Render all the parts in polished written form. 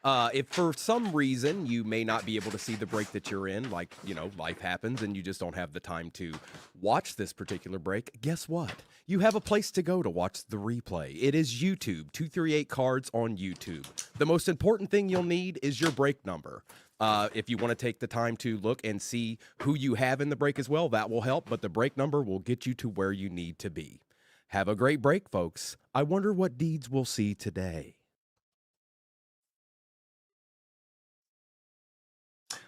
If for some reason you may not be able to see the break that you're in, like, life happens and you just don't have the time to watch this particular break, guess what? You have a place to go to watch the replay. It is YouTube, 238 Cards on YouTube. The most important thing you'll need is your break number. If you want to take the time to look and see who you have in the break as well, that will help, but the break number will get you to where you need to be. Have a great break, folks. I wonder what deeds we'll see today.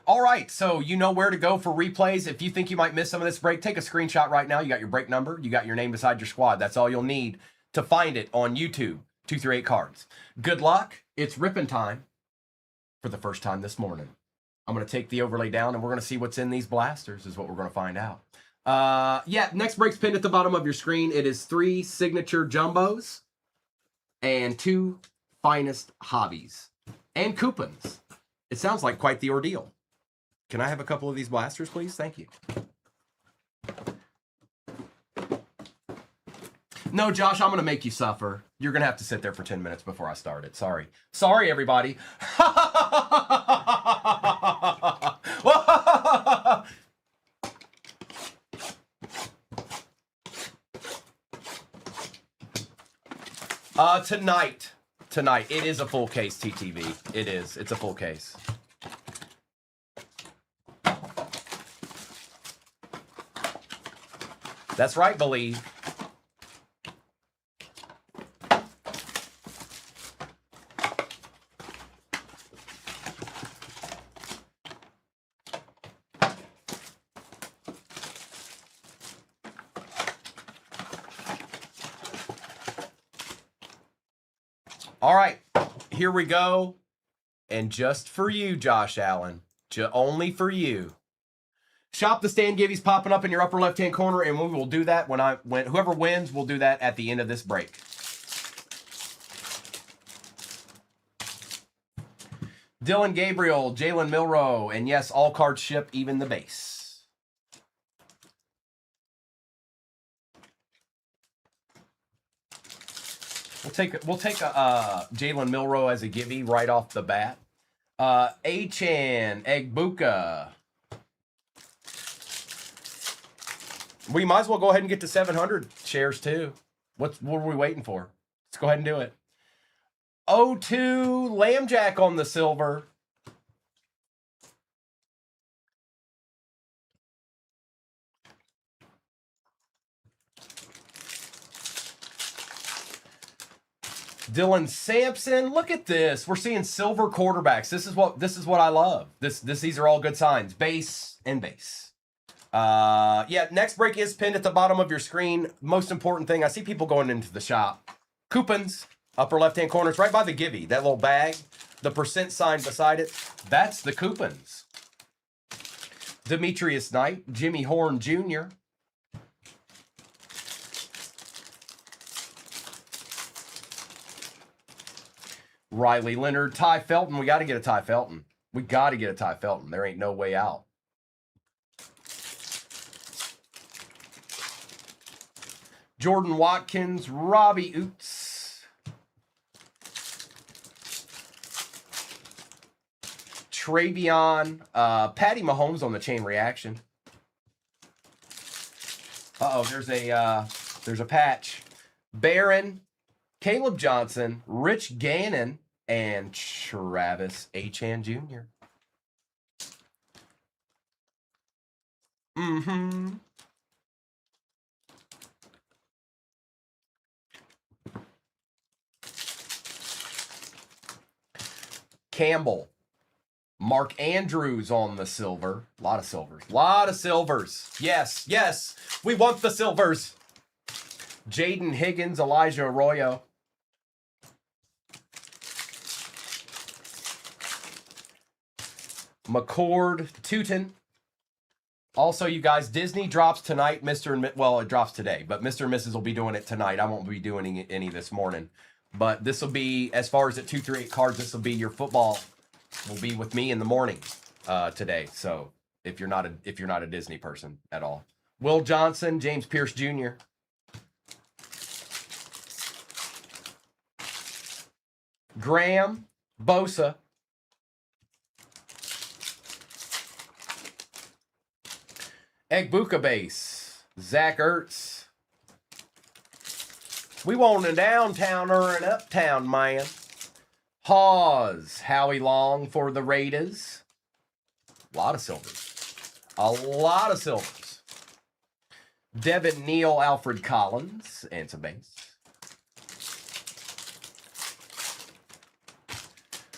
All right, so you know where to go for replays. If you think you might miss some of this break, take a screenshot right now. You got your break number. You got your name beside your squad. That's all you'll need to find it on YouTube, 238 Cards. Good luck. It's ripping time for the first time this morning. I'm going to take the overlay down, and we're going to see what's in these blasters is what we're going to find out. Next break's pinned at the bottom of your screen. It is 3 signature jumbos and 2 finest hobbies and coupons. It sounds like quite the ordeal. Can I have a couple of these blasters, please? Thank you. No, Josh, I'm going to make you suffer. You're going to have to sit there for 10 minutes before I start it. Sorry. Sorry, everybody. Tonight, it is a full case, TTV. It is. It's a full case. That's right, believe. All right, here we go. And just for you, Josh Allen, only for you. Shop the stand givey's popping up in your upper left-hand corner, and we will do that when whoever wins, we'll do that at the end of this break. Dylan Gabriel, Jalen Milroe, and yes, all cards ship, even the base. We'll take a Jalen Milroe as a givey right off the bat. Achan Egbuka. We might as well go ahead and get to 700 shares too. What are we waiting for? Let's go ahead and do it. 0-2 Lambjack on the silver. Dylan Sampson, look at this. We're seeing silver quarterbacks. This is what I love. These are all good signs. Base and base. Next break is pinned at the bottom of your screen. Most important thing, I see people going into the shop. Coupons, upper left-hand corner. It's right by the givey. That little bag, the percent sign beside it, that's the coupons. Demetrius Knight, Jimmy Horn Jr., Riley Leonard, Ty Felton. We got to get a Ty Felton. There ain't no way out. Jordan Watkins, Robbie Oots. Travion, Patty Mahomes on the chain reaction. There's a patch. Barron, Caleb Johnson, Rich Gannon, and Travis Achan Jr. Campbell, Mark Andrews on the silver. A lot of silvers. Yes. We want the silvers. Jaden Higgins, Elijah Arroyo. McCord, Tootin. Also, you guys, Disney drops tonight. It drops today, but Mr. and Mrs. will be doing it tonight. I won't be doing any this morning. But this will be, as far as the 238 cards, this will be your football. Will be with me in the morning today. So if you're not a Disney person at all. Will Johnson, James Pierce Jr. Graham, Bosa, Egbuka base. Zach Ertz. We want a downtown or an uptown, man. Hawes. Howie Long for the Raiders. A lot of silvers. A lot of silvers. Devin Neal, Alfred Collins, and some base.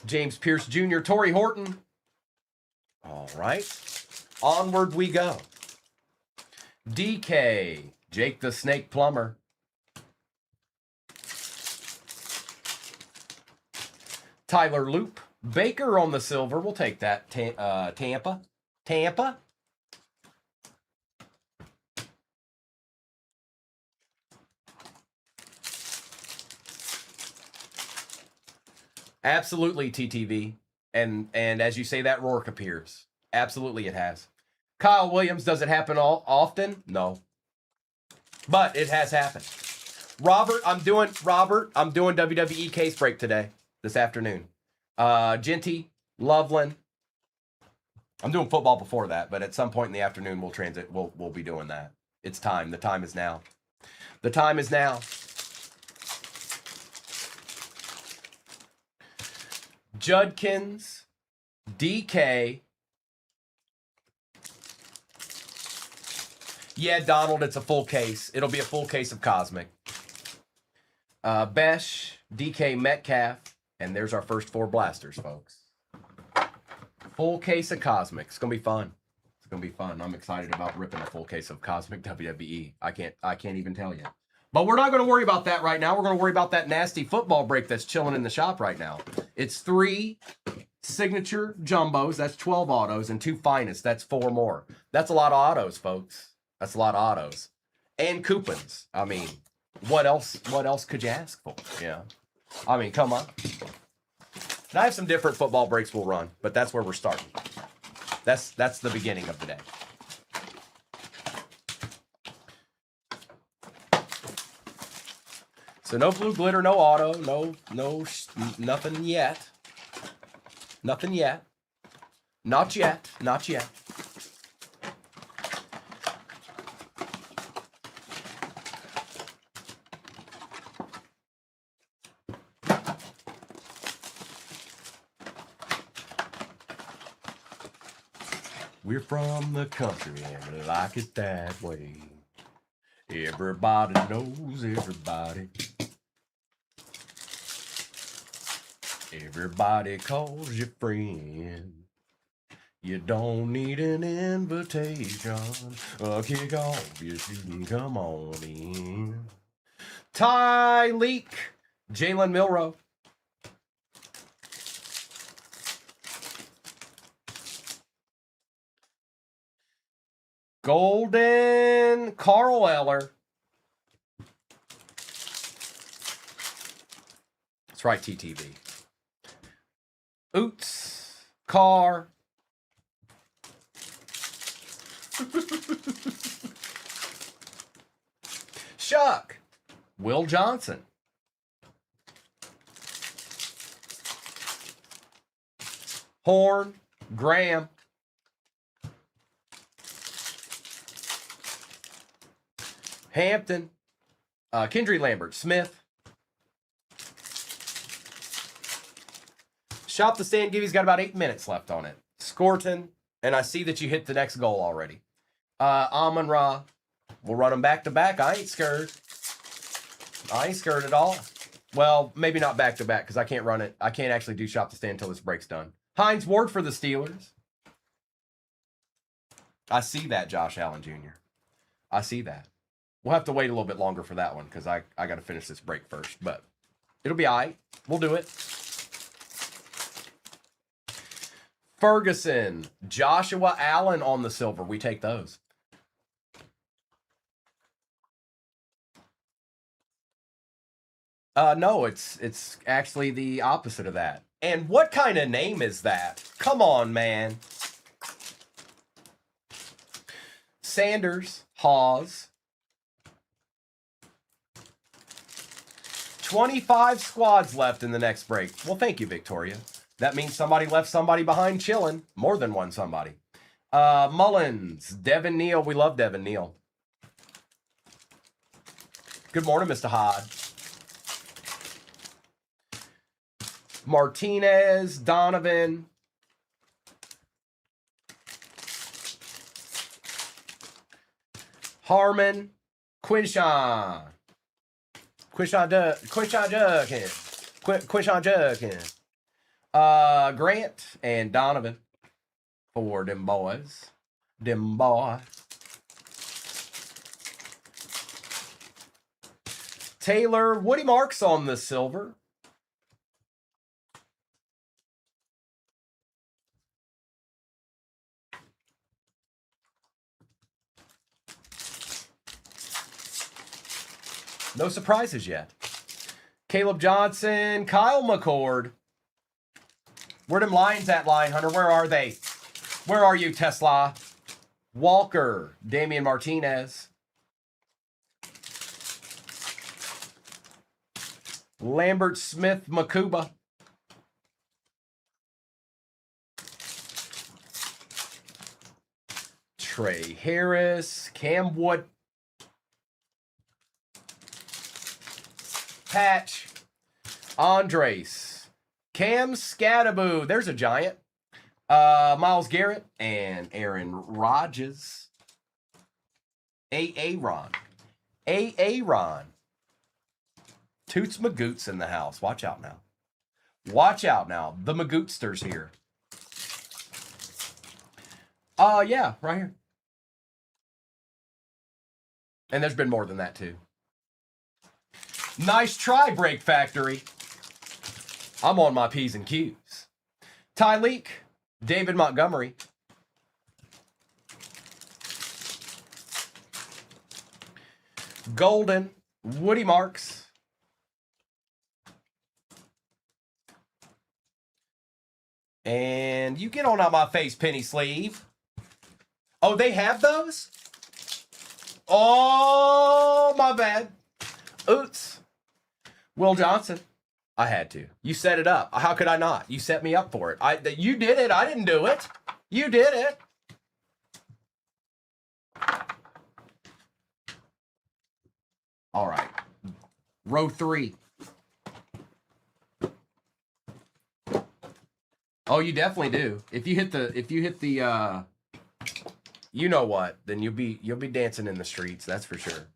James Pierce Jr., Torrey Horton. All right. Onward we go. DK, Jake the Snake Plumber. Tyler Loop. Baker on the silver. We'll take that. Tampa. Tampa. Absolutely, TTV. And as you say, that Rourke appears. Absolutely it has. Kyle Williams, does it happen often? No. But it has happened. Robert, I'm doing WWE case break today, this afternoon. Genty, Loveland. I'm doing football before that, but at some point in the afternoon we'll be doing that. It's time. The time is now. The time is now. Judkins, DK. Yeah, Donald, it's a full case. It'll be a full case of Cosmic. Besh, DK Metcalf, and there's our first 4 blasters, folks. Full case of Cosmic. It's going to be fun. It's going to be fun. I'm excited about ripping a full case of Cosmic WWE. I can't even tell you. But we're not going to worry about that right now. We're going to worry about that nasty football break that's chilling in the shop right now. It's 3 signature jumbos. That's 12 autos and 2 finest. That's 4 more. That's a lot of autos, folks. That's a lot of autos. And coupons. I mean, what else could you ask for? Yeah. I mean, come on. And I have some different football breaks we'll run, but that's where we're starting. That's the beginning of the day. So no blue glitter, no auto, nothing yet. Nothing yet. Not yet. Not yet. We're from the country and we like it that way. Everybody knows everybody. Everybody calls you friend. You don't need an invitation. Kick off your shoes and come on in. Ty Leak, Jalen Milrow. Golden Carl Eller. That's right, TTV. Oots. Carr. Shuck. Will Johnson. Horn. Graham. Hampton. Kendry Lambert. Smith. Shop the stand. Gibby's got about 8 minutes left on it. Scorton. And I see that you hit the next goal already. Amon-Ra. We'll run them back to back. I ain't scared. I ain't scared at all. Well, maybe not back to back because I can't run it. I can't actually do shop the stand until this break's done. Hines Ward for the Steelers. I see that, Josh Allen Jr. I see that. We'll have to wait a little bit longer for that one because I got to finish this break first. But it'll be all right. We'll do it. Ferguson. Joshua Allen on the silver. We take those. No, it's actually the opposite of that. And what kind of name is that? Come on, man. Sanders, Hawes. 25 squads left in the next break. Well, thank you, Victoria. That means somebody left somebody behind chilling. More than one somebody. Mullins, Devin Neal. We love Devin Neal. Good morning, Mr. Hod. Martinez, Donovan. Harmon, Quinshawn. Quinshawn Judkins. Grant and Donovan for them boys. Them boy. Taylor, Woody Marks on the silver. No surprises yet. Caleb Johnson, Kyle McCord. Where them Lions at, Lion Hunter? Where are they? Where are you, Tesla? Walker, Damian Martinez. Lambert Smith, Makuba. Trey Harris, Cam Wood. Patch, Andres, Cam Scattaboo. There's a giant. Miles Garrett and Aaron Rodgers. Aaron. Toots Magoots in the house. Watch out now. Watch out now. The Magootsters here. Yeah, right here. And there's been more than that too. Nice try, Break Factory. I'm on my P's and Q's. Tyleek, David Montgomery. Golden, Woody Marks. And you get on out my face, Penny Sleeve. Oh, they have those? Oh, my bad. Oops. Will Johnson. I had to. You set it up. How could I not? You set me up for it. You did it. I didn't do it. You did it. All right. Row 3. Oh, you definitely do. If you hit the you know what, then you'll be dancing in the streets, that's for sure.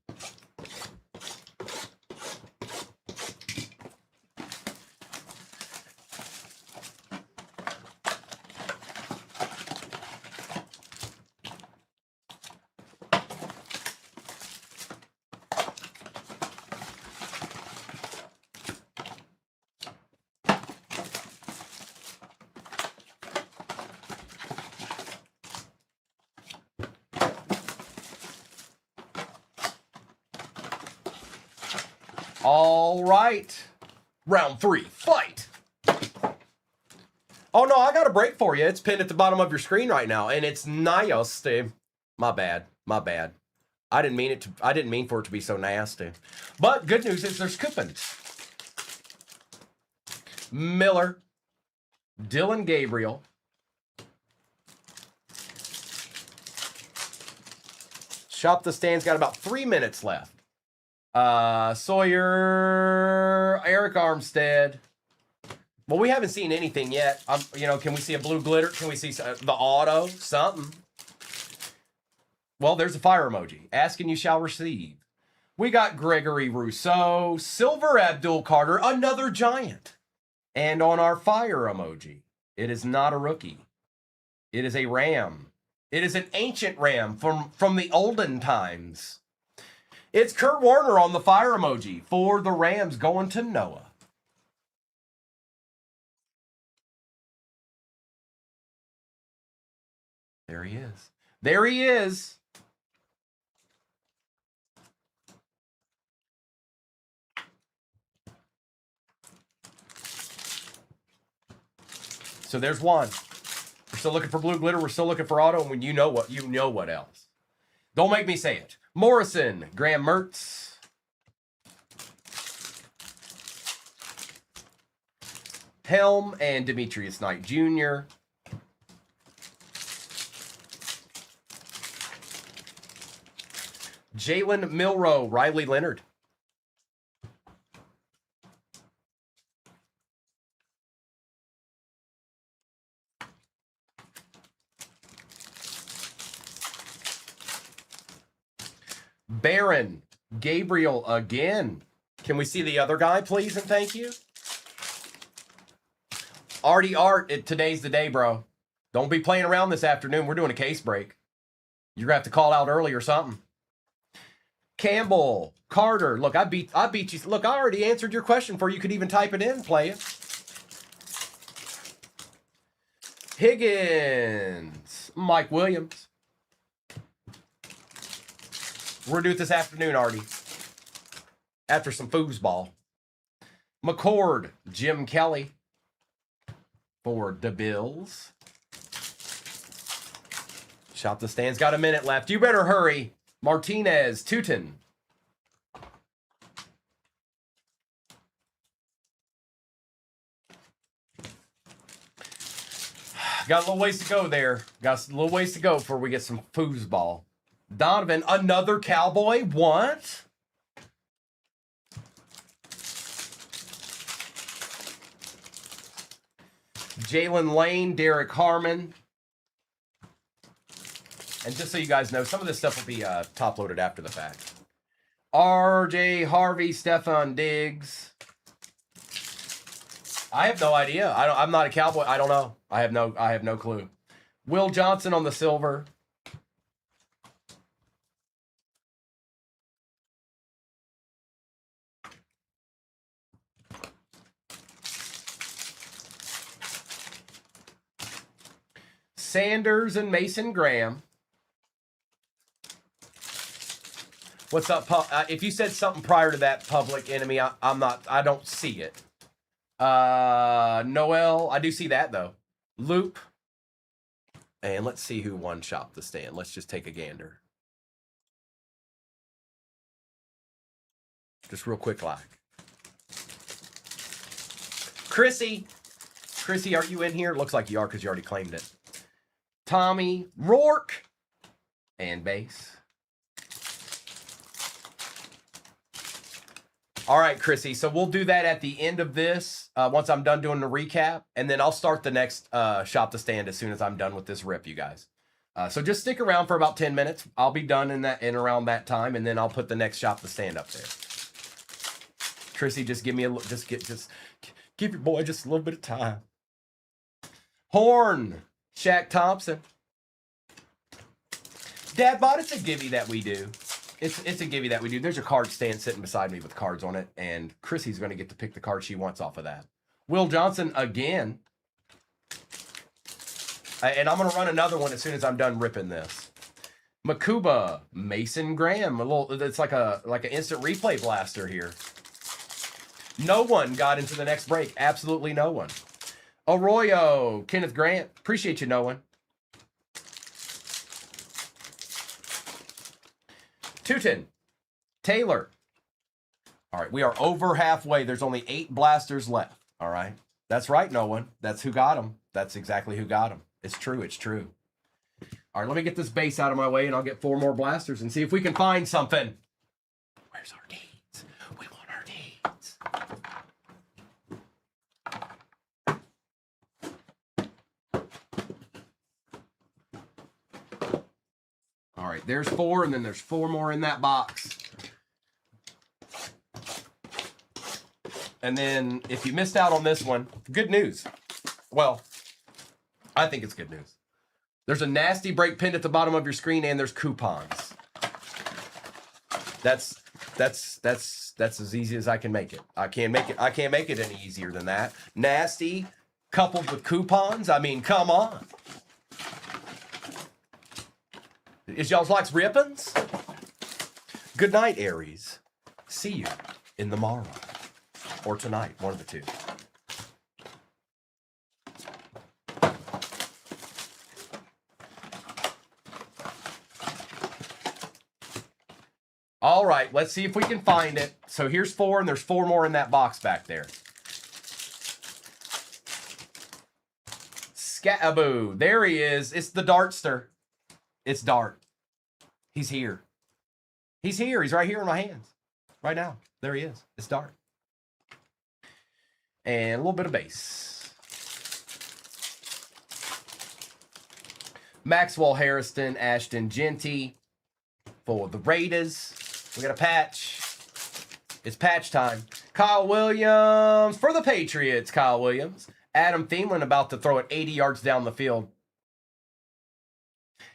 All right. Round 3, fight. Oh, no, I got a break for you. It's pinned at the bottom of your screen right now, and it's nasty. My bad. My bad. I didn't mean for it to be so nasty. But good news is there's coupons. Miller. Dylan Gabriel. Shop the Stand's got about 3 minutes left. Sawyer, Eric Armstead. Well, we haven't seen anything yet. Can we see a blue glitter? Can we see the auto? Something. Well, there's a fire emoji. Ask and you shall receive. We got Gregory Rousseau, Silver Abdul Carter, another giant. And on our fire emoji, it is not a rookie. It is a ram. It is an ancient ram from the olden times. It's Kurt Warner on the fire emoji for the Rams going to Noah. There he is. There he is. So there's one. We're still looking for blue glitter. We're still looking for auto. And when you know what else. Don't make me say it. Morrison, Graham Mertz. Helm and Demetrius Knight Jr. Jalen Milroe, Riley Leonard. Barron, Gabriel again. Can we see the other guy, please, and thank you? Artie Art, today's the day, bro. Don't be playing around this afternoon. We're doing a case break. You're going to have to call out early or something. Campbell, Carter. Look, I beat you. Look, I already answered your question before you could even type it in, play it. Higgins, Mike Williams. We're going to do it this afternoon, Artie. After some foosball. McCord, Jim Kelly. For the Bills. Shop the Stand's got a minute left. You better hurry. Martinez, Teuton. Got a little ways to go there. Got a little ways to go before we get some foosball. Donovan, another Cowboy? What? Jalen Lane, Derek Harmon. And just so you guys know, some of this stuff will be top-loaded after the fact. R.J. Harvey, Stephon Diggs. I have no idea. I'm not a Cowboy. I don't know. I have no clue. Will Johnson on the silver. Sanders and Mason Graham. What's up, if you said something prior to that, Public Enemy, I don't see it. Noel, I do see that though. Loop. And let's see who won Shop the Stand. Let's just take a gander. Just real quick like. Chrissy, are you in here? Looks like you are because you already claimed it. Tommy, Rourke, and base. All right, Chrissy. So we'll do that at the end of this once I'm done doing the recap. And then I'll start the next Shop the Stand as soon as I'm done with this rip, you guys. So just stick around for about 10 minutes. I'll be done in around that time. And then I'll put the next Shop the Stand up there. Chrissy, just give me give your boy just a little bit of time. Horn, Shaq Thompson. Dad bought us a givey that we do. It's a givey that we do. There's a card stand sitting beside me with cards on it, and Chrissy's going to get to pick the card she wants off of that. Will Johnson again. And I'm going to run another one as soon as I'm done ripping this. Makuba, Mason Graham. It's like an instant replay blaster here. No one got into the next break. Absolutely no one. Arroyo, Kenneth Grant. Appreciate you, no one. Teuton, Taylor. All right, we are over halfway. There's only 8 blasters left. All right. That's right, no one. That's who got them. That's exactly who got them. It's true. It's true. All right, let me get this base out of my way, and I'll get 4 more blasters and see if we can find something. Where's our deeds? We want our deeds. All right, there's 4, and then there's 4 more in that box. And then if you missed out on this one, good news. Well, I think it's good news. There's a nasty break pinned at the bottom of your screen, and there's coupons. That's as easy as I can make it. I can't make it any easier than that. Nasty coupled with coupons. I mean, come on. Is y'all's likes rippins? Good night, Aries. See you in the morrow. Or tonight, one of the two. All right, let's see if we can find it. So here's 4, and there's 4 more in that box back there. Scataboo. There he is. It's the Dartster. It's Dart. He's here. He's here. He's right here in my hands. Right now. There he is. It's dark. And a little bit of base. Maxwell Harrison, Ashton Genty for the Raiders. We got a patch. It's patch time. Kyle Williams for the Patriots. Kyle Williams. Adam Thielen about to throw it 80 yards down the field.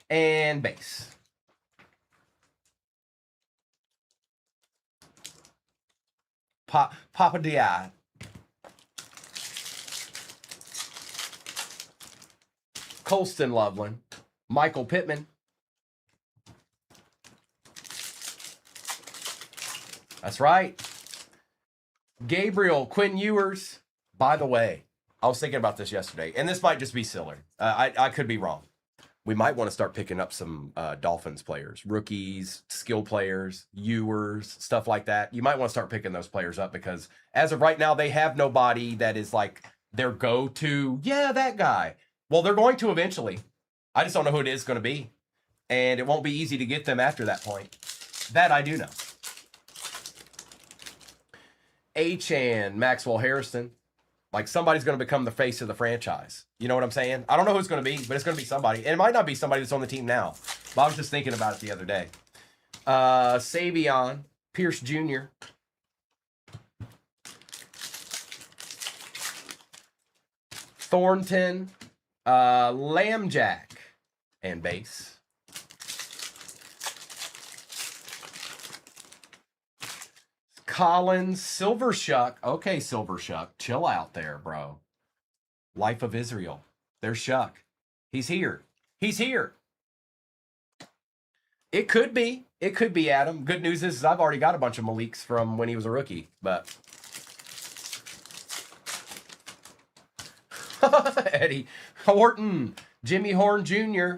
And base. Papa Di. Colston Loveland. Michael Pittman. That's right. Gabriel Quinn Ewers. By the way, I was thinking about this yesterday, and this might just be silly. I could be wrong. We might want to start picking up some Dolphins players, rookies, skill players, Ewers, stuff like that. You might want to start picking those players up because as of right now, they have nobody that is like their go-to, yeah, that guy. Well, they're going to eventually. I just don't know who it is going to be. And it won't be easy to get them after that point. That I do know. Achan, Maxwell Harrison. Like somebody's going to become the face of the franchise. You know what I'm saying? I don't know who it's going to be, but it's going to be somebody. And it might not be somebody that's on the team now. But I was just thinking about it the other day. Savion, Pierce Jr. Thornton, Lambjack, and base. Collins, Silver Shuck. Okay, Silver Shuck. Chill out there, bro. Life of Israel. There's Shuck. He's here. He's here. It could be. It could be Adam. Good news is I've already got a bunch of Maliks from when he was a rookie. But Eddie Horton, Jimmy Horn Jr.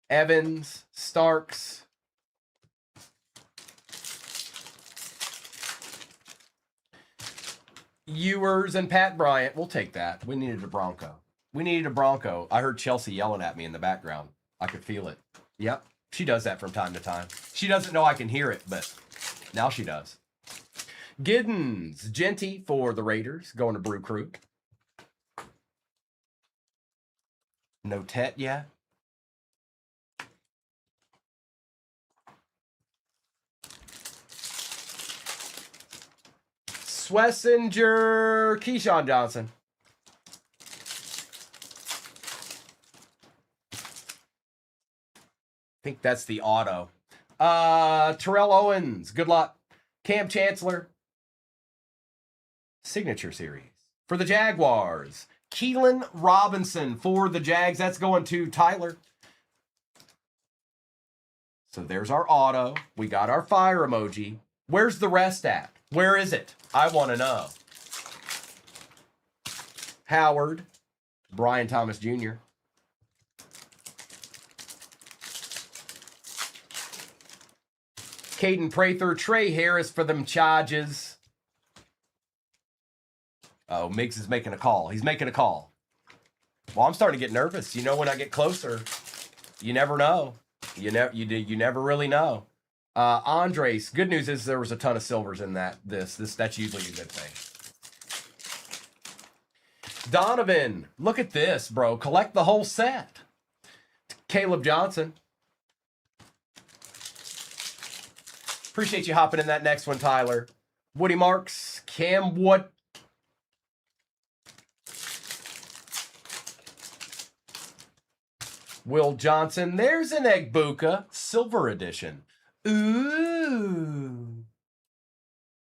Evans, Starks. Ewers and Pat Bryant. We'll take that. We needed a Bronco. We needed a Bronco. I heard Chelsea yelling at me in the background. I could feel it. Yep. She does that from time to time. She doesn't know I can hear it, but now she does. Giddens, Genty for the Raiders. Going to Brew Crew. No Tet yet. Swessinger, Keyshawn Johnson. I think that's the auto. Terrell Owens, good luck. Cam Chancellor. Signature series. For the Jaguars. Keelan Robinson for the Jags. That's going to Tyler. So there's our auto. We got our fire emoji. Where's the rest at? Where is it? I want to know. Howard. Brian Thomas Jr. Caden Prather. Trey Harris for them Charges. Oh, Miggs is making a call. He's making a call. Well, I'm starting to get nervous. You know, when I get closer, you never know. You never really know. Andres, good news is there was a ton of silvers in that's usually a good thing. Donovan, look at this, bro. Collect the whole set. Caleb Johnson. Appreciate you hopping in that next one, Tyler. Woody Marks, Cam Wood. Will Johnson. There's an Egbuka Silver Edition. Ooh.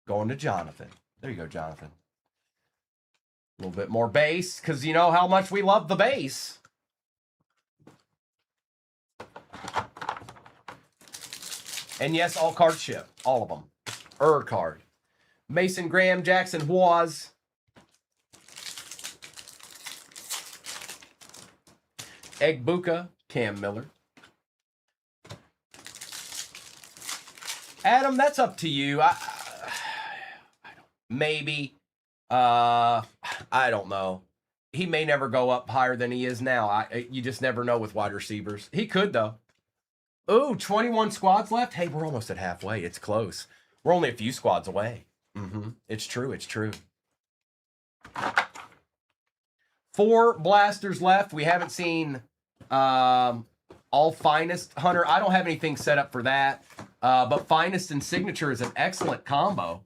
Going to Jonathan. There you go, Jonathan. A little bit more base, because you know how much we love the base. And yes, all cards ship. All of them. Card. Mason Graham, Jackson Waz. Egbuka, Cam Miller. Adam, that's up to you. I don't, maybe. I don't know. he may never go up higher than he is now. You just never know with wide receivers. He could, though. Ooh, 21 squads left. Hey, we're almost at halfway. It's close. We're only a few squads away. It's true. It's true. 4 blasters left. We haven't seen all finest Hunter. I don't have anything set up for that. But finest and signature is an excellent combo.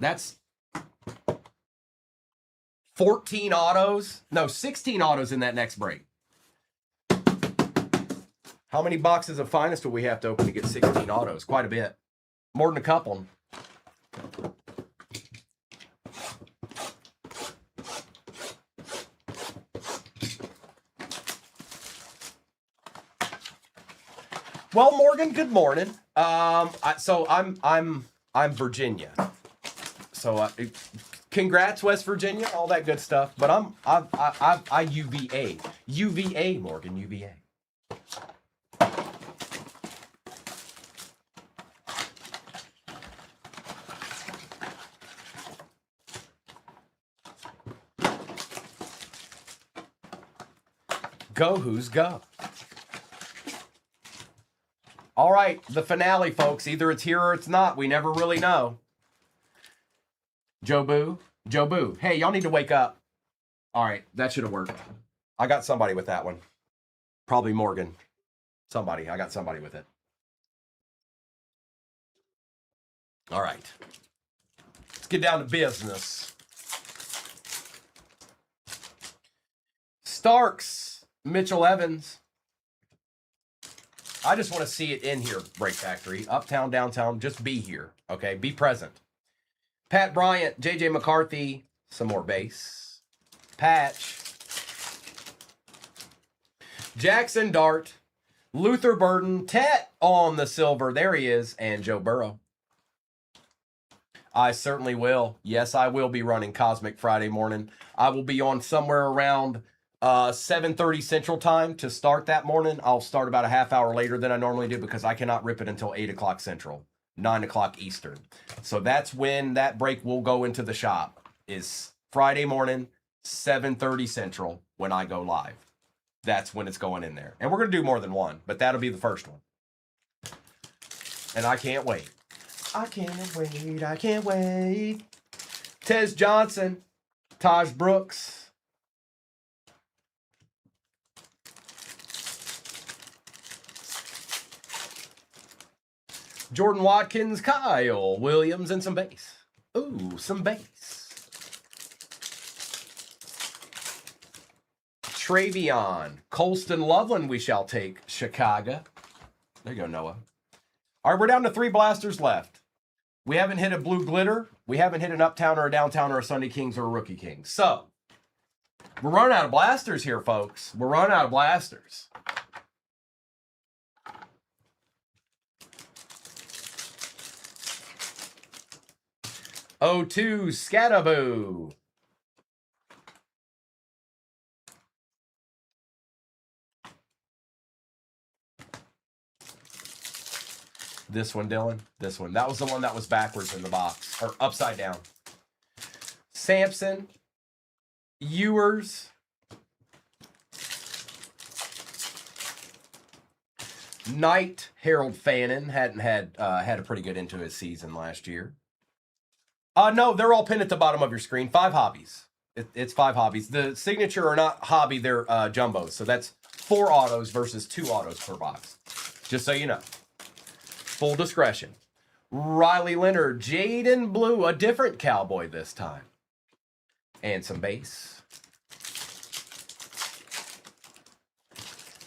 That's 14 autos. No, 16 autos in that next break. How many boxes of finest will we have to open to get 16 autos? Quite a bit. More than a couple. Well, Morgan, good morning. So I'm Virginia. So congrats, West Virginia, all that good stuff. But I UVA, Morgan, UVA. Go, who's go? All right, the finale, folks. Either it's here or it's not. We never really know. Joe Boo. Hey, y'all need to wake up. All right, that should have worked. I got somebody with that one. Probably Morgan. Somebody. I got somebody with it. All right. Let's get down to business. Starks. Mitchell Evans. I just want to see it in here, Break Factory. Uptown, downtown, just be here, okay? Be present. Pat Bryant, J.J. McCarthy, some more base. Patch. Jackson Dart, Luther Burden, Tet on the silver. There he is, and Joe Burrow. I certainly will. Yes, I will be running Cosmic Friday morning. I will be on somewhere around 7:30 Central Time to start that morning. I'll start about a half hour later than I normally do because I cannot rip it until 8 o'clock Central, 9 o'clock Eastern. So that's when that break will go into the shop, is Friday morning, 7:30 Central, when I go live. That's when it's going in there. And we're going to do more than one, but that'll be the first one. And I can't wait. I can't wait. Tez Johnson, Taj Brooks. Jordan Watkins, Kyle Williams, and some base. Ooh, some base. Travion, Colston Loveland, we shall take. Chicago. There you go, Noah. All right, we're down to 3 blasters left. We haven't hit a blue glitter. We haven't hit an uptown or a downtown or a Sunday Kings or a Rookie King. So, we're running out of blasters here, folks. We're running out of blasters. O2 Scataboo. This one, Dylan. This one. That was the one that was backwards in the box. Or upside down. Sampson. Ewers. Knight. Harold Fannin. Hadn't had a pretty good into his season last year. No, they're all pinned at the bottom of your screen. 5 hobbies. It's 5 hobbies. The signature are not hobby, they're jumbos. So that's 4 autos versus 2 autos per box. Just so you know. Full discretion. Riley Leonard, Jaden Blue, a different cowboy this time. And some base.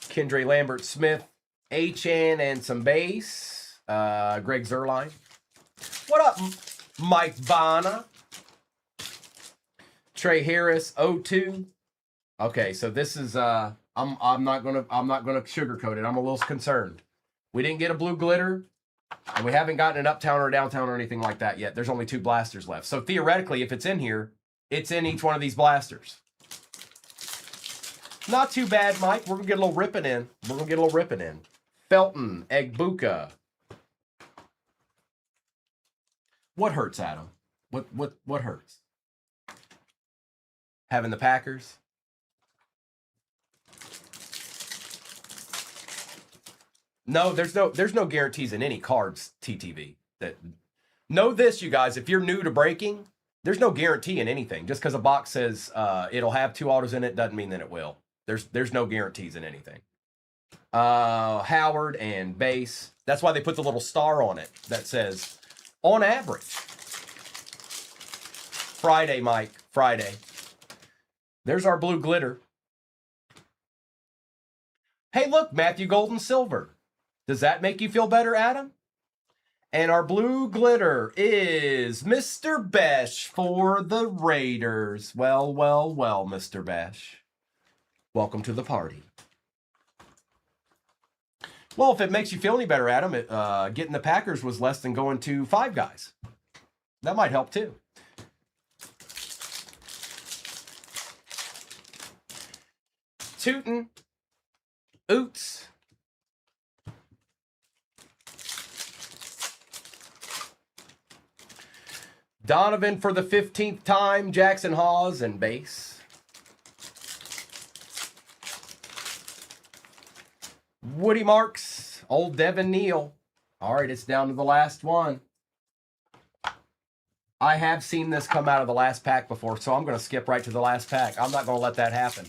Kendra Lambert Smith, HN, and some base. Greg Zerline. What up, Mike Vana? Trey Harris, 02. Okay, so this is I'm not gonna sugarcoat it. I'm a little concerned. We didn't get a blue glitter, and we haven't gotten an uptown or a downtown or anything like that yet. There's only 2 blasters left. So theoretically, if it's in here, it's in each one of these blasters. Not too bad, Mike. We're gonna get a little ripping in. Felton, Egbuka. What hurts, Adam? What hurts? having the Packers. No, there's no guarantees in any cards, TTV. That know this, you guys, if you're new to breaking, there's no guarantee in anything. Just because a box says it'll have 2 autos in it doesn't mean that it will. There's no guarantees in anything. Howard and base. That's why they put the little star on it that says on average. Friday, Mike. Friday. There's our blue glitter. Hey, look, Matthew Golden Silver. Does that make you feel better, Adam? And our blue glitter is Mr. Besh for the Raiders. Well, well, well, Mr. Besh. Welcome to the party. Well, if it makes you feel any better, Adam, getting the Packers was less than going to 5 guys. That might help too. Tootin'. Oots. Donovan for the 15th time. Jackson Hawes and base. Woody Marks. Old Devin Neal. All right, it's down to the last one. I have seen this come out of the last pack before, so I'm going to skip right to the last pack. I'm not going to let that happen.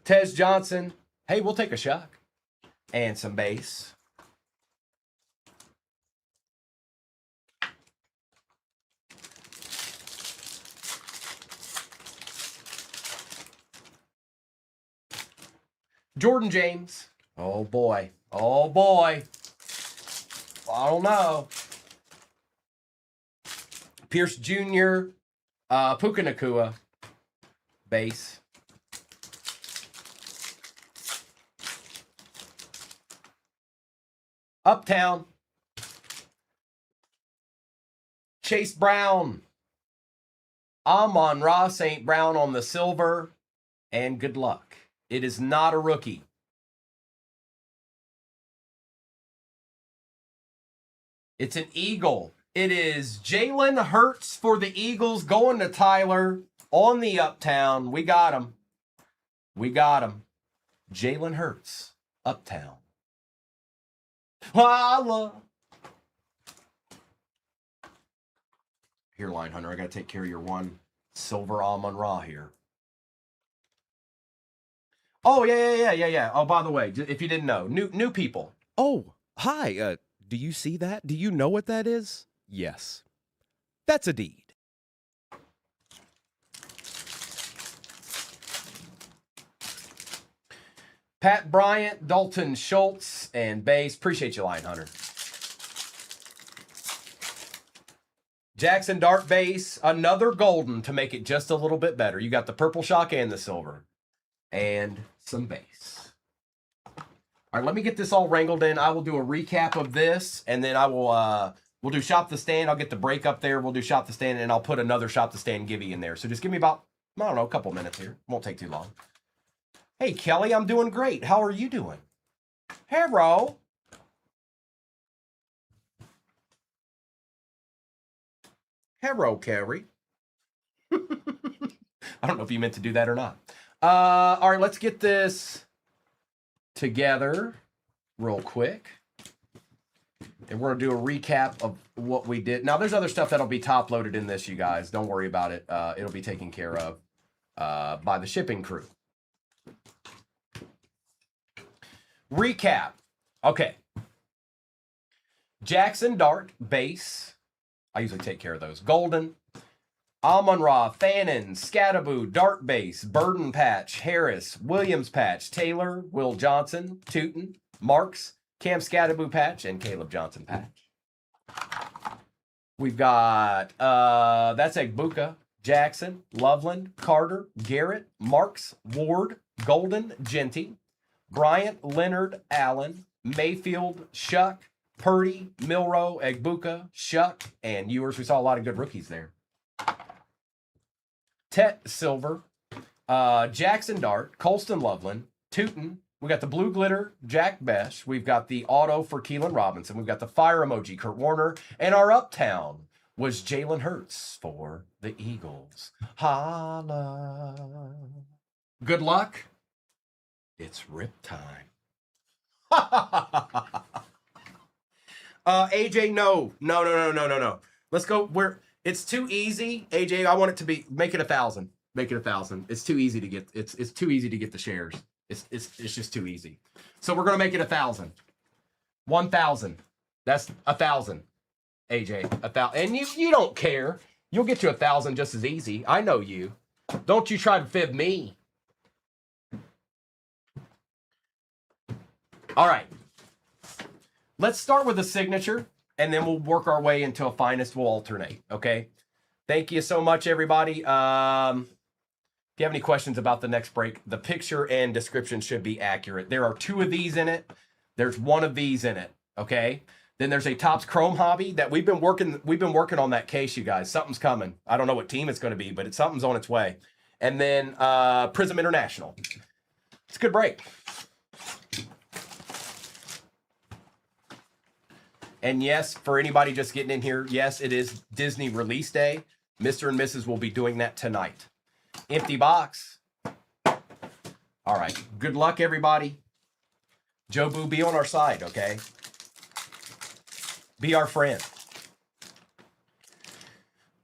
Tez Johnson. Hey, we'll take a shot. And some base. Jordan James. Oh, boy. Oh, boy. I don't know. Pierce Jr. Puka Nacua. Base. Uptown. Chase Brown. Amon-Ra St. Brown on the silver. And good luck. It is not a rookie. It's an Eagle. It is Jalen Hurts for the Eagles going to Tyler on the Uptown. We got him. We got him. Jalen Hurts, Uptown. Holla. Here, Line Hunter, I got to take care of your one silver Amon-Ra here. Oh, yeah. Oh, by the way, if you didn't know, new people. Oh, hi. Do you see that? Do you know what that is? Yes. That's a deed. Pat Bryant, Dalton Schultz, and base. Appreciate you, Line Hunter. Jackson Dart base. Another golden to make it just a little bit better. You got the purple shock and the silver. And some base. All right, let me get this all wrangled in. I will do a recap of this, and then I will we'll do Shop the Stand. I'll get the break up there. We'll do Shop the Stand, and I'll put another Shop the Stand givey in there. So just give me about, I don't know, a couple minutes here. Won't take too long. Hey, Kelly, I'm doing great. How are you doing? Hello. Hello, Carrie. I don't know if you meant to do that or not. All right, let's get this together real quick. And we're going to do a recap of what we did. Now, there's other stuff that'll be top-loaded in this, you guys. Don't worry about it. It'll be taken care of by the shipping crew. Recap. Okay. Jackson Dart, base. I usually take care of those. Golden. Amon-Ra, Fannin, Scattaboo, Dart Base, Burden Patch, Harris, Williams Patch, Taylor, Will Johnson, Tootin, Marks, Cam Scattaboo Patch, and Caleb Johnson Patch. We've got, that's Egbuka, Jackson, Loveland, Carter, Garrett, Marks, Ward, Golden, Genty, Bryant, Leonard, Allen, Mayfield, Shuck, Purdy, Milrow, Egbuka, Shuck, and Ewers. We saw a lot of good rookies there. Tet Silver, Jackson Dart, Colston Loveland, Tootin. We got the blue glitter, Jack Besh. We've got the auto for Keelan Robinson. We've got the fire emoji, Kurt Warner. And our Uptown was Jalen Hurts for the Eagles. Holla. Good luck. It's rip time. AJ, no. Let's go. It's too easy. AJ, I want it to be, make it 1,000. Make it 1,000. It's too easy to get, it's too easy to get the shares. It's just too easy. So we're going to make it 1,000. 1,000. That's 1,000. AJ, 1,000. And you don't care. You'll get to 1,000 just as easy. I know you. Don't you try to fib me. All right. Let's start with a signature, and then we'll work our way into a finest. We'll alternate, okay? Thank you so much, everybody. If you have any questions about the next break, the picture and description should be accurate. There are 2 of these in it. There's 1 of these in it, okay? Then there's a Topps Chrome hobby that we've been working on that case, you guys. Something's coming. I don't know what team it's going to be, but something's on its way. And then Prism International. It's a good break. And yes, for anybody just getting in here, yes, it is Disney release day. Mr. and Mrs. will be doing that tonight. Empty box. All right. Good luck, everybody. Joe Boo, be on our side, okay? Be our friend.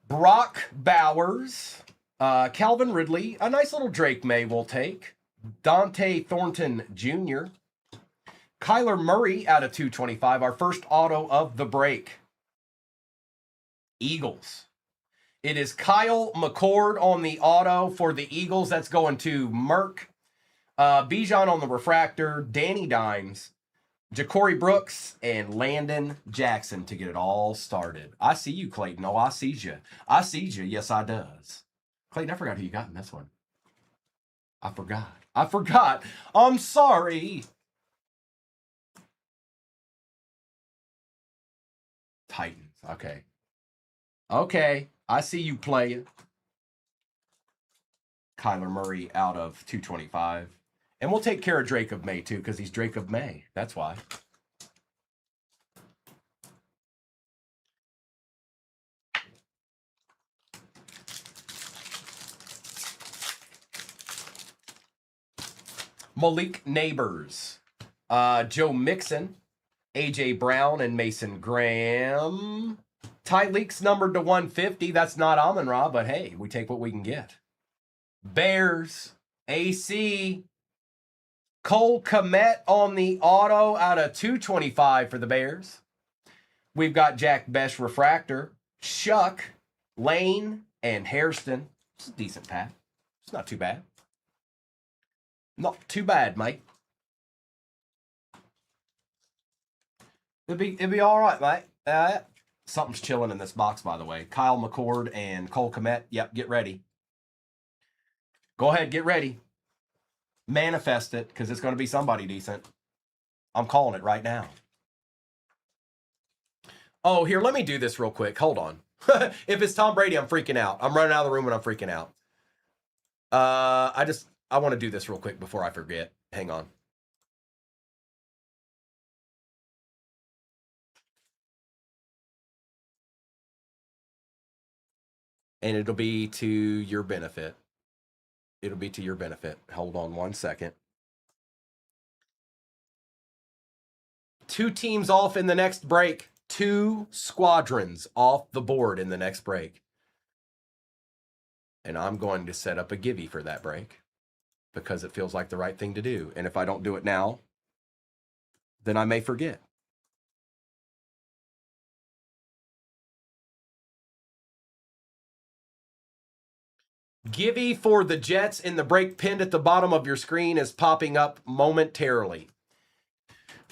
Brock Bowers. Calvin Ridley. A nice little Drake May we'll take. Dante Thornton Jr., Kyler Murray out of 225, our first auto of the break. Eagles. It is Kyle McCord on the auto for the Eagles. That's going to Merck. Bijan on the refractor. Danny Dimes. Ja'Cory Brooks and Landon Jackson to get it all started. I see you, Clayton. Oh, I see you. I see you. Yes, I does. Clayton, I forgot who you got in this one. I forgot. I'm sorry. Titans. Okay. I see you playing. Kyler Murray out of 225. And we'll take care of Drake of May, too, because he's Drake of May. That's why. Malik Neighbors. Joe Mixon. A.J. Brown and Mason Graham. Ty Leaks numbered to 150. That's not Amon-Ra, but hey, we take what we can get. Bears. AC. Cole Kmet on the auto out of 225 for the Bears. We've got Jack Besh refractor. Shuck, Lane, and Hairston. It's a decent pack. It's not too bad. Not too bad, mate. It'd be all right, mate. Something's chilling in this box, by the way. Kyle McCord and Cole Kmet. Yep, get ready. Go ahead, get ready. Manifest it, because it's going to be somebody decent. I'm calling it right now. Oh, here, let me do this real quick. Hold on. If it's Tom Brady, I'm freaking out. I'm running out of the room and I'm freaking out. I want to do this real quick before I forget. Hang on. And it'll be to your benefit. It'll be to your benefit. Hold on 1 second. 2 teams off in the next break. 2 squadrons off the board in the next break. And I'm going to set up a givey for that break because it feels like the right thing to do. And if I don't do it now, then I may forget. Givey for the Jets in the break pinned at the bottom of your screen is popping up momentarily.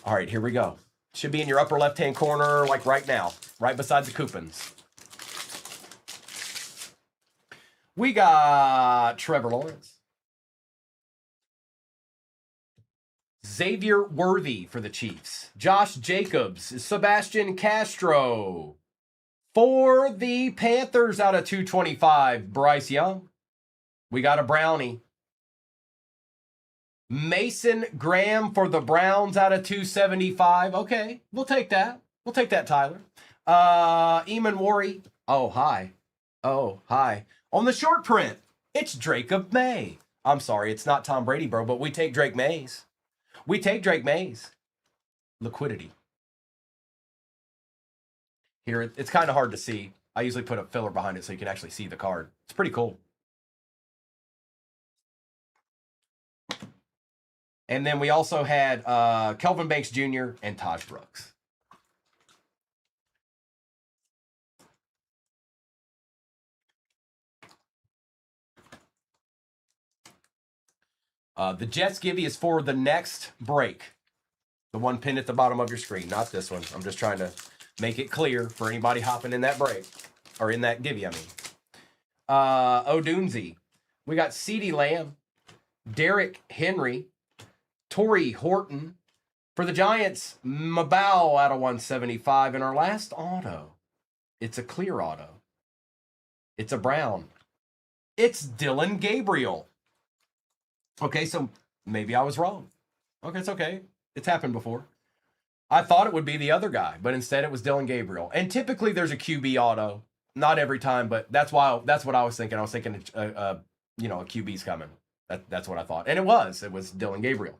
All right, here we go. Should be in your upper left-hand corner, like right now, right beside the coupons. We got Trevor Lawrence. Xavier Worthy for the Chiefs. Josh Jacobs. Sebastian Castro. For the Panthers out of 225, Bryce Young. We got a brownie. Mason Graham for the Browns out of 275. Okay, we'll take that. We'll take that, Tyler. Eamon Worry Oh, hi. Oh, hi. On the short print, it's Drake of May. I'm sorry, it's not Tom Brady, bro, but we take Drake Mays. We take Drake Mays. Liquidity. Here, it's kind of hard to see. I usually put a filler behind it so you can actually see the card. It's pretty cool. And then we also had Kelvin Banks Jr. and Taj Brooks. The Jets Gibby is for the next break. The one pinned at the bottom of your screen, not this one. I'm just trying to make it clear for anybody hopping in that break. Or in that Gibby, I mean. Odunzi. We got CeeDee Lamb, Derrick Henry, Torrey Horton. For the Giants, Mabau out of 175. And our last auto, it's a clear auto. It's a brown. It's Dylan Gabriel. Okay, so maybe I was wrong. Okay, it's okay. It's happened before. I thought it would be the other guy, but instead it was Dylan Gabriel. And typically there's a QB auto. Not every time, but that's what I was thinking. I was thinking, a QB's coming. That's what I thought. And it was Dylan Gabriel.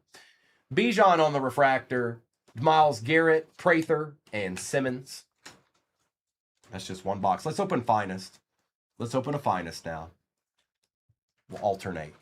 Bijan on the refractor, Myles Garrett, Prather, and Simmons. That's just one box. Let's open Finest. Let's open a Finest now. We'll alternate.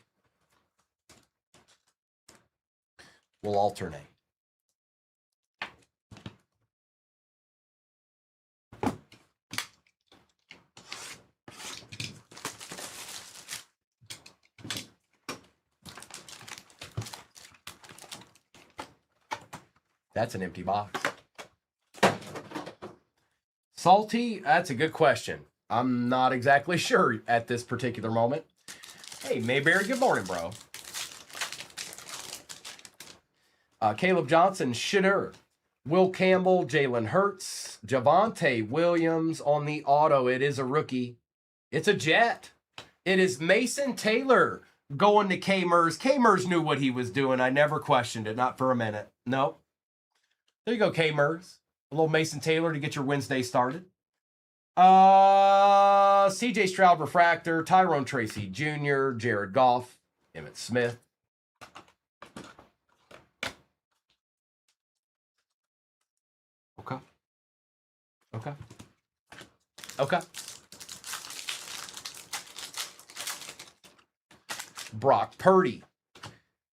That's an empty box. Salty, that's a good question. I'm not exactly sure at this particular moment. Hey, Mayberry, good morning, bro. Caleb Johnson, Shedeur, Will Campbell, Jalen Hurts, Javonte Williams on the auto. It is a rookie. It's a Jet. It is Mason Taylor going to K-Mers. K-Mers knew what he was doing. I never questioned it, not for a minute. Nope. There you go, K-Mers. A little Mason Taylor to get your Wednesday started. CJ Stroud refractor, Tyrone Tracy Jr., Jared Goff, Emmitt Smith. Okay. Brock Purdy,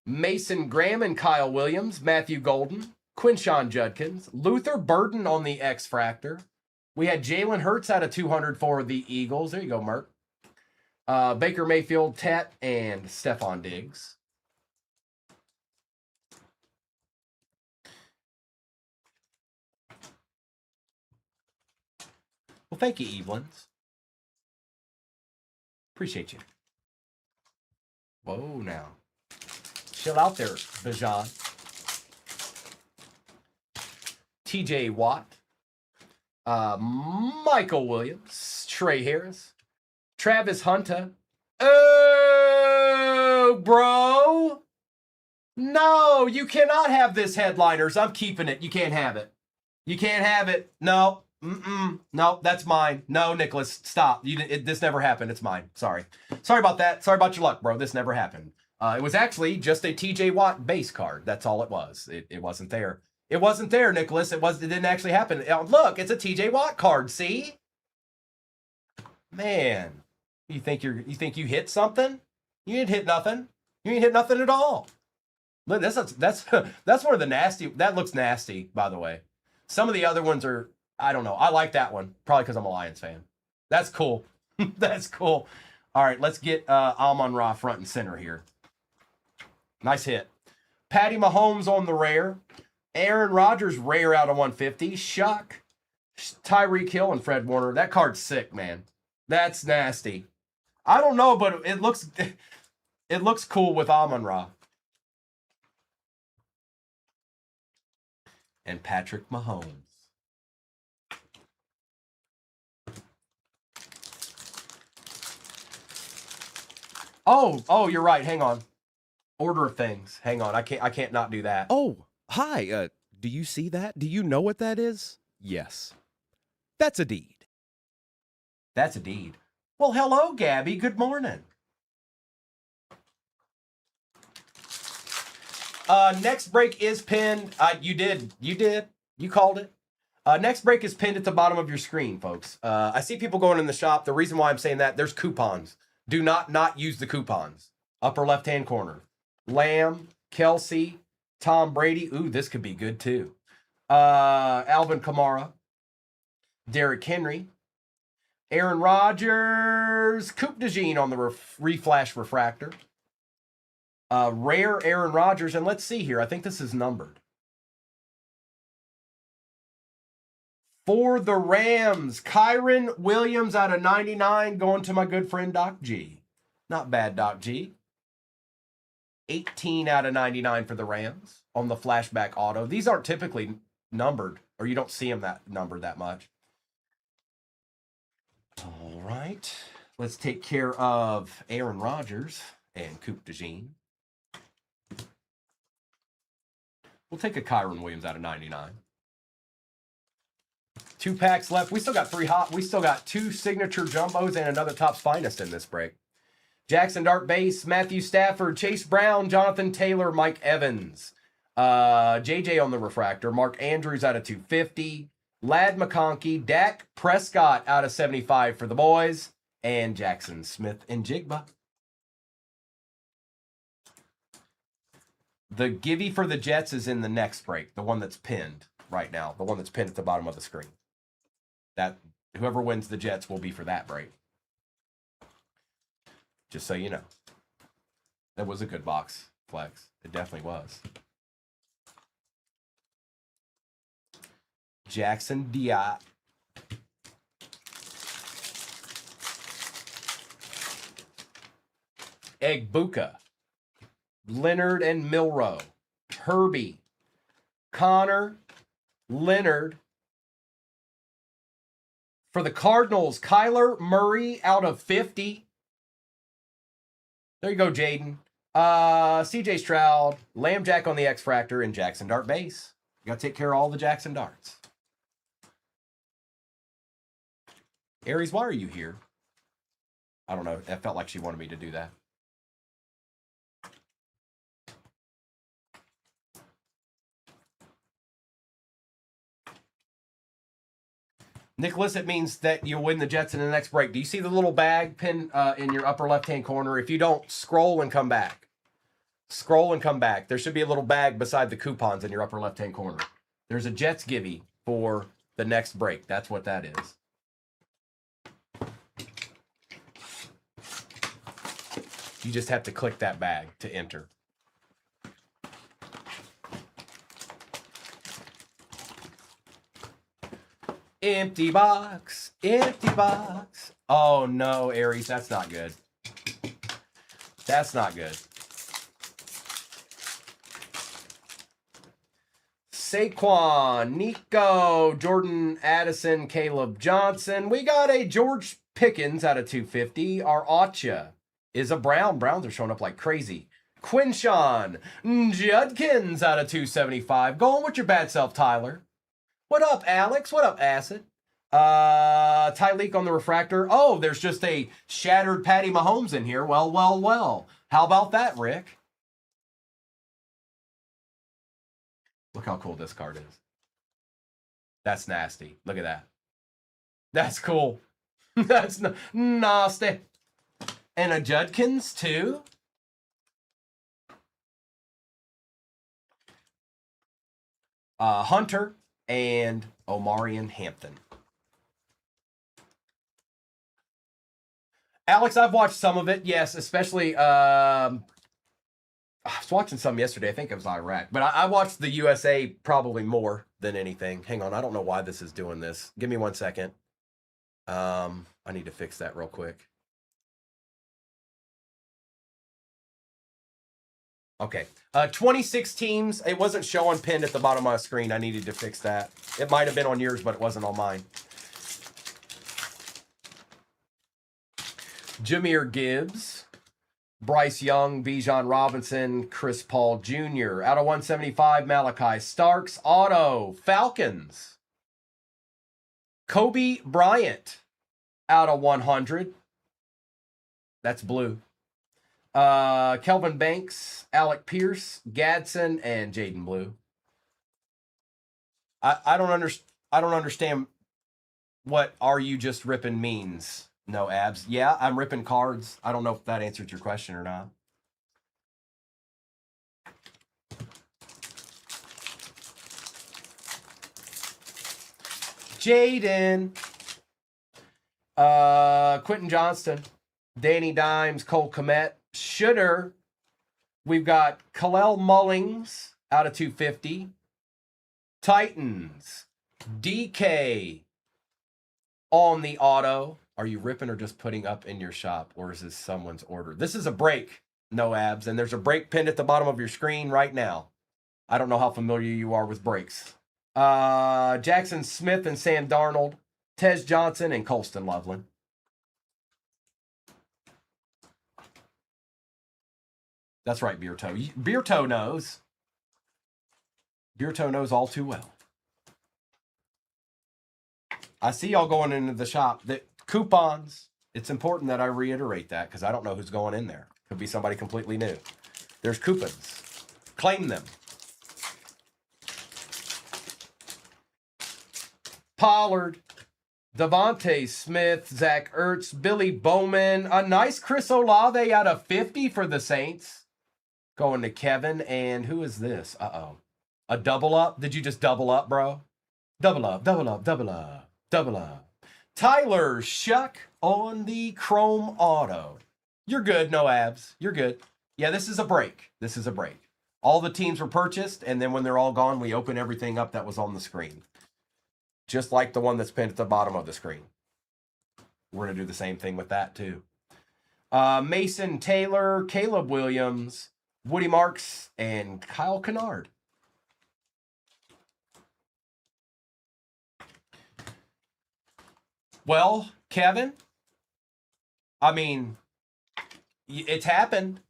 Mason Graham and Kyle Williams, Matthew Golden, Quinshon Judkins, Luther Burden on the X-Fractor. We had Jalen Hurts out of 200 for the Eagles. There you go, Merk. Baker Mayfield, Tet, and Stephon Diggs. Well, thank you, Evelyn's. Appreciate you. Whoa, now. Chill out there, Bijan. TJ Watt. Michael Williams. Trey Harris. Travis Hunter. Oh, bro. No, you cannot have this, headliners. I'm keeping it. You can't have it. You can't have it. No. No, that's mine. No, Nicholas, stop. This never happened. It's mine. Sorry about that. Sorry about your luck, bro. This never happened. It was actually just a TJ Watt base card. That's all it was. It wasn't there. It wasn't there, Nicholas. It didn't actually happen. Look, it's a TJ Watt card. See, man, you think you hit something? You didn't hit nothing. You ain't hit nothing at all. Look, that's one of the nasty. That looks nasty, by the way. Some of the other ones are. I don't know. I like that one. Probably because I'm a Lions fan. That's cool. That's cool. All right, let's get Amon-Ra front and center here. Nice hit. Patty Mahomes on the rare. Aaron Rodgers rare out of 150. Shuck. Tyreek Hill and Fred Warner. That card's sick, man. That's nasty. I don't know, but it looks cool with Amon-Ra. And Patrick Mahomes. Oh, you're right. Hang on. Order of things. Hang on. I can't not do that. Oh, hi. Do you see that? Do you know what that is? Yes. That's a deed. That's a deed. Well, hello, Gabby. Good morning. Next break is pinned. You did. You called it. Next break is pinned at the bottom of your screen, folks. I see people going in the shop. The reason why I'm saying that, there's coupons. Do not use the coupons. Upper left-hand corner. Lamb, Kelsey, Tom Brady. Ooh, this could be good too. Alvin Kamara, Derrick Henry, Aaron Rodgers, Coupe de Jean on the reflash refractor. Rare Aaron Rodgers, and let's see here. I think this is numbered. For the Rams, Kyron Williams out of 99 going to my good friend Doc G. Not bad, Doc G. 18 out of 99 for the Rams on the flashback auto. These aren't typically numbered, or you don't see them that numbered that much. All right. Let's take care of Aaron Rodgers and Coupe de Jean. We'll take a Kyron Williams out of 99. 2 packs left. We still got 3 hot. We still got 2 signature jumbos and another Topps Finest in this break. Jackson Dart base, Matthew Stafford, Chase Brown, Jonathan Taylor, Mike Evans. JJ on the refractor, Mark Andrews out of 250. Lad McConkey, Dak Prescott out of 75 for the boys. And Jackson Smith and Jigba. The Givey for the Jets is in the next break, the one that's pinned right now, the one that's pinned at the bottom of the screen. That whoever wins the Jets will be for that break. Just so you know. That was a good box, Flex. It definitely was. Jackson Diop. Egbuka. Leonard and Milrow. Herbie. Connor. Leonard. For the Cardinals, Kyler Murray out of 50. There you go, Jaden. CJ Stroud, Lamb Jack on the X-Fractor, and Jackson Dart base. You got to take care of all the Jackson Darts. Aries, why are you here? I don't know. It felt like she wanted me to do that. Nicholas, it means that you'll win the Jets in the next break. Do you see the little bag pin in your upper left-hand corner? If you don't, scroll and come back. Scroll and come back. There should be a little bag beside the coupons in your upper left-hand corner. There's a Jets Givey for the next break. That's what that is. You just have to click that bag to enter. Empty box, empty box. Oh no, Aries, that's not good. That's not good. Saquon, Nico, Jordan Addison, Caleb Johnson. We got a George Pickens out of 250. Our Acha is a Brown. Browns are showing up like crazy. Quinshawn Judkins out of 275. Going with your bad self, Tyler. What up, Alex? What up, Acid? Tyleek on the refractor. Oh, there's just a shattered Patty Mahomes in here. Well, well, well. How about that, Rick? Look how cool this card is. That's nasty. Look at that. That's cool. That's nasty. And a Judkins, too. Hunter and Omarion Hampton. Alex, I've watched some of it, yes, especially, I was watching some yesterday, I think it was Iraq, but I watched the USA probably more than anything. Hang on, I don't know why this is doing this. Give me 1 second. I need to fix that real quick. Okay, 26 teams. It wasn't showing pinned at the bottom of my screen. I needed to fix that. It might have been on yours, but it wasn't on mine. Jahmyr Gibbs, Bryce Young, Bijan Robinson, Chris Paul Jr. Out of 175, Malachi Starks. Auto, Falcons. Kobe Bryant. out of 100. That's blue. Kelvin Banks, Alec Pierce, Gadsden, and Jaden Blue. I don't understand what "are you just ripping" means. No abs. Yeah, I'm ripping cards. I don't know if that answered your question or not. Jaden. Quentin Johnston, Danny Dimes, Cole Komet, Shooter. We've got Kalel Mullings out of 250. Titans, DK on the auto. Are you ripping or just putting up in your shop, or is this someone's order? This is a break, no abs, and there's a break pinned at the bottom of your screen right now. I don't know how familiar you are with breaks. Jackson Smith and Sam Darnold, Tez Johnson and Colston Loveland. That's right, Beer Toe. Beer Toe knows. Beer Toe knows all too well. I see y'all going into the shop. The coupons, it's important that I reiterate that because I don't know who's going in there. Could be somebody completely new. There's coupons. Claim them. Pollard, Devontae Smith, Zach Ertz, Billy Bowman, a nice Chris Olave out of 50 for the Saints. Going to Kevin, and who is this? Uh-oh. A double up? Did you just double up, bro? Double up, double up, double up, double up. Tyler Shuck on the Chrome Auto. You're good, no abs. You're good. Yeah, this is a break. This is a break. All the teams were purchased, and then when they're all gone, we open everything up that was on the screen. Just like the one that's pinned at the bottom of the screen. We're going to do the same thing with that, too. Mason Taylor, Caleb Williams, Woody Marks, and Kyle Kennard. Well, Kevin, I mean, it's happened.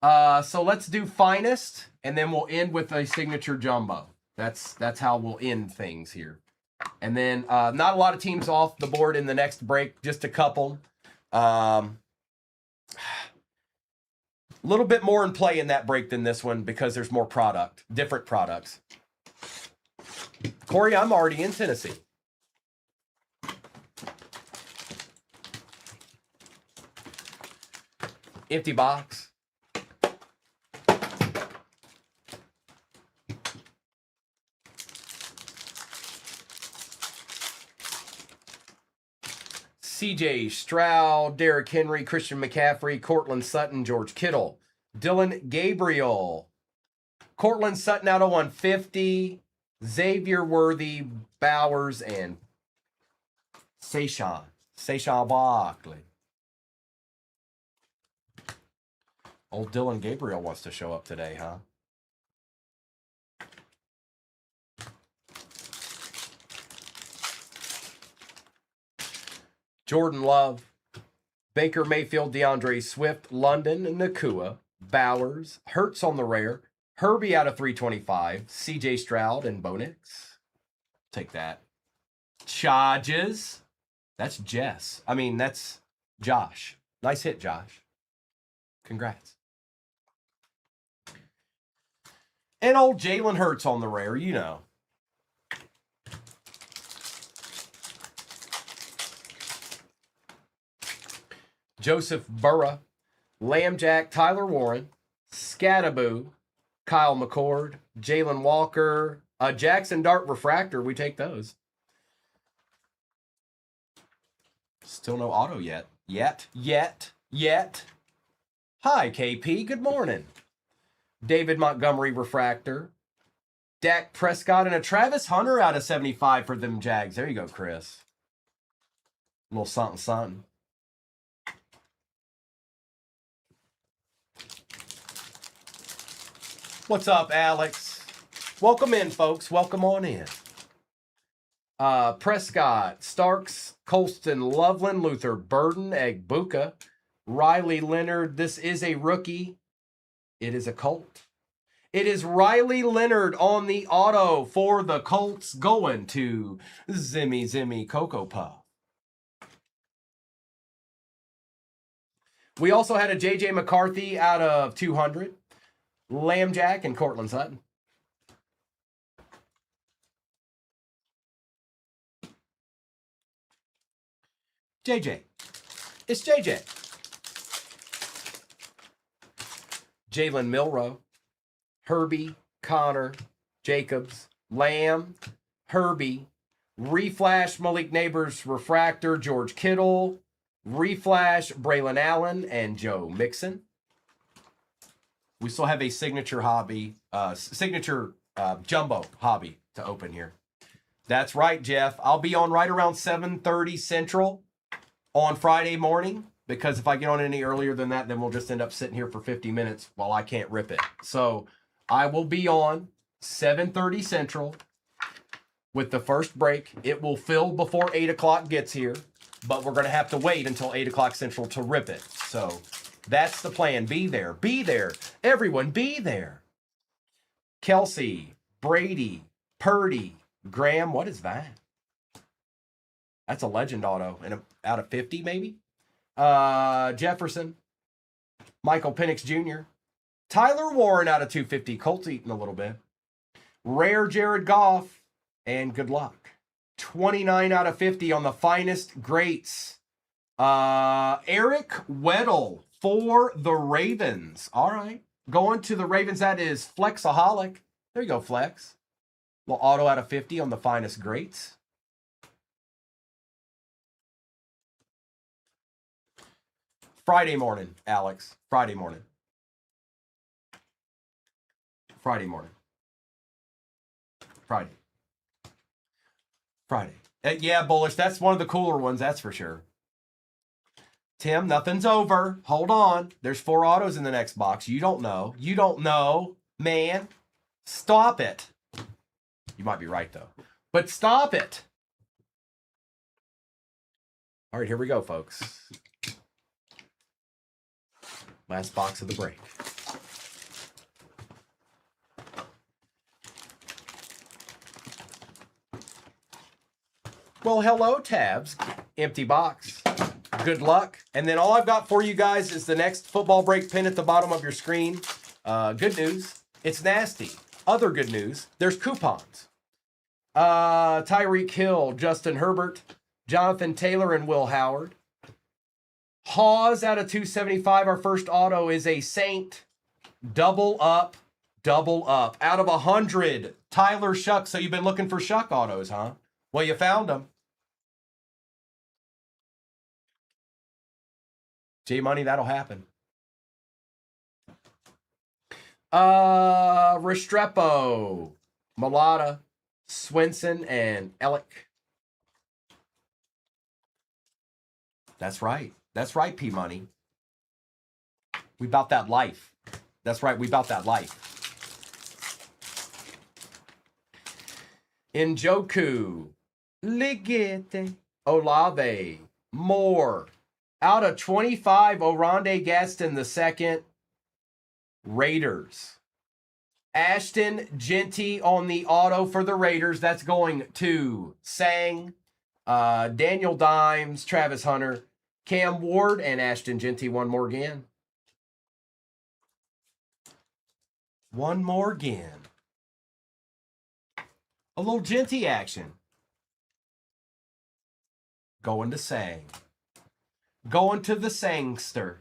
So let's do finest, and then we'll end with a signature jumbo. That's how we'll end things here. And then not a lot of teams off the board in the next break, just a couple. A little bit more in play in that break than this one because there's more product, different products. Corey, I'm already in Tennessee. Empty box. CJ Stroud, Derrick Henry, Christian McCaffrey, Cortland Sutton, George Kittle, Dylan Gabriel, Cortland Sutton out of 150, Xavier Worthy, Bowers, and Saquon Barkley. Old Dylan Gabriel wants to show up today, huh? Jordan Love, Baker Mayfield, DeAndre Swift, London, Nakua, Bowers, Hurts on the rare, Herbie out of 325, CJ Stroud, and Bo Nix. Take that. Charges. That's Jess. I mean, that's Josh. Nice hit, Josh. Congrats. And old Jalen Hurts on the rare, you know. Joseph Burrow, Lambjack, Tyler Warren, Scattaboo, Kyle McCord, Jalen Walker, Jackson Dart Refractor. We take those. Still no auto yet. Yet. Hi, KP. Good morning. David Montgomery Refractor. Dak Prescott and a Travis Hunter out of 75 for them Jags. There you go, Chris. A little something. What's up, Alex? Welcome in, folks. Welcome on in. Prescott, Starks, Colston, Loveland, Luther Burden, Egbuka, Riley Leonard. This is a rookie. It is a Colt. It is Riley Leonard on the auto for the Colts going to Zimmy Cocoa Puff. We also had a J.J. McCarthy out of 200. Lamb Jack and Cortland Sutton. JJ. It's JJ. Jalen Milrow. Herbie. Connor. Jacobs. Lamb. Herbie. Reflash Malik Neighbors Refractor. George Kittle. Reflash Braylon Allen and Joe Mixon. We still have a signature jumbo hobby to open here. That's right, Jeff. I'll be on right around 7:30 Central on Friday morning, because if I get on any earlier than that, then we'll just end up sitting here for 50 minutes while I can't rip it. So I will be on 7:30 Central with the first break. It will fill before 8 o'clock gets here, but we're going to have to wait until 8 o'clock Central to rip it. So that's the plan. Be there. Be there. Everyone be there. Kelsey, Brady, Purdy, Graham. What is that? That's a legend auto. And out of 50, maybe? Jefferson, Michael Penix Jr., Tyler Warren out of 250. Colts eating a little bit. Rare Jared Goff, and good luck. 29 out of 50 on the finest greats. Eric Weddle for the Ravens. All right. Going to the Ravens, that is Flexaholic. There you go, Flex. Little auto out of 50 on the finest greats. Friday morning, Alex. Friday morning. Friday morning. Friday. Yeah, Bullish. That's one of the cooler ones, that's for sure. Tim, nothing's over. Hold on. There's 4 autos in the next box. You don't know. You don't know, man. Stop it. You might be right, though. But stop it. All right, here we go, folks. Last box of the break. Well, hello, Tabs. Empty box. Good luck. And then all I've got for you guys is the next football break pin at the bottom of your screen. Good news. It's nasty. Other good news. There's coupons. Tyreek Hill, Justin Herbert, Jonathan Taylor, and Will Howard. Hawes out of 275. Our first auto is a Saint. Double up. Double up. Out of 100. Tyler Shuck. So you've been looking for Shuck autos, huh? Well, you found them. J-Money, that'll happen. Restrepo, Malata, Swinson, and Ellick. That's right. That's right, P-Money. We bout that life. That's right, we bout that life. Njoku, Ligete, Olave, Moore. Out of 25, Oronde Gaston II. Raiders. Ashton Genty on the auto for the Raiders. That's going to Sang, Daniel Dimes, Travis Hunter, Cam Ward, and Ashton Genty. One more again. One more again. A little Genty action. Going to Sang. Going to the Sangster.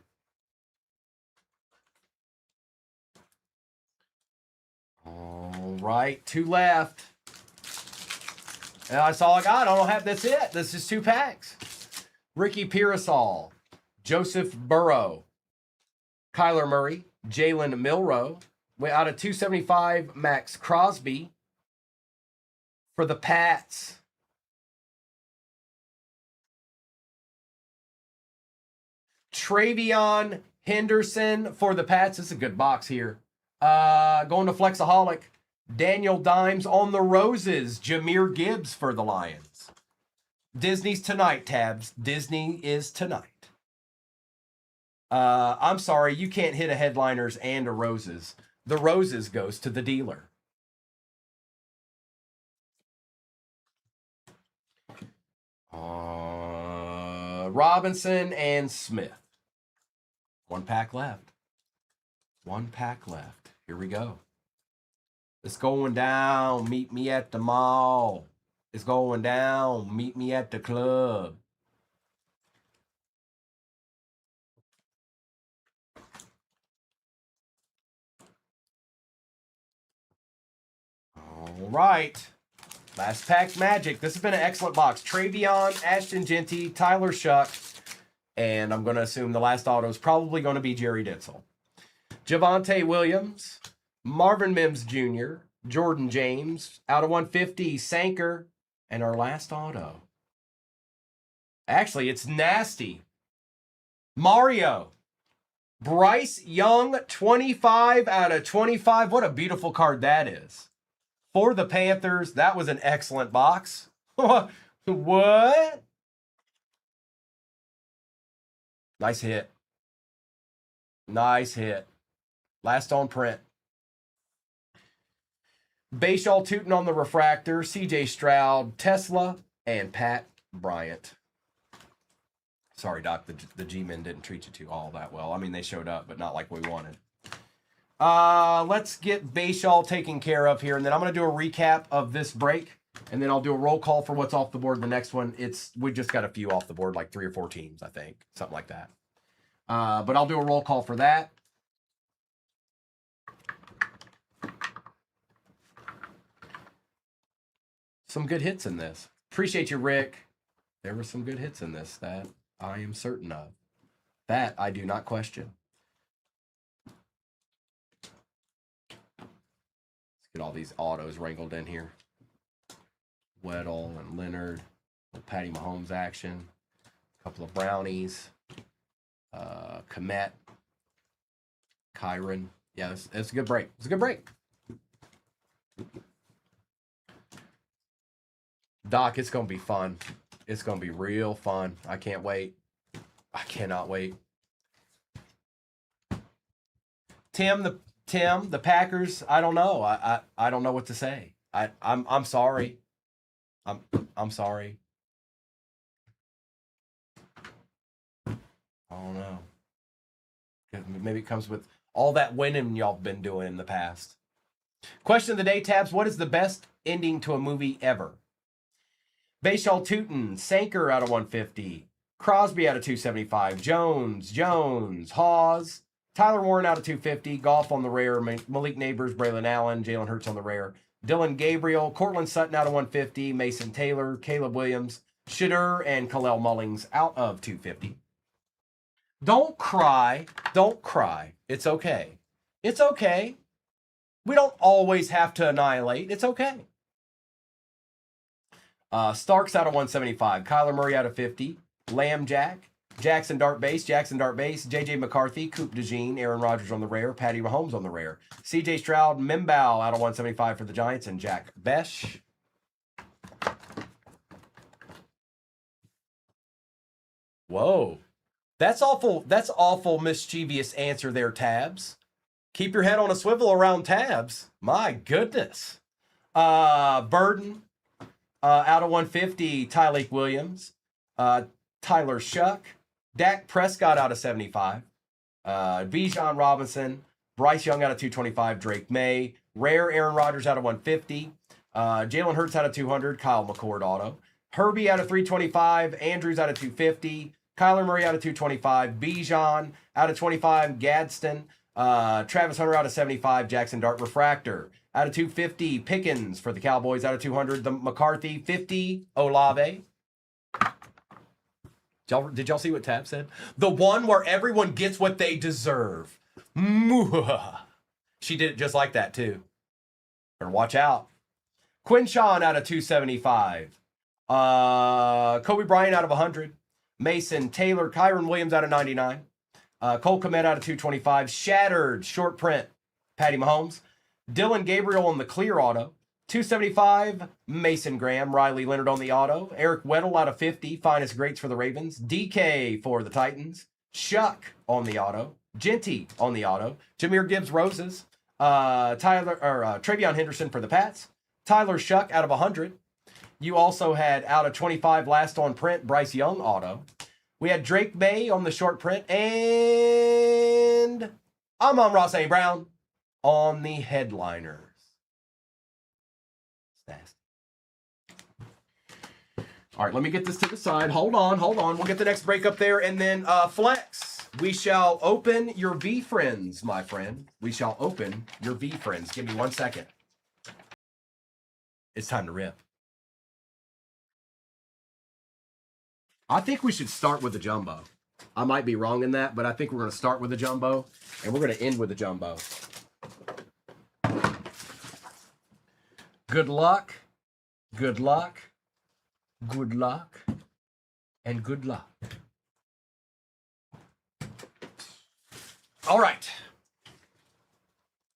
All right, 2 left. And that's all I got. I don't have, that's it. This is 2 packs. Ricky Pearsall, Joseph Burrow, Kyler Murray, Jalen Milrow. Out of 275, Max Crosby. For the Pats, Travion Henderson for the Pats. This is a good box here. Going to Flexaholic. Daniel Dimes on the Roses. Jahmyr Gibbs for the Lions. Disney's tonight, Tabs. Disney is tonight. I'm sorry, you can't hit a Headliners and a Roses. The Roses goes to the dealer. Robinson and Smith. One pack left. One pack left. Here we go. It's going down. Meet me at the mall. It's going down. Meet me at the club. All right. Last pack magic. This has been an excellent box. Travion, Ashton Genty, Tyler Shuck, and I'm going to assume the last auto is probably going to be Jerry Ditzel. Javonte Williams, Marvin Mims Jr., Jordan James, out of 150, Sanker, and our last auto. Actually, it's nasty. Mario. Bryce Young, 25 out of 25. What a beautiful card that is. For the Panthers, that was an excellent box. What? Nice hit. Nice hit. Last on print. Bashaw Tootin on the refractor, CJ Stroud, Tesla, and Pat Bryant. Sorry, Doc, the G-Men didn't treat you two all that well. I mean, they showed up, but not like we wanted. Let's get Bashaw taken care of here, and then I'm going to do a recap of this break, and then I'll do a roll call for what's off the board. The next one, we just got a few off the board, like 3 or 4 teams, I think, something like that. But I'll do a roll call for that. Some good hits in this. Appreciate you, Rick. There were some good hits in this that I am certain of. That I do not question. Let's get all these autos wrangled in here. Weddle and Leonard. Patty Mahomes action. A couple of brownies. Komet. Kyron. Yeah, it's a good break. It's a good break. Doc, it's going to be fun. It's going to be real fun. I can't wait. I cannot wait. Tim, the Packers, I don't know. I don't know what to say. I'm sorry. I'm sorry. I don't know. Maybe it comes with all that winning y'all been doing in the past. Question of the day, Tabs. What is the best ending to a movie ever? Bashaw Tootin, Sanker out of 150. Crosby out of 275. Jones, Hawes. Tyler Warren out of 250. Goff on the rare. Malik Neighbors, Braylon Allen, Jalen Hurts on the rare. Dylan Gabriel, Cortland Sutton out of 150. Mason Taylor, Caleb Williams, Shadur, and Khalil Mullings out of 250. Don't cry. Don't cry. It's okay. It's okay. We don't always have to annihilate. It's okay. Starks out of 175. Kyler Murray out of 50. Lamb Jack. Jackson Dart Base. JJ McCarthy. Coop DeJean. Aaron Rodgers on the rare. Patty Mahomes on the rare. CJ Stroud. Mimbow out of 175 for the Giants. And Jack Besh. Whoa. That's awful mischievous answer there, Tabs. Keep your head on a swivel around Tabs. My goodness. Burden. Out of 150, Tyleik Williams, Tyler Shuck, Dak Prescott out of 75, Bijan Robinson, Bryce Young out of 225, Drake May, rare Aaron Rodgers out of 150, Jalen Hurts out of 200, Kyle McCord auto, Herbie out of 325, Andrews out of 250, Kyler Murray out of 225, Bijan out of 25, Gadsden, Travis Hunter out of 75, Jackson Dart Refractor. Out of 250, Pickens for the Cowboys. Out of 200, the McCarthy. 50, Olave. Did y'all see what Tab said? The one where everyone gets what they deserve. She did it just like that, too. Better watch out. Quinshawn out of 275. Kobe Bryant out of 100. Mason Taylor. Kyron Williams out of 99. Cole Kmet out of 225. Shattered. Short print. Patty Mahomes. Dylan Gabriel on the clear auto. 275, Mason Graham. Riley Leonard on the auto. Eric Weddle out of 50. Finest greats for the Ravens. DK for the Titans. Shuck on the auto. Genty on the auto. Jahmyr Gibbs Roses. Travion Henderson for the Pats. Tyler Shuck out of 100. You also had out of 25 last on print Bryce Young auto. We had Drake May on the short print, and I'm on Ross A. Brown on the headliners. Nasty. All right, let me get this to the side. Hold on. We'll get the next break up there, and then Flex. We shall open your V friends, my friend. We shall open your V friends. Give me 1 second. It's time to rip. I think we should start with the jumbo. I might be wrong in that, but I think we're going to start with the jumbo, and we're going to end with the jumbo. Good luck, good luck, good luck, and good luck. All right.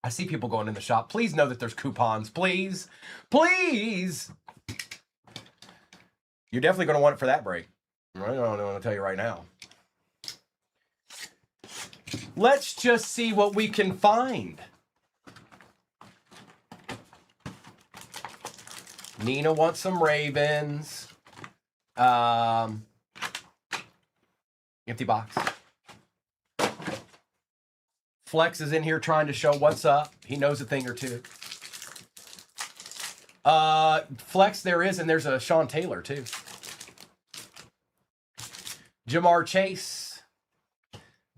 I see people going in the shop. Please know that there's coupons. Please. Please. You're definitely going to want it for that break. I don't want to tell you right now. Let's just see what we can find. Nina wants some Ravens. Empty box. Flex is in here trying to show what's up. He knows a thing or two. Flex there is, and there's a Sean Taylor too. Jamar Chase.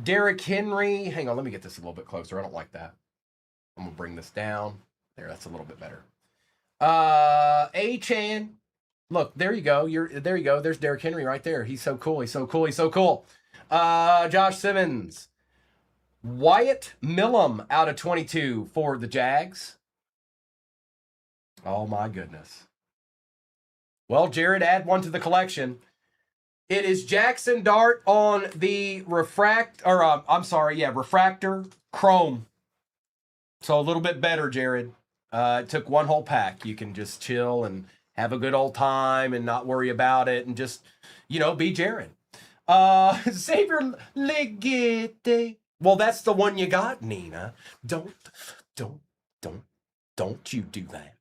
Derrick Henry. Hang on, let me get this a little bit closer. I don't like that. I'm going to bring this down. There, that's a little bit better. A-Chan. Look, there you go. There you go. There's Derrick Henry right there. He's so cool. He's so cool. He's so cool. Josh Simmons. Wyatt Millum out of 22 for the Jags. Oh, my goodness. Well, Jared, add one to the collection. It is Jackson Dart on the refractor chrome. So a little bit better, Jared. It took one whole pack. You can just chill and have a good old time and not worry about it and just, be Jared. Xavier Legette. Well, that's the one you got, Nina. Don't you do that.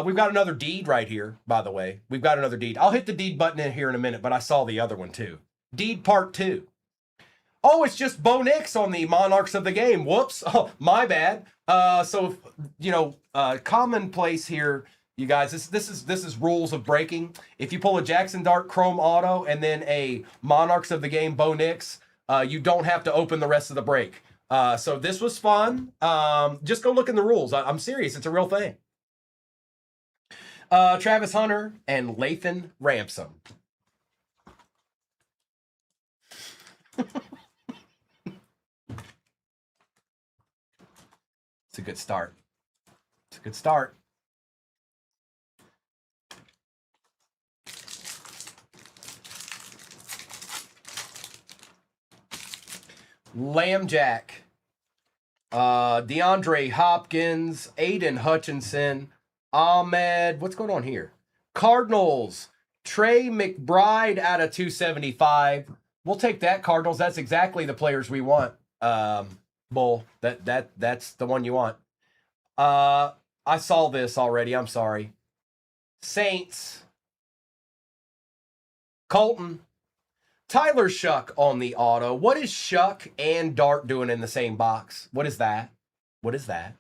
We've got another deed right here, by the way. We've got another deed. I'll hit the deed button in here in a minute, but I saw the other one too. Deed part 2. Oh, it's just Bo Nix on the Monarchs of the Game. Whoops. Oh, my bad. Commonplace here, you guys. This is rules of breaking. If you pull a Jackson Dart Chrome Auto and then a Monarchs of the Game Bo Nix, you don't have to open the rest of the break. So this was fun. Just go look in the rules. I'm serious. It's a real thing. Travis Hunter and Lathan Ransom. It's a good start. It's a good start. Lambjack, DeAndre Hopkins, Aiden Hutchinson, Ahmed. What's going on here? Cardinals, Trey McBride out of 275. We'll take that, Cardinals. That's exactly the players we want. Bull, that's the one you want. I saw this already. I'm sorry. Saints, Colton. Tyler Shuck on the auto. What is Shuck and Dart doing in the same box? What is that? What is that?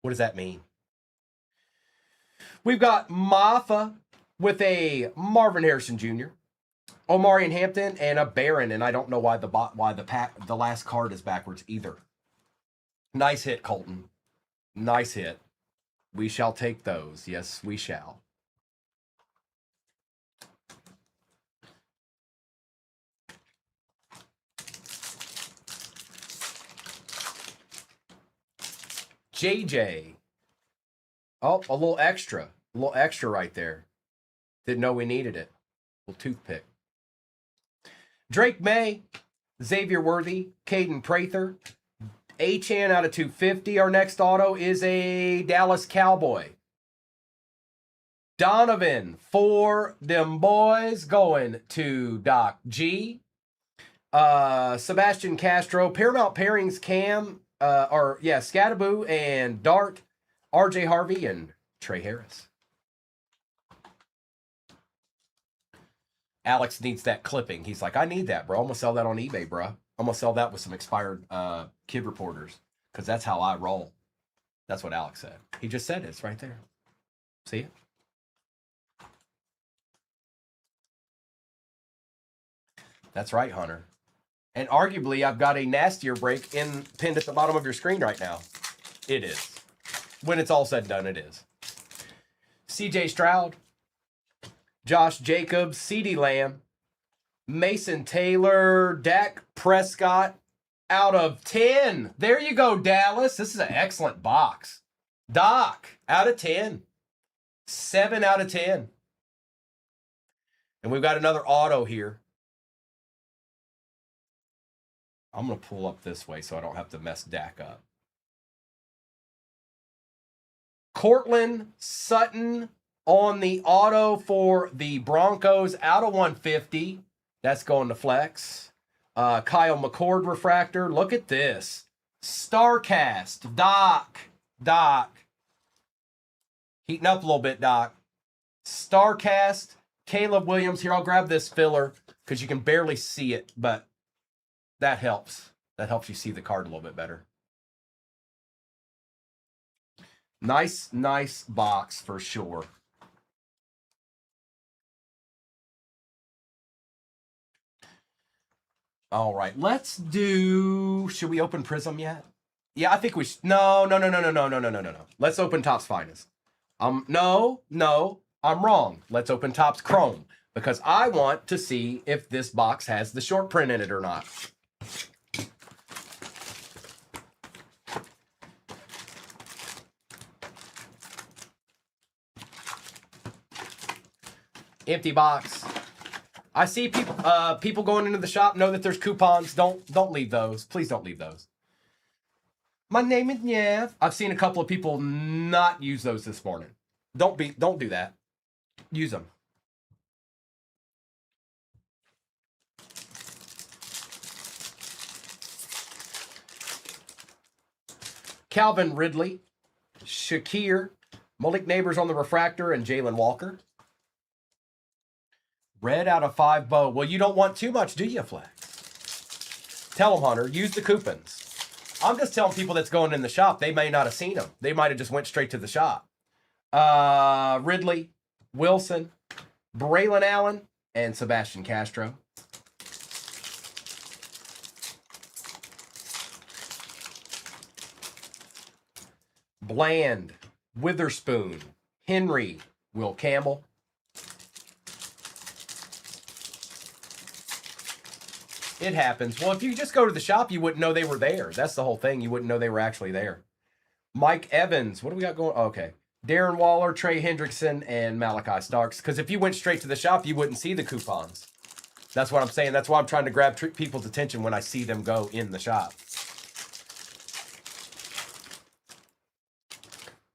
What does that mean? We've got Maffa with a Marvin Harrison Jr., Omarion Hampton, and a Barron, and I don't know why the last card is backwards either. Nice hit, Colton. Nice hit. We shall take those. Yes, we shall. JJ. Oh, a little extra. A little extra right there. Didn't know we needed it. A little toothpick. Drake May, Xavier Worthy, Caden Prather, A-Chan out of 250. Our next auto is a Dallas Cowboy. Donovan for them boys going to Doc G. Sebastian Castro, Paramount Pairings Cam, Scattaboo and Dart, RJ Harvey, and Trey Harris. Alex needs that clipping. He's like, I need that, bro. I'm going to sell that on eBay, bro. I'm going to sell that with some expired kid reporters because that's how I roll. That's what Alex said. He just said it's right there. See it? That's right, Hunter. And arguably, I've got a nastier break pinned at the bottom of your screen right now. It is. When it's all said and done, it is. CJ Stroud, Josh Jacobs, CeeDee Lamb, Mason Taylor, Dak Prescott, out of 10. There you go, Dallas. This is an excellent box. Doc, out of 10. 7 out of 10. And we've got another auto here. I'm going to pull up this way so I don't have to mess Dak up. Cortland Sutton on the auto for the Broncos, out of 150. That's going to flex. Kyle McCord refractor. Look at this. Starcast. Doc. Heating up a little bit, Doc. Starcast. Caleb Williams. Here, I'll grab this filler because you can barely see it, but that helps. That helps you see the card a little bit better. Nice box for sure. All right, let's do. Should we open Prism yet? Yeah, I think we should. No. Let's open Topps Finest. No, I'm wrong. Let's open Topps Chrome because I want to see if this box has the short print in it or not. Empty box. I see people going into the shop know that there's coupons. Don't leave those. Please don't leave those. My name is Nev. I've seen a couple of people not use those this morning. Don't do that. Use them. Calvin Ridley, Shakir, Malik Neighbors on the refractor, and Jalen Walker. Red out of 5 bow. Well, you don't want too much, do you, Flex? Tell them, Hunter, use the coupons. I'm just telling people that's going in the shop, they may not have seen them. They might have just went straight to the shop. Ridley, Wilson, Braylon Allen, and Sebastian Castro. Bland, Witherspoon, Henry, Will Campbell. It happens. Well, if you just go to the shop, you wouldn't know they were there. That's the whole thing. You wouldn't know they were actually there. Mike Evans. What do we got going? Okay. Darren Waller, Trey Hendrickson, and Malachi Starks. Because if you went straight to the shop, you wouldn't see the coupons. That's what I'm saying. That's why I'm trying to grab people's attention when I see them go in the shop.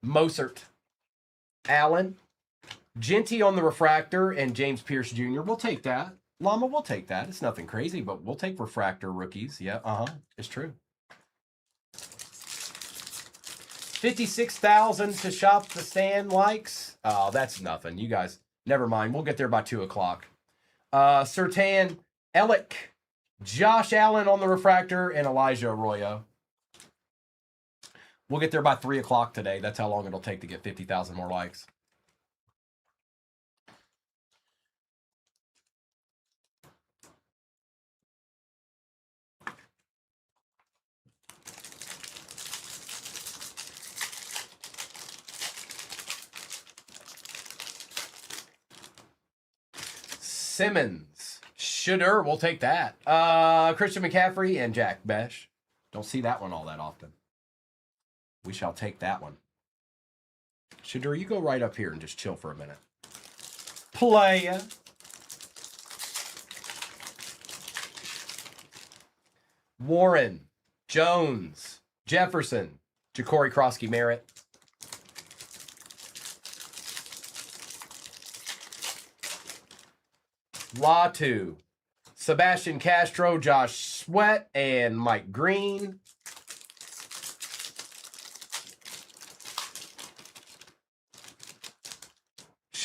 Mosert, Allen, Genty on the refractor, and James Pierce Jr. We'll take that. Llama, we'll take that. It's nothing crazy, but we'll take refractor rookies. Yeah, it's true. 56,000 to shop the stand likes. Oh, that's nothing. You guys, never mind. We'll get there by 2 o'clock. Sertan, Ellick, Josh Allen on the refractor, and Elijah Arroyo. We'll get there by 3 o'clock today. That's how long it'll take to get 50,000 more likes. Simmons. Shooter, we'll take that. Christian McCaffrey and Jack Besh. Don't see that one all that often. We shall take that one. Shooter, you go right up here and just chill for a minute. Playa. Warren, Jones, Jefferson, Ja'Cory Krosky Merritt. Latu, Sebastian Castro, Josh Sweat, and Mike Green.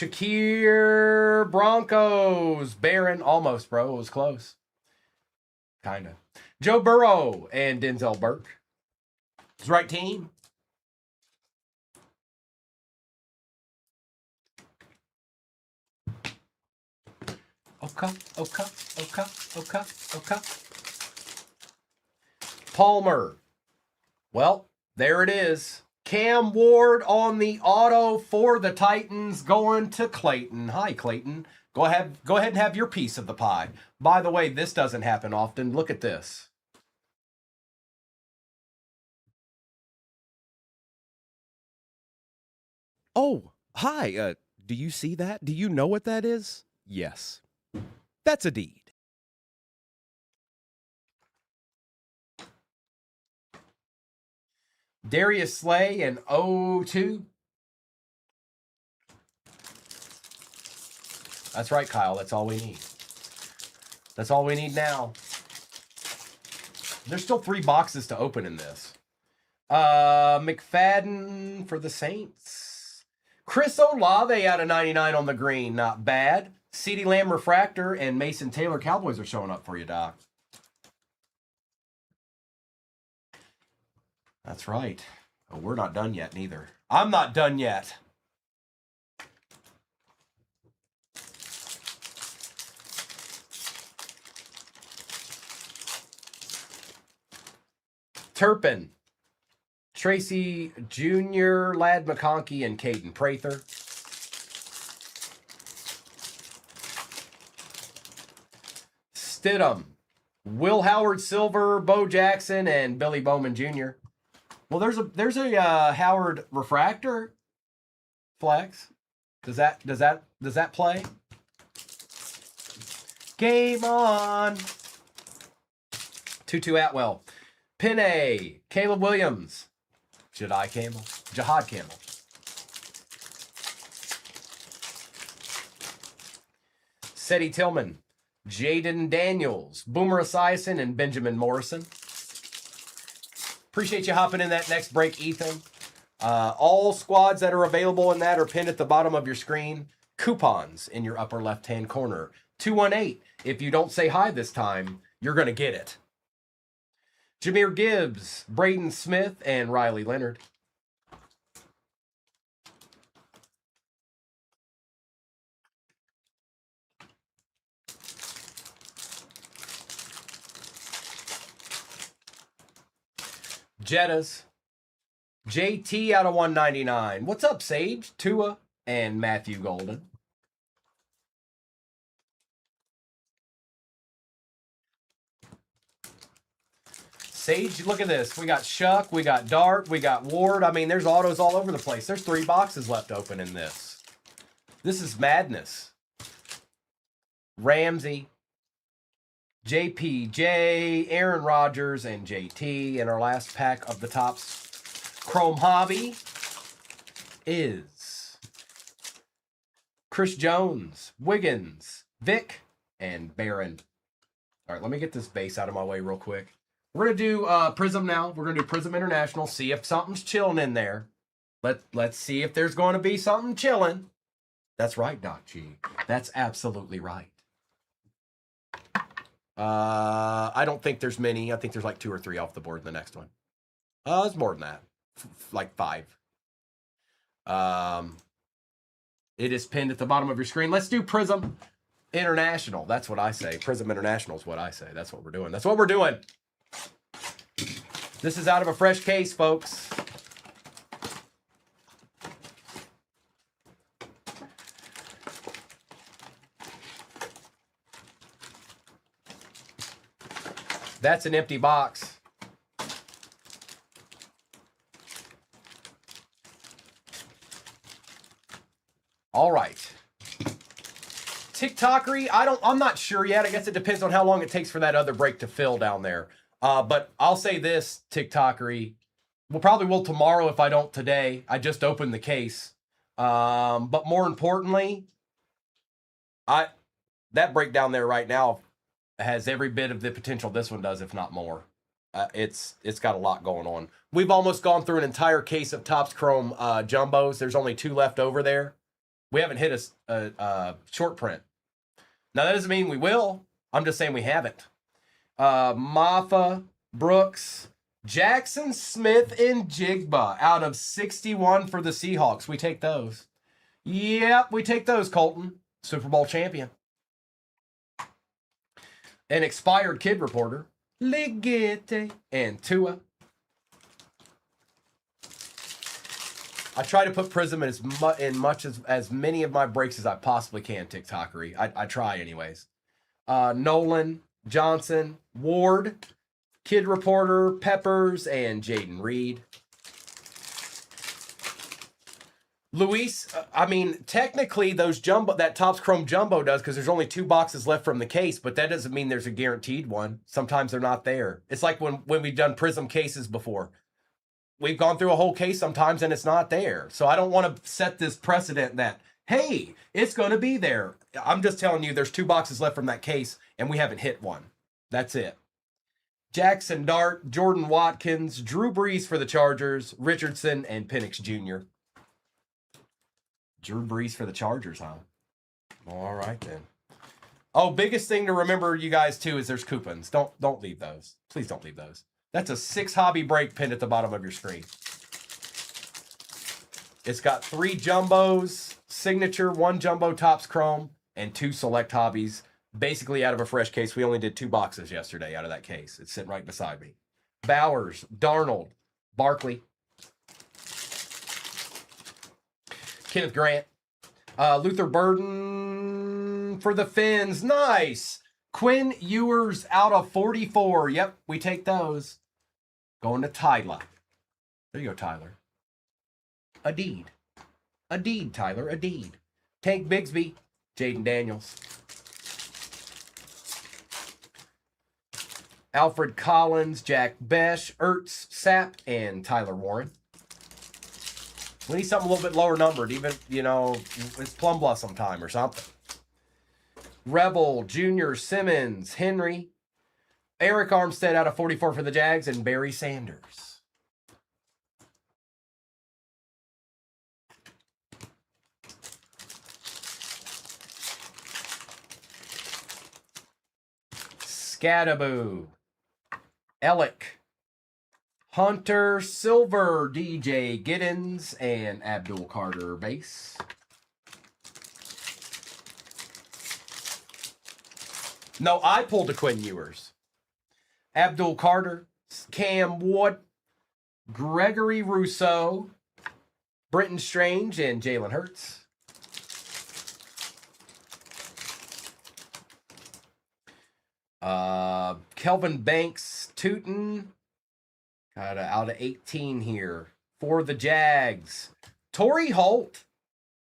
Shakir Broncos. Barron. Almost, bro. It was close. Kind of. Joe Burrow and Denzel Burke. It's the right team. Okay. Palmer. Well, there it is. Cam Ward on the auto for the Titans going to Clayton. Hi, Clayton. Go ahead and have your piece of the pie. By the way, this doesn't happen often. Look at this. Oh, hi. Do you see that? Do you know what that is? Yes. That's a deed. Darius Slay and 0-2. That's right, Kyle. That's all we need. That's all we need now. There's still 3 boxes to open in this. McFadden for the Saints. Chris Olave out of 99 on the green. Not bad. CeeDee Lamb Refractor and Mason Taylor Cowboys are showing up for you, Doc. That's right. Oh, we're not done yet, neither. I'm not done yet. Turpin. Tracy Jr., Lad McConkey, and Caden Prather. Stidham. Will Howard Silver, Bo Jackson, and Billy Bowman Jr. Well, there's a Howard refractor flex. Does that play? Game on. Tutu Atwell, Pinay, Caleb Williams, Jihad Campbell, Seti Tillman, Jaden Daniels, Boomer Esiason, and Benjamin Morrison. Appreciate you hopping in that next break, Ethan. All squads that are available in that are pinned at the bottom of your screen. Coupons in your upper left-hand corner. 218. If you don't say hi this time, you're going to get it. Jahmyr Gibbs, Braden Smith, and Riley Leonard. Jettas. JT out of 199. What's up, Sage? Tua and Matthew Golden. Sage, look at this. We got Shuck, we got Dart, we got Ward. I mean, there's autos all over the place. There's 3 boxes left open in this. This is madness. Ramsey, JPJ, Aaron Rodgers, and JT. And our last pack of the Topps Chrome Hobby is Chris Jones, Wiggins, Vic, and Barron. All right, let me get this base out of my way real quick. We're going to do Prism now. We're going to do Prism International, see if something's chilling in there. Let's see if there's going to be something chilling. That's right, Doc G. That's absolutely right. I don't think there's many. I think there's like 2 or 3 off the board in the next one. It's more than that. Like 5. It is pinned at the bottom of your screen. Let's do Prism International. That's what I say. Prism International is what I say. That's what we're doing. That's what we're doing. This is out of a fresh case, folks. That's an empty box. All right. TikTokery, I'm not sure yet. I guess it depends on how long it takes for that other break to fill down there. But I'll say this, TikTokery. We'll probably will tomorrow if I don't today. I just opened the case. But more importantly, that breakdown there right now has every bit of the potential this one does, if not more. It's got a lot going on. We've almost gone through an entire case of Topps Chrome jumbos. There's only 2 left over there. We haven't hit a short print. Now, that doesn't mean we will. I'm just saying we haven't. Maffa, Brooks, Jackson Smith, and Jigba out of 61 for the Seahawks. We take those. Yep, we take those, Colton. Super Bowl champion. An expired kid reporter, Ligete, and Tua. I try to put Prism in as many of my breaks as I possibly can, TikTokery. I try anyways. Nolan, Johnson, Ward, Kid Reporter, Peppers, and Jaden Reed. Luis, I mean, technically those that Topps Chrome Jumbo does, because there's only 2 boxes left from the case, but that doesn't mean there's a guaranteed one. Sometimes they're not there. It's like when we've done Prism cases before. We've gone through a whole case sometimes and it's not there. So I don't want to set this precedent that, hey, it's going to be there. I'm just telling you there's 2 boxes left from that case and we haven't hit one. That's it. Jackson Dart, Jordan Watkins, Drew Brees for the Chargers, Richardson, and Penix Jr. Drew Brees for the Chargers, huh? All right, then. Oh, biggest thing to remember, you guys, too, is there's coupons. Don't leave those. Please don't leave those. That's a 6 hobby break pinned at the bottom of your screen. It's got 3 jumbos, signature, 1 jumbo Topps Chrome, and 2 select hobbies. Basically out of a fresh case. We only did 2 boxes yesterday out of that case. It's sitting right beside me. Bowers, Darnold, Barkley, Kenneth Grant, Luther Burden for the Fins. Nice. Quinn Ewers out of 44. Yep, we take those. Going to Tyler. There you go, Tyler. A deed. A deed, Tyler. A deed. Tank Bigsby, Jaden Daniels. Alfred Collins, Jack Besh, Ertz, Sapp, and Tyler Warren. We need something a little bit lower numbered. Even, it's Plum Blossom time or something. Rebel, Junior, Simmons, Henry, Eric Armstead out of 44 for the Jags, and Barry Sanders. Scattaboo, Ellick, Hunter, Silver, DJ Giddens, and Abdul Carter base. No, I pulled a Quinn Ewers. Abdul Carter, Cam Wood, Gregory Rousseau, Brenton Strange, and Jalen Hurts. Kelvin Banks, Tootin, got out of 18 here for the Jags. Torrey Holt,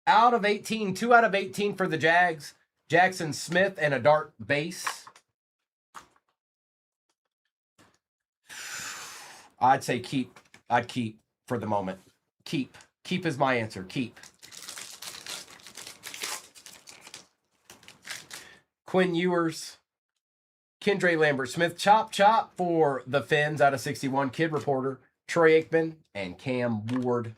out of 18, 2 out of 18 for the Jags. Jackson Smith and a Dart base. I'd say keep. I'd keep for the moment. Keep. Keep is my answer. Keep. Quinn Ewers, Kendre Lambert-Smith, Chop for the Fins out of 61. Kid Reporter, Troy Aikman, and Cam Ward.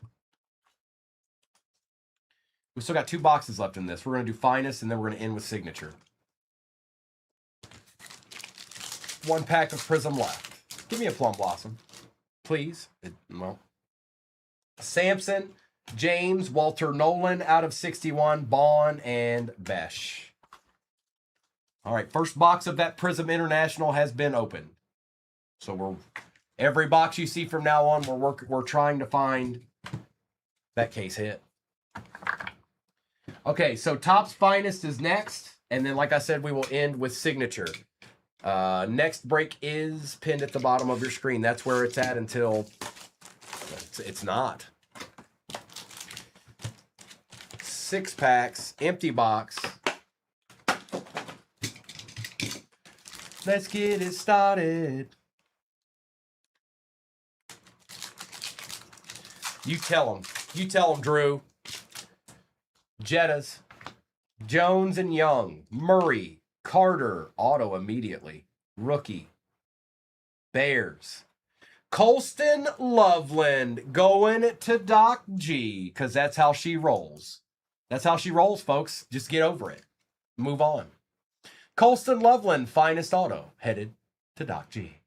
We still got 2 boxes left in this. We're going to do Finest, and then we're going to end with Signature. 1 pack of Prism left. Give me a Plum Blossom, please. Sampson, James, Walter Nolan out of 61, Bond, and Besh. All right, first box of that Prism International has been opened. So every box you see from now on, we're trying to find that case hit. Okay, so Topps Finest is next, and then like I said, we will end with Signature. Next break is pinned at the bottom of your screen. That's where it's at until it's not. 6 packs, empty box. Let's get it started. You tell them. You tell them, Drew. Jettas, Jones and Young, Murray, Carter, auto immediately, rookie, Bears, Colston Loveland going to Doc G, because that's how she rolls. That's how she rolls, folks. Just get over it. Move on. Colston Loveland, finest auto, headed to Doc G.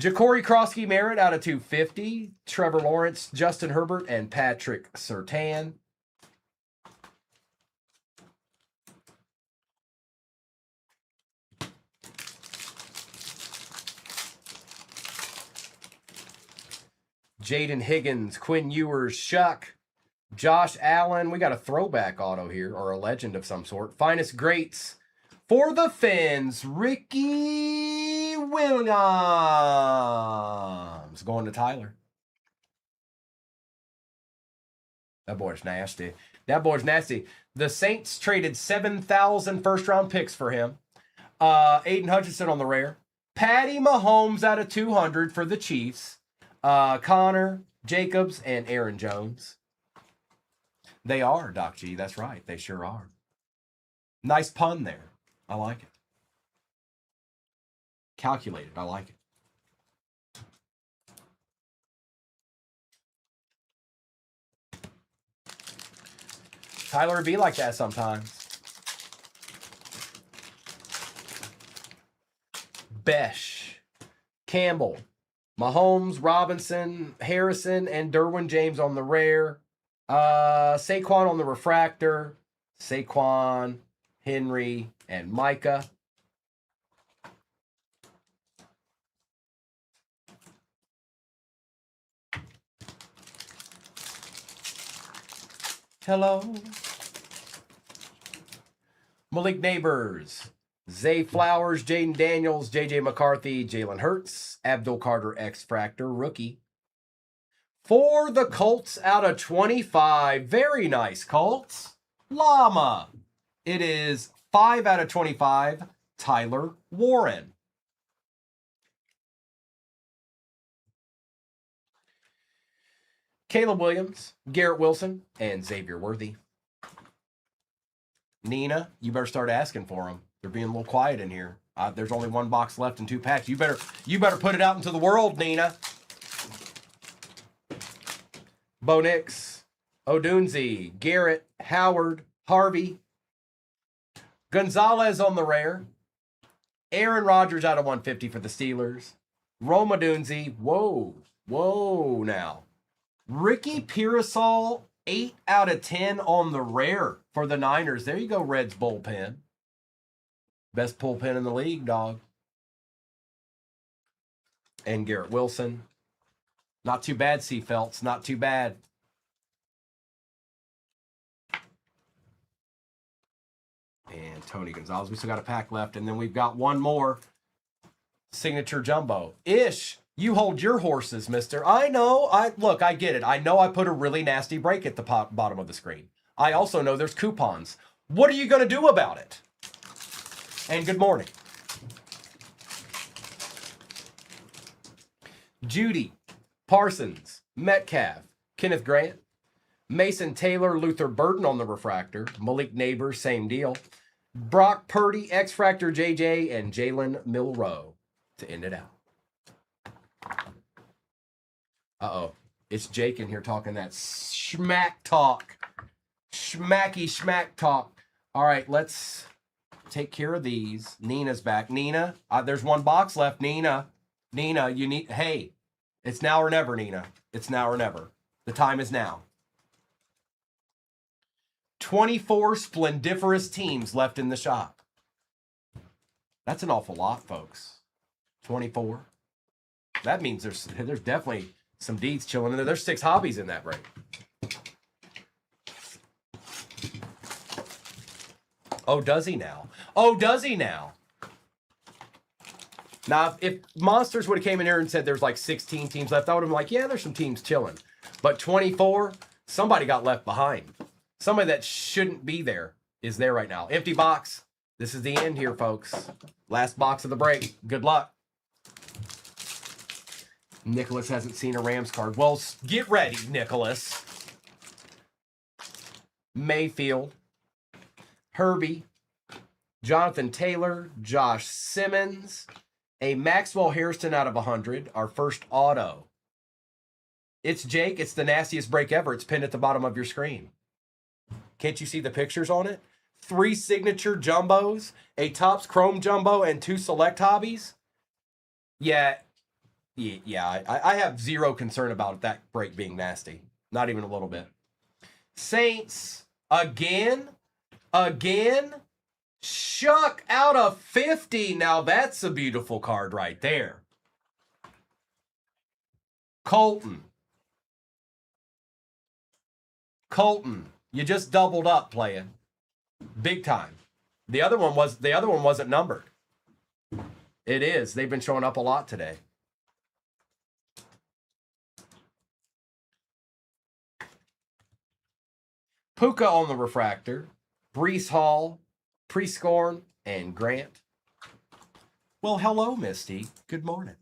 Ja'Cory Krosky Merritt out of 250. Trevor Lawrence, Justin Herbert, and Patrick Surtain. Jaden Higgins, Quinn Ewers, Shuck, Josh Allen. We got a throwback auto here, or a legend of some sort. Finest greats for the Fins, Ricky Williams. Going to Tyler. That boy's nasty. That boy's nasty. The Saints traded 7,000 first-round picks for him. Aiden Hutchinson on the rare. Patty Mahomes out of 200 for the Chiefs. Connor, Jacobs, and Aaron Jones. They are, Doc G. That's right. They sure are. Nice pun there. I like it. Calculated. I like it. Tyler would be like that sometimes. Besh, Campbell, Mahomes, Robinson, Harrison, and Derwin James on the rare. Saquon on the refractor. Saquon, Henry, and Micah. Hello. Malik Neighbors, Zay Flowers, Jaden Daniels, J.J. McCarthy, Jalen Hurts, Abdul Carter X-Fractor, rookie. For the Colts out of 25. Very nice, Colts. Llama. It is 5 out of 25. Tyler Warren. Caleb Williams, Garrett Wilson, and Xavier Worthy. Nina, you better start asking for them. They're being a little quiet in here. There's only one box left and 2 packs. You better put it out into the world, Nina. Bo Nix, Odunzi, Garrett, Howard, Harvey, Gonzalez on the rare, Aaron Rodgers out of 150 for the Steelers, Rome Odunzi, whoa now, Ricky Pearsall, 8 out of 10 on the rare for the Niners. There you go, Reds bullpen. Best bullpen in the league, dog. And Garrett Wilson. Not too bad, Seafelts. Not too bad. And Tony Gonzalez. We still got a pack left. And then we've got one more. Signature Jumbo. Ish, you hold your horses, mister. I know. Look, I get it. I know I put a really nasty break at the bottom of the screen. I also know there's coupons. What are you going to do about it? And good morning. Judy, Parsons, Metcalf, Kenneth Grant, Mason Taylor, Luther Burden on the refractor, Malik Neighbors, same deal, Brock Purdy, X-Fractor JJ, and Jalen Milroe to end it out. Uh-oh. It's Jake in here talking that schmack talk. Schmacky schmack talk. All right, let's take care of these. Nina's back. Nina, there's one box left. Nina, you need... Hey, it's now or never, Nina. It's now or never. The time is now. 24 splendiferous teams left in the shop. That's an awful lot, folks. 24. That means there's definitely some deeds chilling in there. There's 6 hobbies in that break. Oh, does he now? Oh, does he now? Now, if Monsters would have came in here and said there's like 16 teams left, I would have been like, yeah, there's some teams chilling. But 24, somebody got left behind. Somebody that shouldn't be there is there right now. Empty box. This is the end here, folks. Last box of the break. Good luck. Nicholas hasn't seen a Rams card. Well, get ready, Nicholas. Mayfield. Herbie. Jonathan Taylor. Josh Simmons. A Maxwell Hairston out of 100. Our first auto. It's Jake. It's the nastiest break ever. It's pinned at the bottom of your screen. Can't you see the pictures on it? 3 signature jumbos, a Topps Chrome jumbo, and 2 select hobbies. Yeah, I have zero concern about that break being nasty. Not even a little bit. Saints, again. Shuck out of 50. Now that's a beautiful card right there. Colton, you just doubled up playing. Big time. The other one wasn't numbered. It is. They've been showing up a lot today. Puka on the refractor. Brees Hall, Prescorn, and Grant. Well, hello, Misty. Good morning.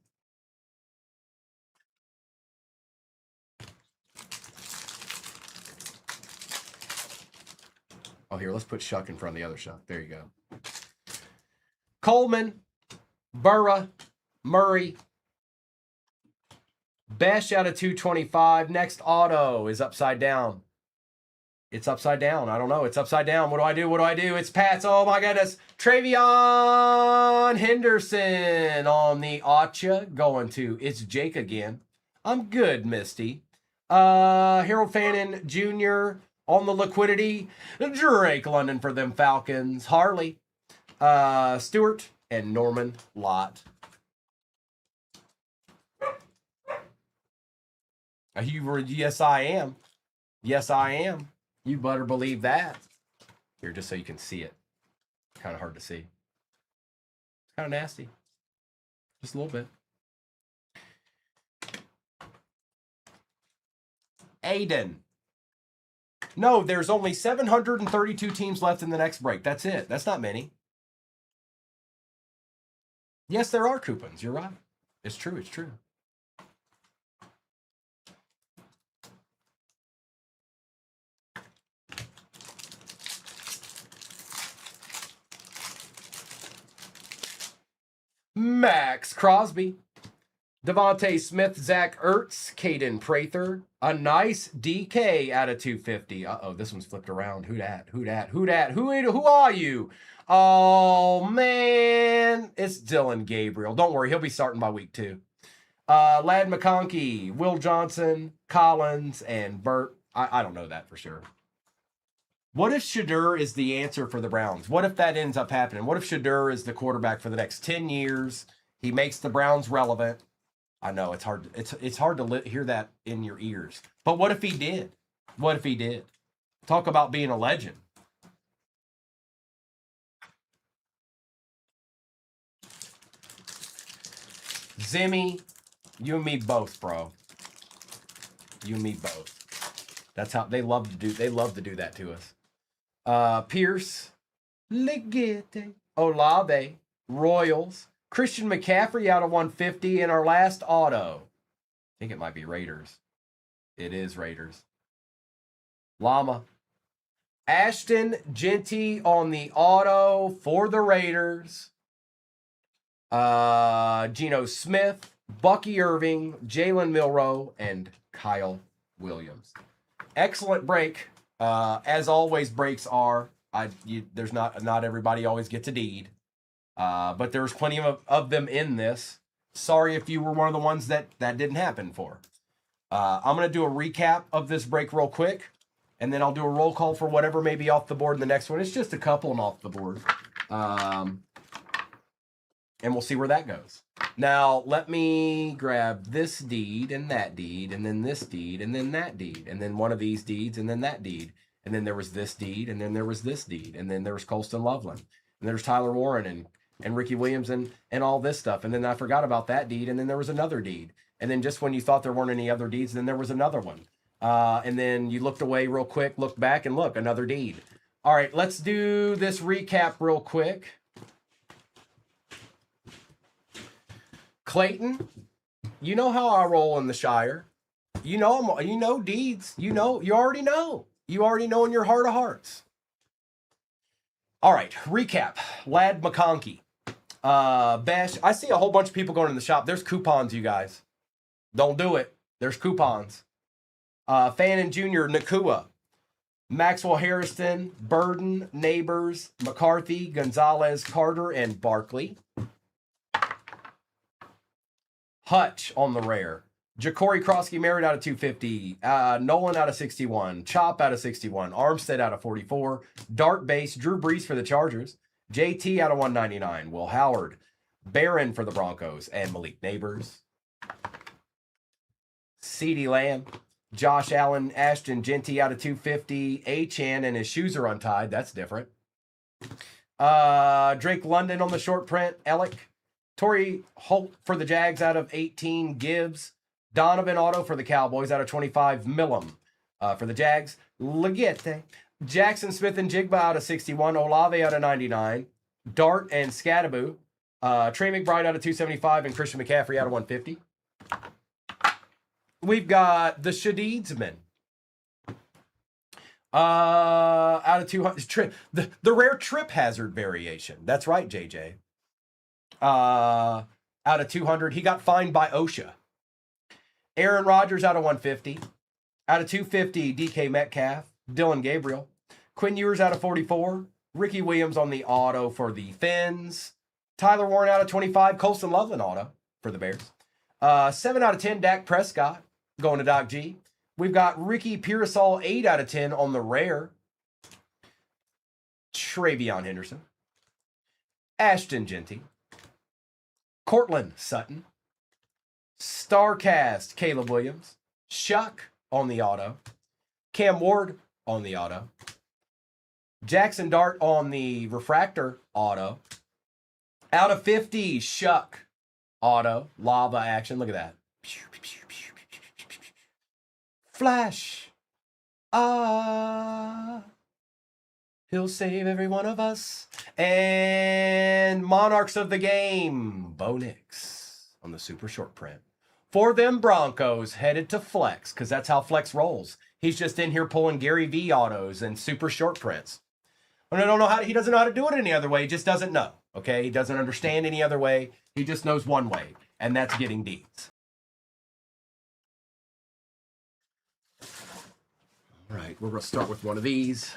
Oh, here, let's put Shuck in front of the other Shuck. There you go. Coleman, Burra, Murray. Besh out of 225. Next auto is upside down. It's upside down. I don't know. It's upside down. What do I do? It's Pat's. Oh, my goodness. Travion Henderson on the Acha going to. It's Jake again. I'm good, Misty. Harold Fannin Jr. on the liquidity. Drake London for them Falcons. Harley. Stewart and Norman Lott. Yes, I am. Yes, I am. You better believe that. Here, just so you can see it. Kind of hard to see. It's kind of nasty. Just a little bit. Aiden. No, there's only 732 teams left in the next break. That's it. That's not many. Yes, there are coupons. You're right. It's true. It's true. Max Crosby, Devontae Smith, Zach Ertz, Caden Prather, a nice DK out of 250. Uh-oh, this one's flipped around. Who dat? Who are you? Oh, man. It's Dylan Gabriel. Don't worry, he'll be starting by week 2. Lad McConkey, Will Johnson, Collins, and Burt. I don't know that for sure. What if Shadur is the answer for the Browns? What if that ends up happening? What if Shadur is the quarterback for the next 10 years? He makes the Browns relevant. I know it's hard. It's hard to hear that in your ears. But what if he did? What if he did? Talk about being a legend. Zimmy, you and me both, bro. You and me both. That's how they love to do. They love to do that to us. Pierce, Legete, Olave, Royals, Christian McCaffrey out of 150 in our last auto. I think it might be Raiders. It is Raiders. Llama. Ashton Genty on the auto for the Raiders. Geno Smith, Bucky Irving, Jalen Milroe, and Kyle Williams. Excellent break. As always, breaks are. There's not everybody always gets a deed, but there's plenty of them in this. Sorry if you were one of the ones that didn't happen for. I'm gonna do a recap of this break real quick, and then I'll do a roll call for whatever may be off the board in the next one. It's just a couple and off the board, and we'll see where that goes. Now, let me grab this deed and that deed, and then this deed, and then that deed, and then one of these deeds, and then that deed. And then there was this deed, and then there was this deed, and then there was Colston Loveland, and there's Tyler Warren and Ricky Williams and all this stuff. And then I forgot about that deed, and then there was another deed. And then just when you thought there weren't any other deeds, then there was another one. And then you looked away real quick, looked back, and look, another deed. All right, let's do this recap real quick. Clayton, you know how I roll in the Shire. You know deeds. You already know. You already know in your heart of hearts. All right, recap. Lad McConkey. Besh. I see a whole bunch of people going in the shop. There's coupons, you guys. Don't do it. There's coupons. Fannin Jr., Nakua. Maxwell Harrison, Burden, Neighbors, McCarthy, Gonzalez, Carter, and Barkley. Hutch on the rare. Ja'Cory Krosky Merritt out of 250. Nolan out of 61. Chop out of 61. Armstead out of 44. Dart base. Drew Brees for the Chargers. JT out of 199. Will Howard. Barron for the Broncos. And Malik Neighbors. CeeDee Lamb. Josh Allen. Ashton Genty out of 250. Achan and his shoes are untied. That's different. Drake London on the short print. Ellick. Torrey Holt for the Jags out of 18. Gibbs. Donovan Auto for the Cowboys out of 25. Millam for the Jags. Legette. Jackson Smith and Jigba out of 61. Olave out of 99. Dart and Scadaboo. Trey McBride out of 275. And Christian McCaffrey out of 150. We've got the Shadeedsman. Out of 200. The rare trip hazard variation. That's right, JJ. Out of 200. He got fined by OSHA. Aaron Rodgers out of 150. Out of 250, DK Metcalf. Dylan Gabriel. Quinn Ewers out of 44. Ricky Williams on the auto for the Fins. Tyler Warren out of 25. Colston Loveland auto for the Bears. 7 out of 10, Dak Prescott going to Doc G. We've got Ricky Pearsall, 8 out of 10 on the rare. Travion Henderson. Ashton Genty. Cortland Sutton. Starcast, Caleb Williams. Shuck on the auto. Cam Ward on the auto. Jackson Dart on the refractor auto. Out of 50, Shuck auto. Lava action. Look at that. Flash. He'll save every one of us. And Monarchs of the Game, Bo Nix on the super short print. For them Broncos, headed to Flex, because that's how Flex rolls. He's just in here pulling Gary V autos and super short prints. And I don't know how, he doesn't know how to do it any other way. He just doesn't know, okay? He doesn't understand any other way. He just knows one way, and that's getting deeds. All right, we're going to start with one of these.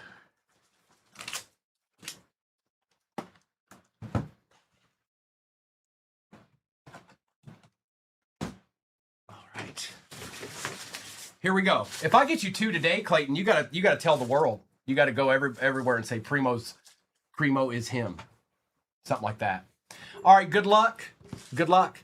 Here we go. If I get you 2 today, Clayton, you gotta tell the world. You gotta go everywhere and say Primo is him. Something like that. All right, good luck. Good luck.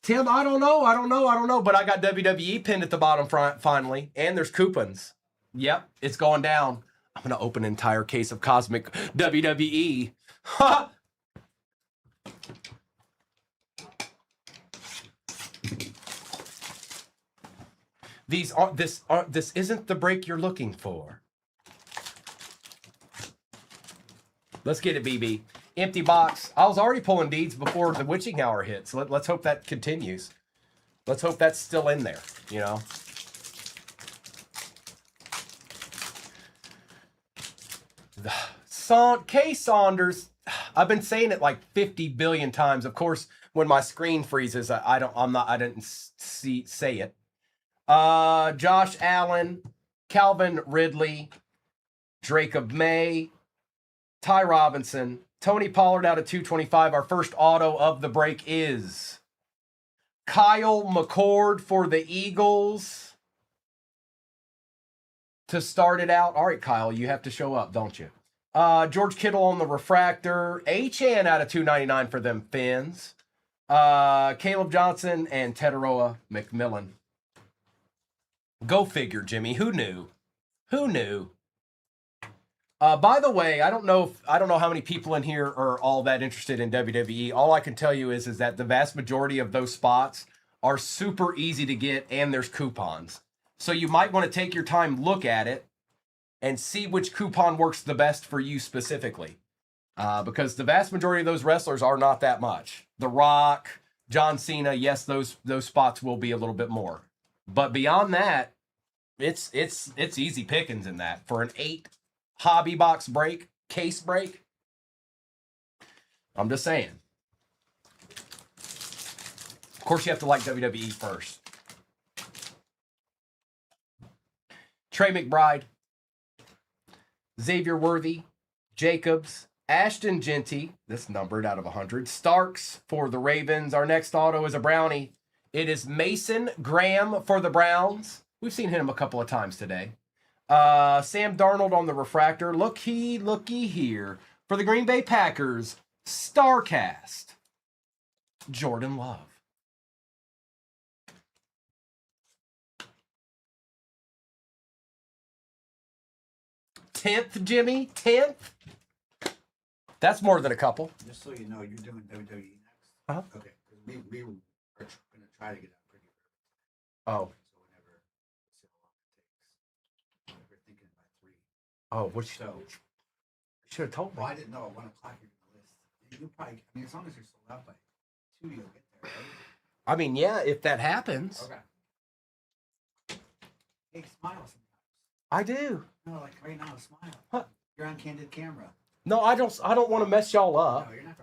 Tim, I don't know, but I got WWE pinned at the bottom front finally, and there's coupons. Yep, it's going down. I'm gonna open an entire case of Cosmic WWE. Ha! This isn't the break you're looking for. Let's get it, BB. Empty box. I was already pulling deeds before the witching hour hit, so let's hope that continues. Let's hope that's still in there, you know. K. Saunders. I've been saying it like 50 billion times. Of course, when my screen freezes, I didn't say it. Josh Allen, Calvin Ridley, Drake of May, Ty Robinson, Tony Pollard out of 225. Our first auto of the break is Kyle McCord for the Eagles to start it out. All right, Kyle, you have to show up, don't you? George Kittle on the refractor. Achan out of 299 for them Fins. Caleb Johnson and Teteroa McMillan. Go figure, Jimmy. Who knew? Who knew? By the way, I don't know how many people in here are all that interested in WWE. All I can tell you is that the vast majority of those spots are super easy to get, and there's coupons. So you might want to take your time, look at it, and see which coupon works the best for you specifically. Because the vast majority of those wrestlers are not that much. The Rock, John Cena, yes, those spots will be a little bit more. But beyond that, it's easy pickings in that. For an 8 hobby box break, case break, I'm just saying. Of course, you have to like WWE first. Trey McBride, Xavier Worthy, Jacobs, Ashton Genty, this numbered out of 100. Starks for the Ravens. Our next auto is a brownie. It is Mason Graham for the Browns. We've seen him a couple of times today. Sam Darnold on the refractor. Looky here. For the Green Bay Packers, Starcast, Jordan Love. Tenth, Jimmy? 10th? That's more than a couple. Just so you know, you're doing WWE next. Uh-huh. Okay, because we are going to try to get out pretty early. Oh. So whenever, let's see how long it takes. We're thinking by 3. Oh, what you So, should have told me. well, I didn't know at 1 o'clock you're going to list. You probably, I mean, as long as you're sold out by 2, you'll get there, right? I mean, yeah, if that happens. Okay. Hey, smile sometimes. I do. No, like right now, smile. Huh. You're on candid camera. No, I don't want to mess y'all up. No, you're not.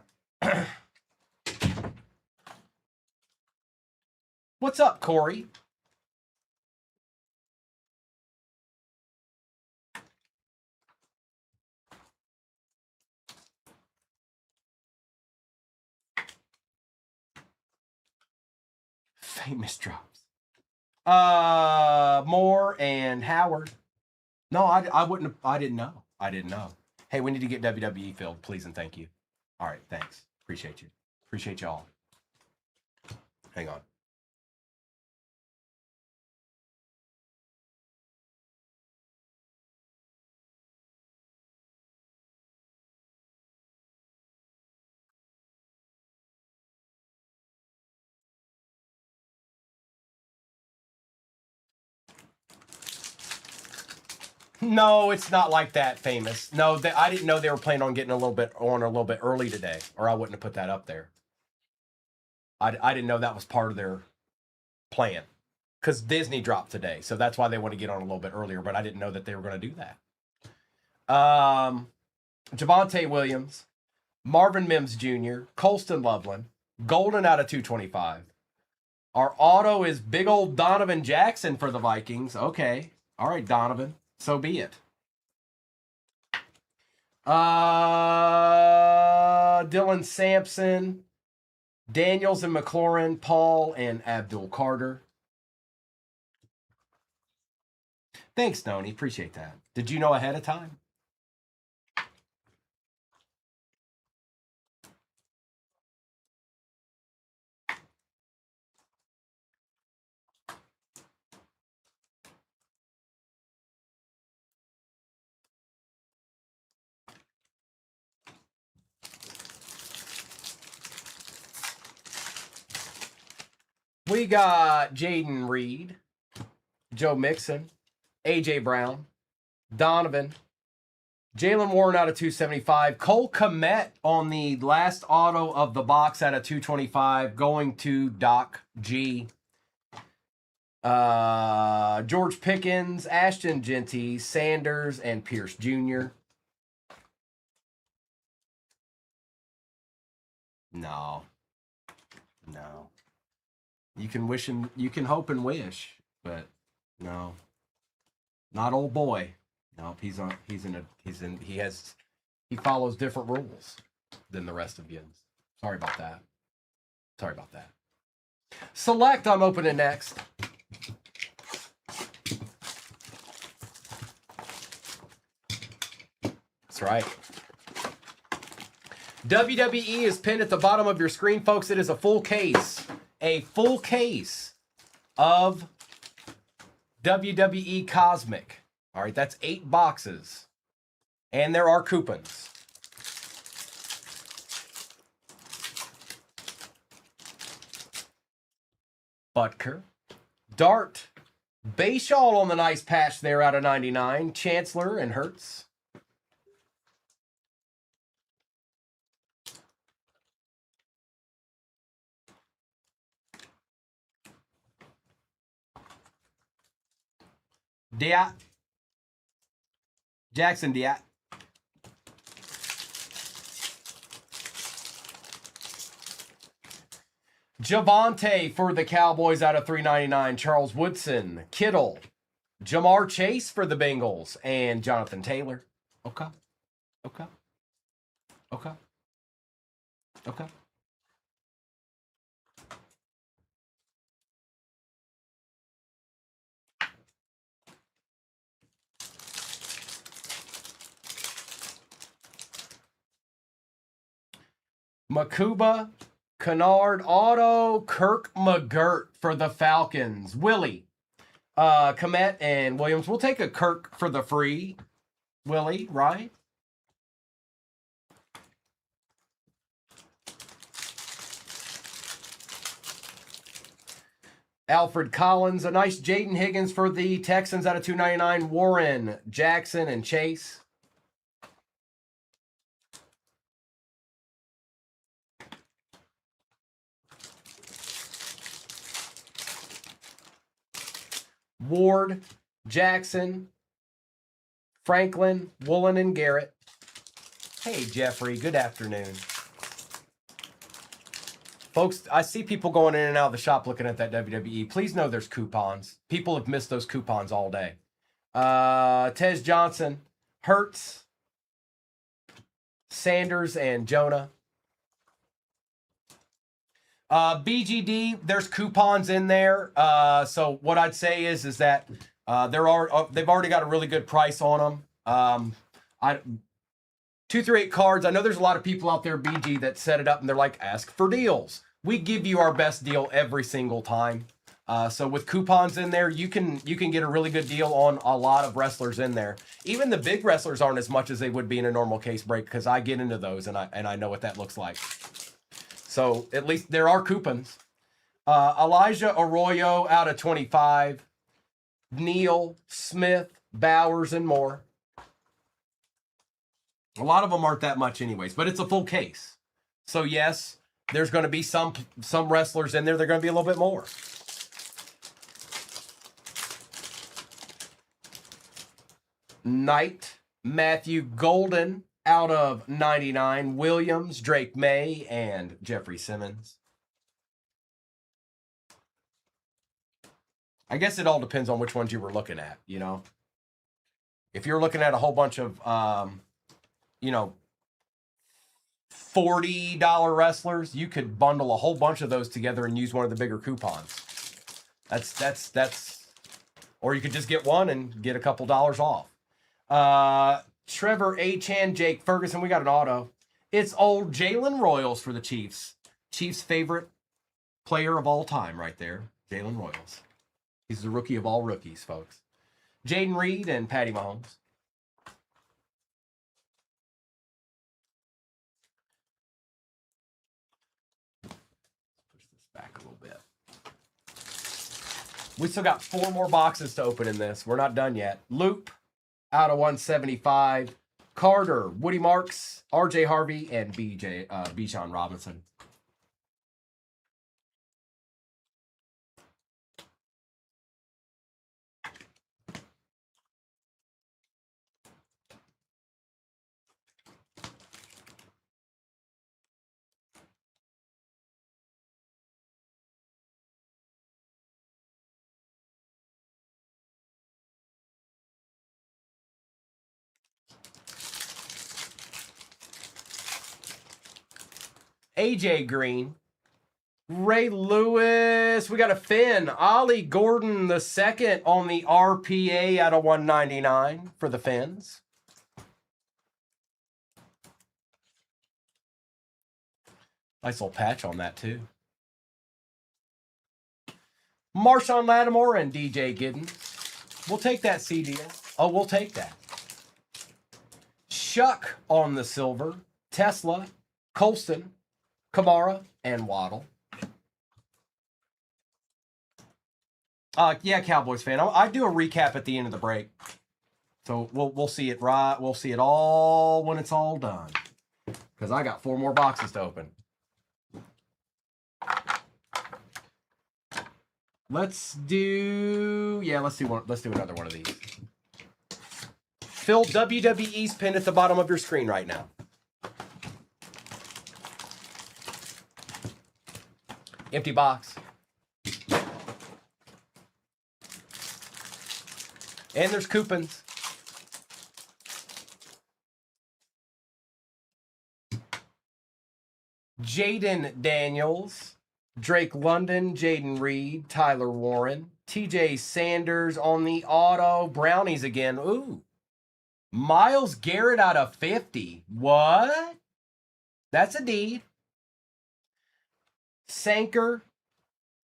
What's up, Corey? Famous drops. Moore and Howard. No, I wouldn't have, I didn't know. I didn't know. Hey, we need to get WWE filled, please and thank you. All right, thanks. Appreciate you. Appreciate y'all. Hang on. No, it's not like that, famous. No, I didn't know they were planning on getting a little bit early today, or I wouldn't have put that up there. I didn't know that was part of their plan, because Disney dropped today, so that's why they want to get on a little bit earlier. But I didn't know that they were going to do that. Javonte Williams, Marvin Mims Jr., Colston Loveland, Golden out of 225. Our auto is big old Donovan Jackson for the Vikings. Okay, all right, Donovan. So be it. Dylan Sampson, Daniels and McLaurin, Paul and Abdul Carter. Thanks, Noni. Appreciate that. Did you know ahead of time? We got Jaden Reed, Joe Mixon, A.J. Brown, Donovan, Jalen Warren out of 275, Cole Kmet on the last auto of the box out of 225, going to Doc G. George Pickens, Ashton Genty, Sanders, and Pierce Jr. No. You can wish and you can hope and wish, but no. Not old boy. No, he follows different rules than the rest of you. Sorry about that. Select, I'm opening next. That's right. WWE is pinned at the bottom of your screen, folks. It is a full case. A full case of WWE Cosmic. All right, that's 8 boxes. And there are coupons. Butker. Dart. Bayshaw on the nice patch there out of 99. Chancellor and Hertz. Diat. Jackson Diat. Javonte for the Cowboys out of 399. Charles Woodson. Kittle. Jamar Chase for the Bengals. And Jonathan Taylor. Okay. Okay. Okay. Okay. Makuba, Kennard Auto, Kirk McGirt for the Falcons. Willie, Komet, and Williams. We'll take a Kirk for the free. Willie, right? Alfred Collins, a nice Jaden Higgins for the Texans out of 299. Warren, Jackson, and Chase. Ward, Jackson, Franklin, Woolen, and Garrett. Hey, Jeffrey, good afternoon. Folks, I see people going in and out of the shop looking at that WWE. Please know there's coupons. People have missed those coupons all day. Tez Johnson, Hertz, Sanders, and Jonah. BGD, there's coupons in there. So what I'd say is that they've already got a really good price on them. 238 cards. I know there's a lot of people out there, BG, that set it up and they're like, ask for deals. We give you our best deal every single time. So with coupons in there, you can get a really good deal on a lot of wrestlers in there. Even the big wrestlers aren't as much as they would be in a normal case break because I get into those and I know what that looks like. So at least there are coupons. Elijah Arroyo out of 25. Neal, Smith, Bowers, and more. A lot of them aren't that much anyways, but it's a full case. So yes, there's going to be some wrestlers in there. They're going to be a little bit more. Knight, Matthew Golden out of 99. Williams, Drake May, and Jeffrey Simmons. I guess it all depends on which ones you were looking at, you know. If you're looking at a whole bunch of, $40 wrestlers, you could bundle a whole bunch of those together and use one of the bigger coupons. That's, or you could just get one and get a couple dollars off. Trevor Achan, Jake Ferguson, we got an auto. It's old Jalen Royals for the Chiefs. Chiefs' favorite player of all time right there, Jalen Royals. He's the rookie of all rookies, folks. Jaden Reed and Patty Mahomes. Push this back a little bit. We still got 4 more boxes to open in this. We're not done yet. Loop out of 175. Carter, Woody Marks, RJ Harvey, and Bijan Robinson. AJ Green, Ray Lewis. We got a Finn. Ollie Gordon the second on the RPA out of 199 for the Finns. Nice little patch on that too. Marshawn Lattimore and DJ Giddens. We'll take that CD. Oh, we'll take that. Shuck on the silver. Tesla, Colston, Kamara, and Waddle. Yeah, Cowboys fan. I do a recap at the end of the break, so we'll see it right. We'll see it all when it's all done, because I got 4 more boxes to open. Let's do another one of these. Phil WWE's pinned at the bottom of your screen right now. Empty box. And there's coupons. Jaden Daniels, Drake London, Jaden Reed, Tyler Warren, TJ Sanders on the auto. Brownies again. Ooh. Miles Garrett out of 50. What? That's a deed. Sanker,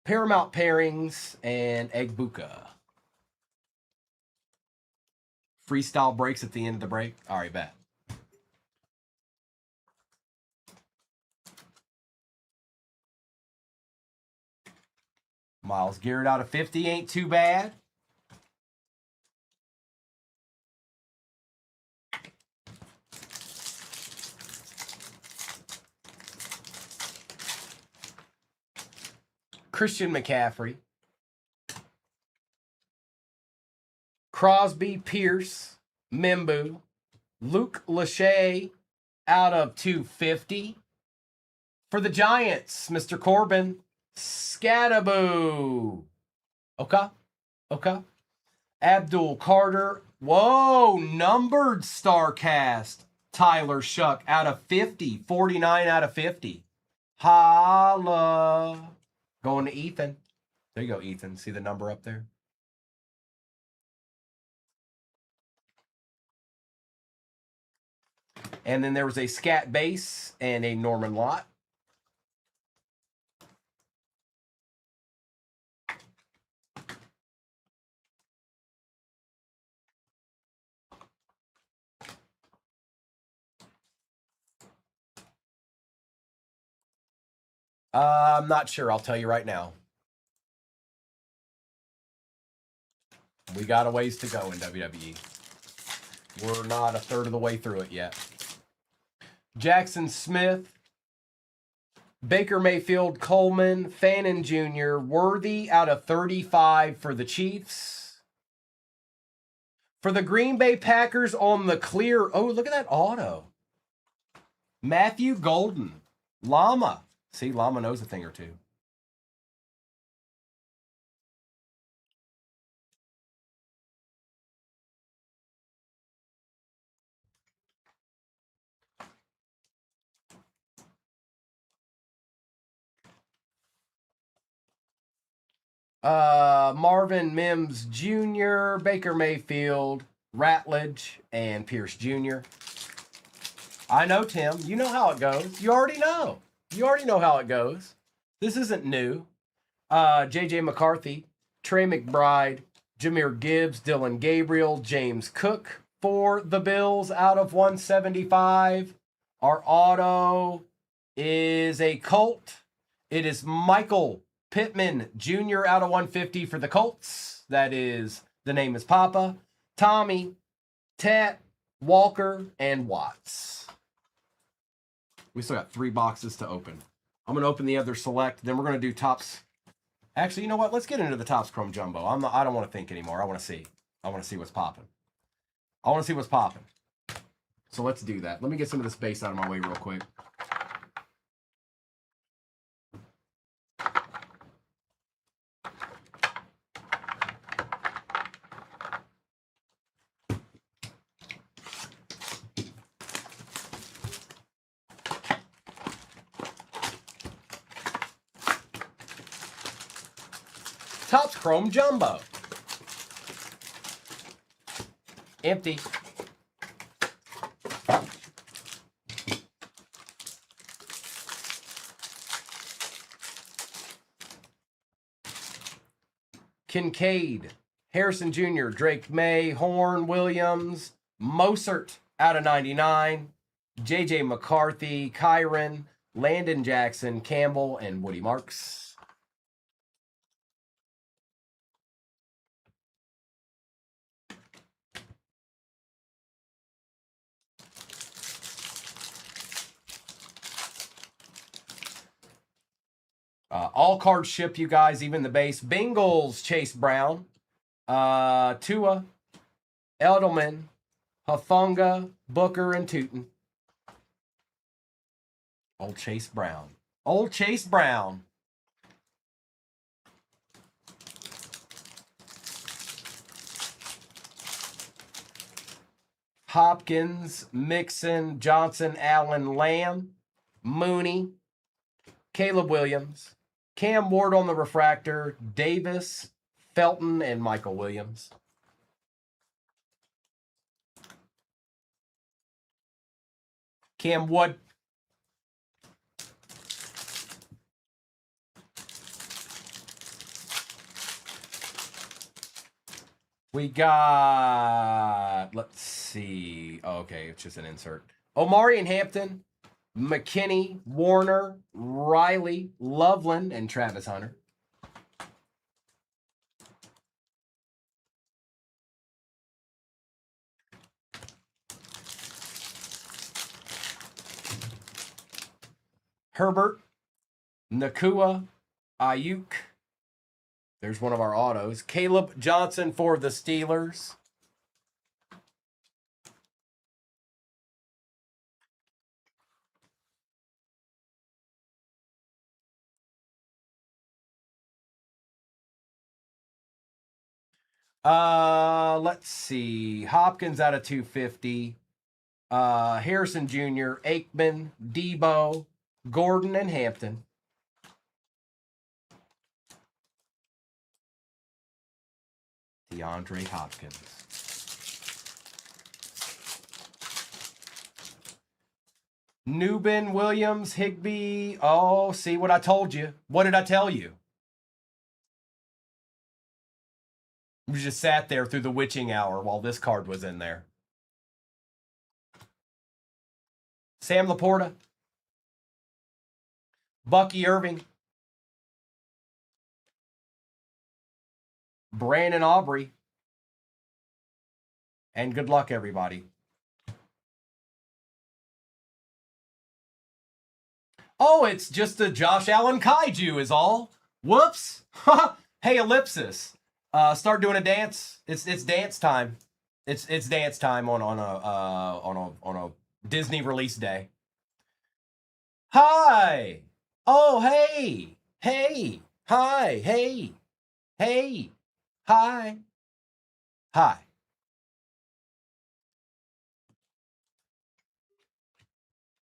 Paramount Pairings, and Egbuka. Freestyle breaks at the end of the break. All right, bet. Miles Garrett out of 50 ain't too bad. Christian McCaffrey. Crosby, Pierce, Membu, Luke Lachey out of 250. For the Giants, Mr. Corbin, Scattaboo. Okay. Abdul Carter. Whoa, numbered StarCast. Tyler Shuck out of 50. 49 out of 50. Holla. Going to Ethan. There you go, Ethan. See the number up there? And then there was a Scat Base and a Norman Lott. I'm not sure. I'll tell you right now. We got a ways to go in WWE. We're not a third of the way through it yet. Jackson Smith, Baker Mayfield, Coleman, Fannin Jr., Worthy out of 35 for the Chiefs. For the Green Bay Packers on the clear. Oh, look at that auto. Matthew Golden, Llama. See, Llama knows a thing or two. Marvin Mims Jr., Baker Mayfield, Ratledge, and Pierce Jr. I know, Tim. You know how it goes. You already know. You already know how it goes. This isn't new. J.J. McCarthy, Trey McBride, Jahmyr Gibbs, Dylan Gabriel, James Cook for the Bills out of 175. Our auto is a Colt. It is Michael Pittman Jr. out of 150 for the Colts. That is, the name is Papa. Tommy, Tat, Walker, and Watts. We still got 3 boxes to open. I'm going to open the other select. Then we're going to do tops. Actually, you know what? Let's get into the tops Chrome Jumbo. I don't want to think anymore. I want to see. I want to see what's popping. I want to see what's popping. So let's do that. Let me get some of this base out of my way real quick. Topps Chrome Jumbo. Empty. Kincaid, Harrison Jr., Drake May, Horn, Williams, Mosert out of 99, J.J. McCarthy, Kyron, Landon Jackson, Campbell, and Woody Marks. All cards ship, you guys, even the base. Bengals, Chase Brown. Tua, Edelman, Hufanga, Booker, and Tootin. Old Chase Brown. Old Chase Brown. Hopkins, Mixon, Johnson, Allen, Lamb, Mooney, Caleb Williams, Cam Ward on the refractor, Davis, Felton, and Michael Williams. Cam Wood. We got, let's see. Okay, it's just an insert. Omari and Hampton, McKinney, Warner, Riley, Loveland, and Travis Hunter. Herbert, Nakua, Ayuk. There's one of our autos. Caleb Johnson for the Steelers. Let's see. Hopkins out of 250. Harrison Jr., Aikman, Debo, Gordon, and Hampton. DeAndre Hopkins. Newbin, Williams, Higbee. Oh, see what I told you. What did I tell you? We just sat there through the witching hour while this card was in there. Sam Laporta. Bucky Irving. Brandon Aubrey. And good luck, everybody. Oh, it's just a Josh Allen kaiju is all. Whoops. Hey, Ellipsis. Start doing a dance. It's dance time. It's dance time on a Disney release day. Hi. Oh, hey. Hey. Hi. Hey. Hey. Hi. Hi.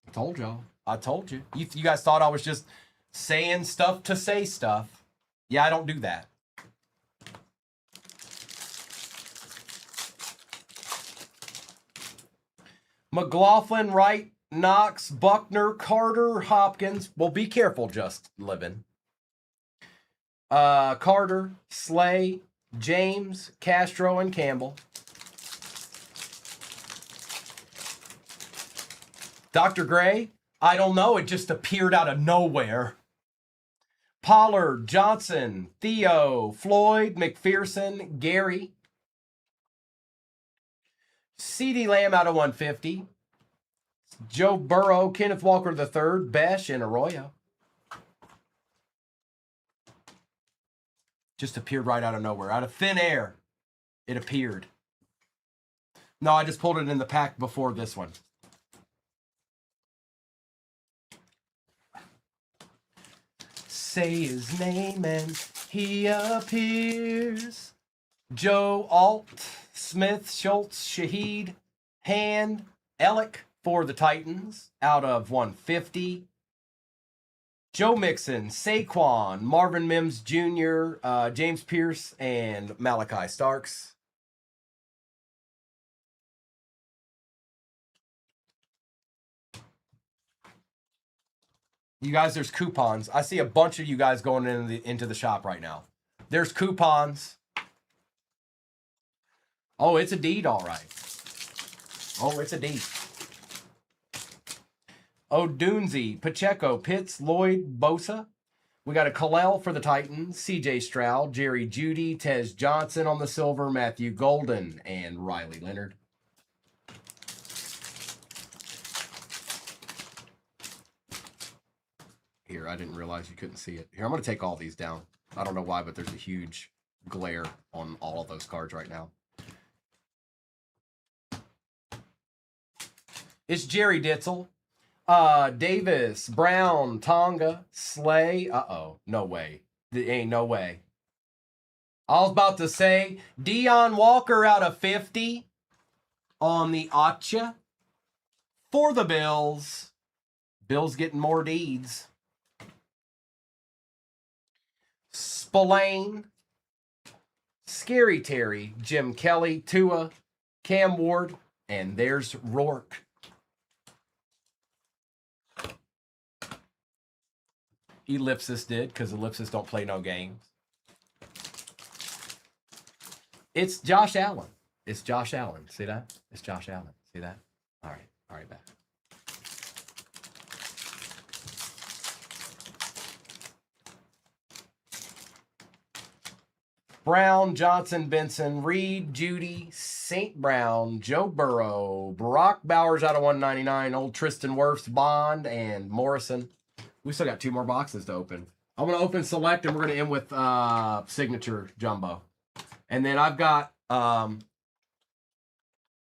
I told y'all. I told you. You guys thought I was just saying stuff to say stuff. Yeah, I don't do that. McLaughlin, Wright, Knox, Buckner, Carter, Hopkins. Well, be careful, just living. Carter, Slay, James, Castro, and Campbell. Dr. Gray, I don't know. It just appeared out of nowhere. Pollard, Johnson, Theo, Floyd, McPherson, Gary. CeeDee Lamb out of 150. Joe Burrow, Kenneth Walker III, Besh, and Arroyo. Just appeared right out of nowhere. Out of thin air, it appeared. No, I just pulled it in the pack before this one. Say his name and he appears. Joe Alt, Smith, Schultz, Shaheed, Hand, Ellick for the Titans out of 150. Joe Mixon, Saquon, Marvin Mims Jr., James Pierce, and Malachi Starks. You guys, there's coupons. I see a bunch of you guys going into the shop right now. There's coupons. Oh, it's a deed, all right. Oh, it's a deed. Odunze, Pacheco, Pitts, Lloyd, Bosa. We got a Kalel for the Titans, C.J. Stroud, Jerry Jeudy, Tez Johnson on the silver, Matthew Golden, and Riley Leonard. Here, I didn't realize you couldn't see it. Here, I'm going to take all these down. I don't know why, but there's a huge glare on all of those cards right now. It's Jerry Ditzel. Davis, Brown, Tonga, Slay. Uh-oh. No way. There ain't no way. I was about to say, Deion Walker out of 50 on the Acha for the Bills. Bills getting more deeds. Spillane, Scary Terry, Jim Kelly, Tua, Cam Ward, and there's Rourke. Ellipsis did, because Ellipsis don't play no games. It's Josh Allen. It's Josh Allen. See that? It's Josh Allen. See that? All right. All right, back. Brown, Johnson, Benson, Reed, Judy, St. Brown, Joe Burrow, Brock Bowers out of 199, old Tristan Wirfs, Bond, and Morrison. We still got 2 more boxes to open. I'm going to open Select, and we're going to end with Signature Jumbo. And then I've got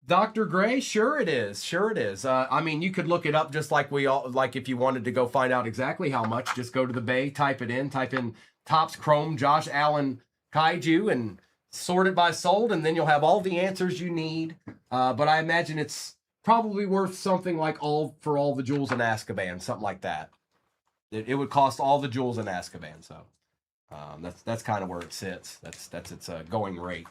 Dr. Gray. Sure it is. Sure it is. I mean, you could look it up just like we all, like if you wanted to go find out exactly how much, just go to the Bay, type in Topps Chrome, Josh Allen, Kaiju, and sort it by sold, and then you'll have all the answers you need. But I imagine it's probably worth something like for all the jewels in Azkaban, something like that. It would cost all the jewels in Azkaban, so that's kind of where it sits. That's its going rate.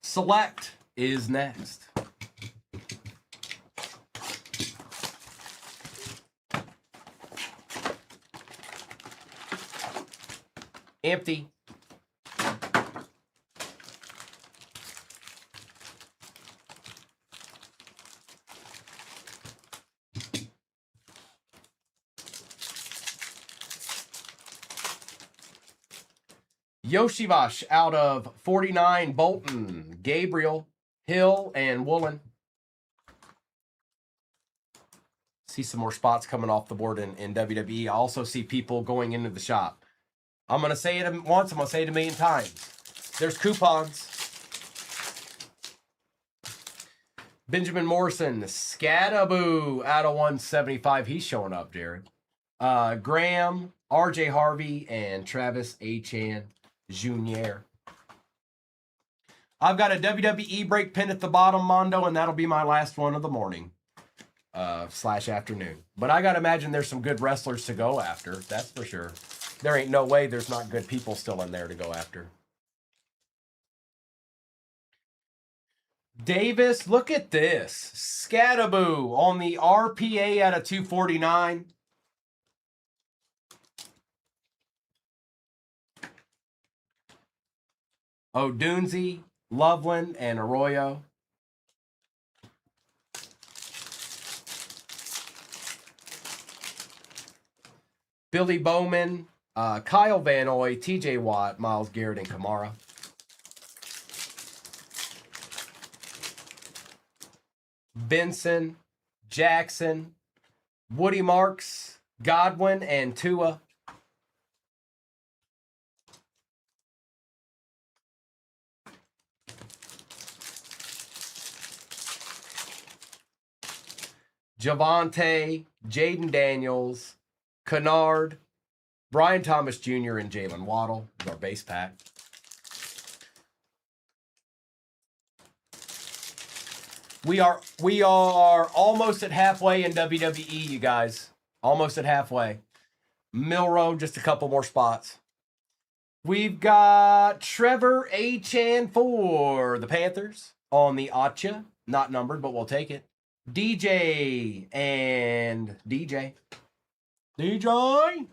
Select is next. Empty. Yoshivash out of 49, Bolton, Gabriel, Hill, and Woolen. See some more spots coming off the board in WWE. I also see people going into the shop. I'm going to say it once. I'm going to say it a million times. There's coupons. Benjamin Morrison, Scattaboo out of 175. He's showing up, Jared. Graham, RJ Harvey, and Travis Achan Jr. I've got a WWE break pin at the bottom, Mondo, and that'll be my last one of the morning / afternoon. But I got to imagine there's some good wrestlers to go after. That's for sure. There ain't no way there's not good people still in there to go after. Davis, look at this. Scattaboo on the RPA out of 249. O'Doonsey, Loveland, and Arroyo. Billy Bowman, Kyle Van Noy, TJ Watt, Myles Garrett, and Kamara. Benson, Jackson, Woody Marks, Godwin, and Tua. Javante, Jaden Daniels, Kennard, Brian Thomas Jr., and Jalen Waddle is our base pack. We are almost at halfway in WWE, you guys. Almost at halfway. Milrow, just a couple more spots. We've got Trevor Achan for the Panthers on the Acha. Not numbered, but we'll take it. DJ and DJ. DJ.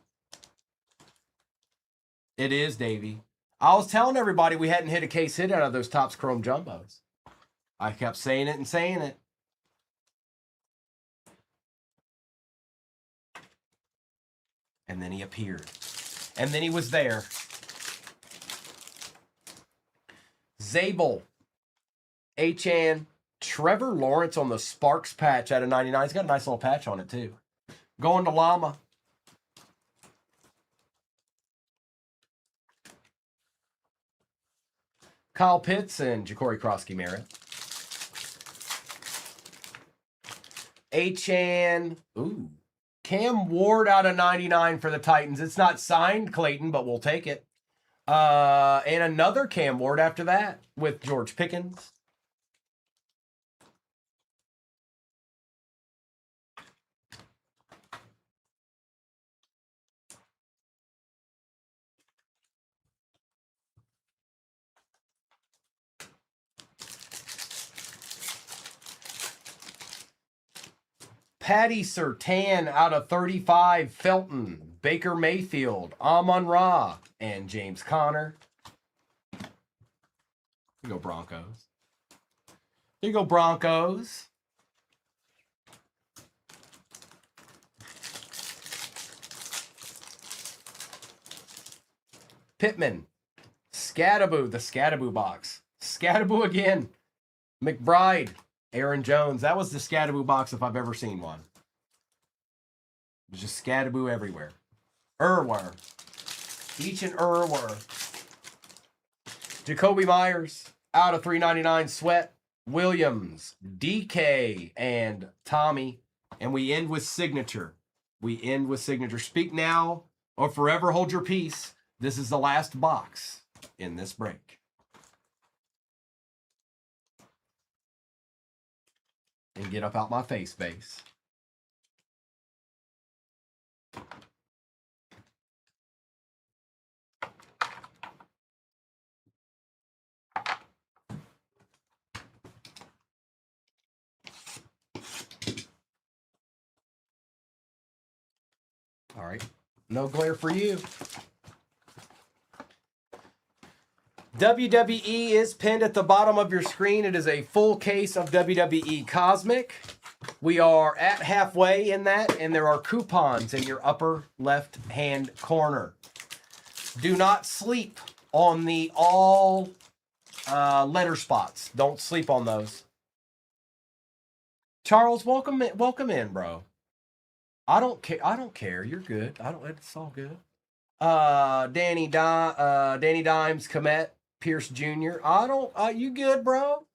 It is, Davey. I was telling everybody we hadn't hit a case hit out of those Topps Chrome Jumbos. I kept saying it and saying it. And then he appeared. And then he was there. Zabel. Achan. Trevor Lawrence on the Sparks patch out of 99. He's got a nice little patch on it, too. Going to Llama. Kyle Pitts and Ja'Cory Krosky-Merritt. Achan. Ooh. Cam Ward out of 99 for the Titans. It's not signed, Clayton, but we'll take it. And another Cam Ward after that with George Pickens. Patty Sertan out of 35, Felton, Baker Mayfield, Amon Ra, and James Conner. There you go, Broncos. There you go, Broncos. Pittman, Scattaboo, the Scattaboo box. Scattaboo again. McBride, Aaron Jones. That was the Scattaboo box if I've ever seen one. It was just Scattaboo everywhere. Erwer. Each and Erwer. Jacoby Myers, out of 399, Sweat, Williams, DK, and Tommy. And we end with signature. We end with signature. Speak now or forever hold your peace. This is the last box in this break. And get up out my face base. All right. No glare for you. WWE is pinned at the bottom of your screen. It is a full case of WWE Cosmic. We are at halfway in that, and there are coupons in your upper left-hand corner. Do not sleep on the all letter spots. Don't sleep on those. Charles, welcome in, bro. I don't care. You're good. It's all good. Danny Dimes, Komet, Pierce Jr. You good, bro?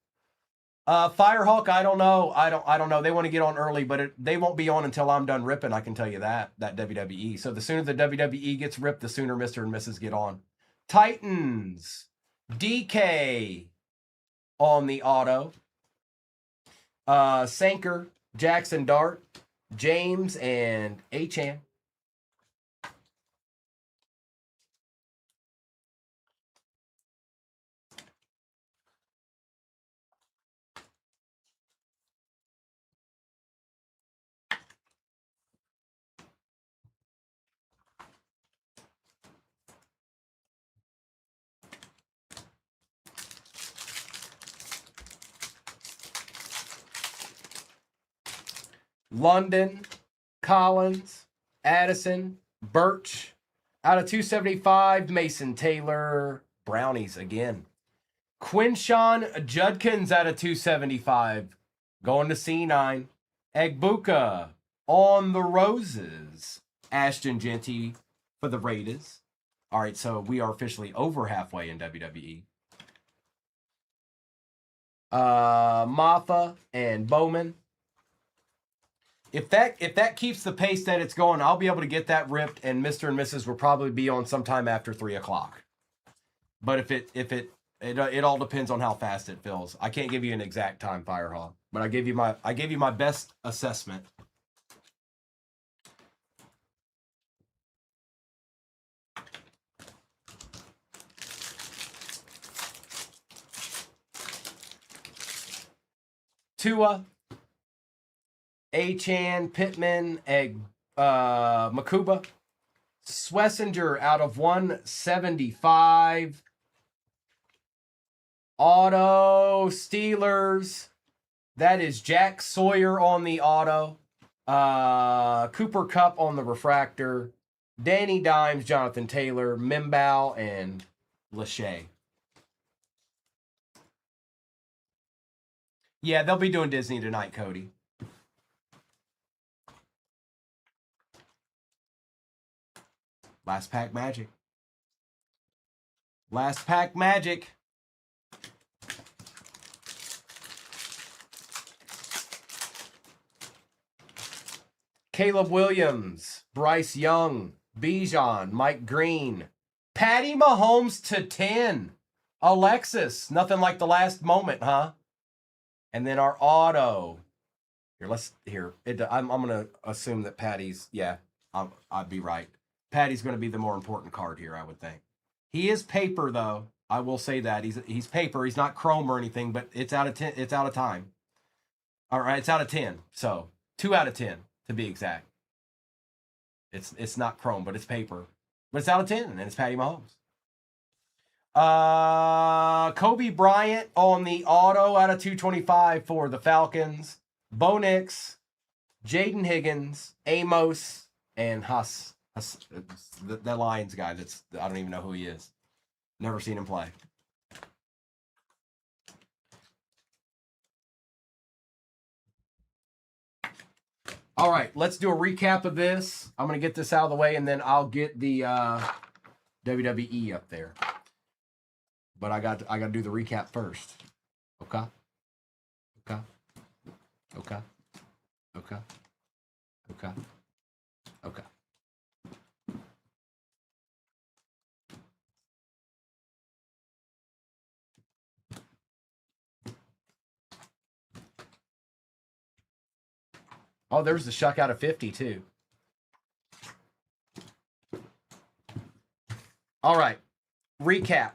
Firehawk, I don't know. I don't know. They want to get on early, but they won't be on until I'm done ripping. I can tell you that WWE. So the sooner the WWE gets ripped, the sooner Mr. and Mrs. get on. Titans, DK on the auto. Sanker, Jackson Dart, James, and Achan. London, Collins, Addison, Birch, out of 275, Mason Taylor, Brownies again. Quinshawn Judkins out of 275, going to C9. Egbuka on the Roses, Ashton Genty for the Raiders. All right, so we are officially over halfway in WWE. Maffa and Bowman. If that keeps the pace that it's going, I'll be able to get that ripped, and Mr. and Mrs. will probably be on sometime after 3 o'clock. But if it all depends on how fast it fills. I can't give you an exact time, Firehawk, but I gave you my best assessment. Tua, Achan, Pittman, Makuba, Swessinger out of 175. Auto Steelers. That is Jack Sawyer on the auto. Cooper Kupp on the refractor. Danny Dimes, Jonathan Taylor, Mimbow, and Lachey. Yeah, they'll be doing Disney tonight, Cody. Last pack magic. Last pack magic. Caleb Williams, Bryce Young, Bijan, Mike Green, Patty Mahomes to 10. Alexis, nothing like the last moment, huh? And then our auto. I'm going to assume that Patty's, yeah, I'd be right. Patty's going to be the more important card here, I would think. He is paper, though. I will say that he's paper. He's not chrome or anything, but it's out of 10. It's out of time. All right, it's out of 10. So 2 out of 10 to be exact. It's not chrome, but it's paper. But it's out of 10, and it's Patty Mahomes. Kobe Bryant on the auto out of 225 for the Falcons. Bo Nix, Jaden Higgins, Amos, and Huss. The Lions guy I don't even know who he is. Never seen him play. All right, let's do a recap of this. I'm going to get this out of the way, and then I'll get the WWE up there. But I got to do the recap first. Okay. Oh, there's the shuck out of 50 too. All right, recap.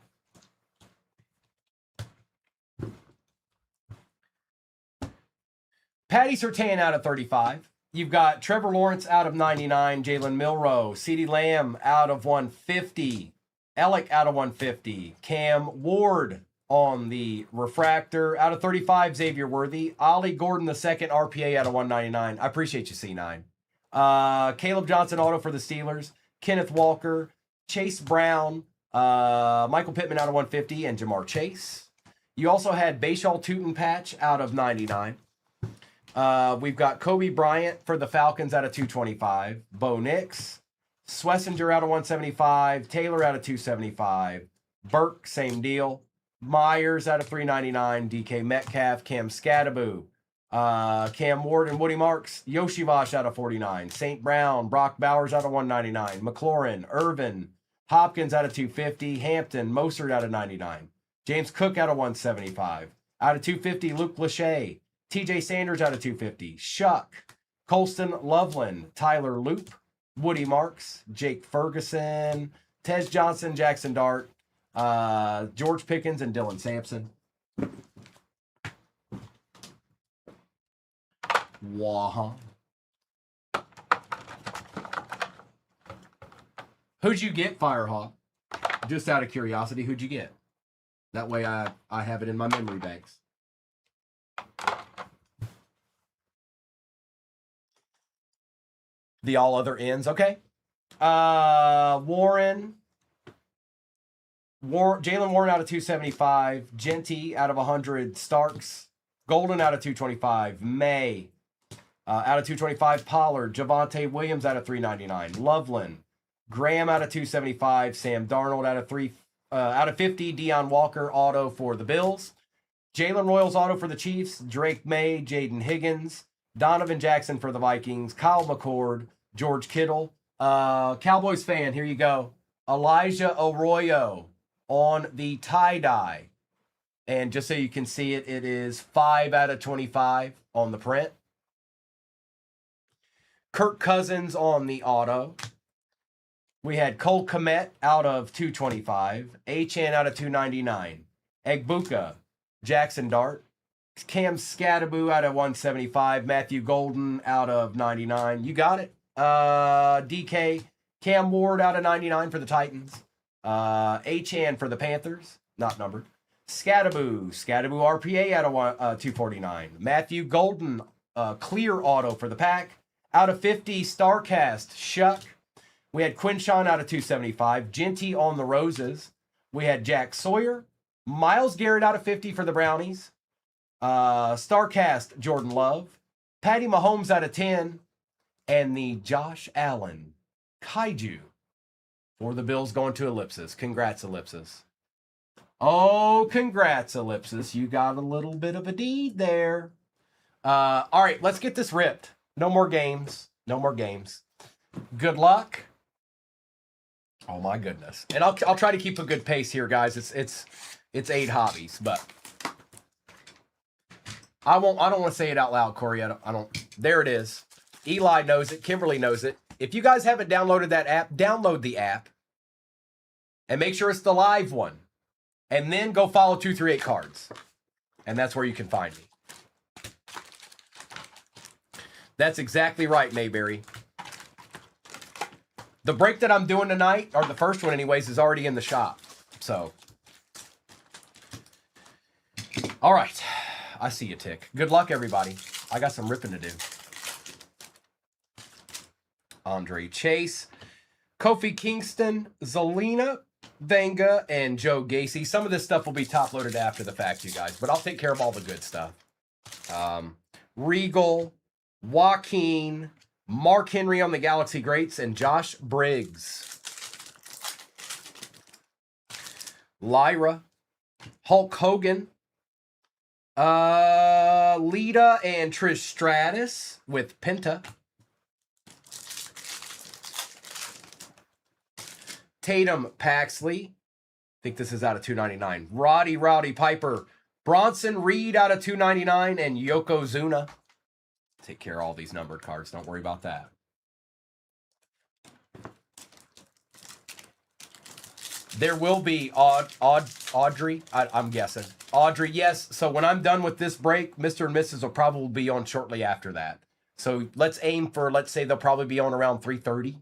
Patty Surtain out of 35. You've got Trevor Lawrence out of 99. Jalen Milroe. CeeDee Lamb out of 150. Alec out of 150. Cam Ward on the refractor out of 35. Xavier Worthy. Ollie Gordon II RPA out of 199. I appreciate you, C9. Caleb Johnson auto for the Steelers. Kenneth Walker. Chase Brown. Michael Pittman out of 150. And Jamar Chase. You also had Bashaw Tootin patch out of 99. We've got Kobe Bryant for the Falcons out of 225. Bo Nix. Swessinger out of 175. Taylor out of 275. Burke, same deal. Myers out of 399. DK Metcalf. Cam Scattaboo. Cam Ward and Woody Marks. Yoshivash out of 49. St. Brown. Brock Bowers out of 199. McLaurin. Irvin. Hopkins out of 250. Hampton. Mostert out of 99. James Cook out of 175. Out of 250, Luke Lachey. TJ Sanders out of 250. Shuck. Colston Loveland. Tyler Loop. Woody Marks. Jake Ferguson. Tez Johnson. Jackson Dart. George Pickens and Dylan Sampson. Wah. Who'd you get, Firehawk? Just out of curiosity, who'd you get? That way I have it in my memory banks. The all other ends, okay. Jalen Warren out of 275. Genty out of 100. Starks. Golden out of 225. May out of 225. Pollard. Javonte Williams out of 399. Loveland. Graham out of 275. Sam Darnold out of 50. Deion Walker auto for the Bills. Jalen Royals auto for the Chiefs. Drake May. Jaden Higgins. Donovan Jackson for the Vikings. Kyle McCord. George Kittle. Cowboys fan, here you go. Elijah Arroyo on the tie-dye. And just so you can see it, it is 5 out of 25 on the print. Kirk Cousins on the auto. We had Cole Kmet out of 225. Achane out of 299. Egbuka. Jackson Dart. Cam Scattaboo out of 175. Matthew Golden out of 99. You got it. DK. Cam Ward out of 99 for the Titans. Achane for the Panthers. Not numbered. Scattaboo RPA out of 249. Matthew Golden, clear auto for the Pack. Out of 50, Starcast, Shuck. We had Quinshawn out of 275. Genty on the Roses. We had Jack Sawyer. Myles Garrett out of 50 for the Brownies. Starcast, Jordan Love. Patty Mahomes out of 10. And the Josh Allen Kaiju for the Bills going to Ellipsis. Congrats, Ellipsis. Oh, congrats, Ellipsis. You got a little bit of a deed there. All right, let's get this ripped. No more games. No more games. Good luck. Oh my goodness. And I'll try to keep a good pace here, guys. It's 8 hobbies, but I don't want to say it out loud, Corey. I don't. There it is. Eli knows it. Kimberly knows it. If you guys haven't downloaded that app, download the app and make sure it's the live one. And then go follow 238 Cards. And that's where you can find me. That's exactly right, Mayberry. The break that I'm doing tonight, or the first one anyways, is already in the shop. So, all right. I see you, Tick. Good luck, everybody. I got some ripping to do. Andre Chase, Kofi Kingston, Zelina Vanga, and Joe Gacy. Some of this stuff will be top-loaded after the fact, you guys, but I'll take care of all the good stuff. Regal, Joaquin, Mark Henry on the Galaxy Greats, and Josh Briggs. Lyra, Hulk Hogan, Lita and Trish Stratus with Penta. Tatum Paxley. I think this is out of 299. Rowdy Piper. Bronson Reed out of 299. And Yokozuna. Take care of all these numbered cards. Don't worry about that. There will be Audrey. I'm guessing. Audrey, yes. So when I'm done with this break, Mr. and Mrs. will probably be on shortly after that. So let's aim for, let's say they'll probably be on around 3:30.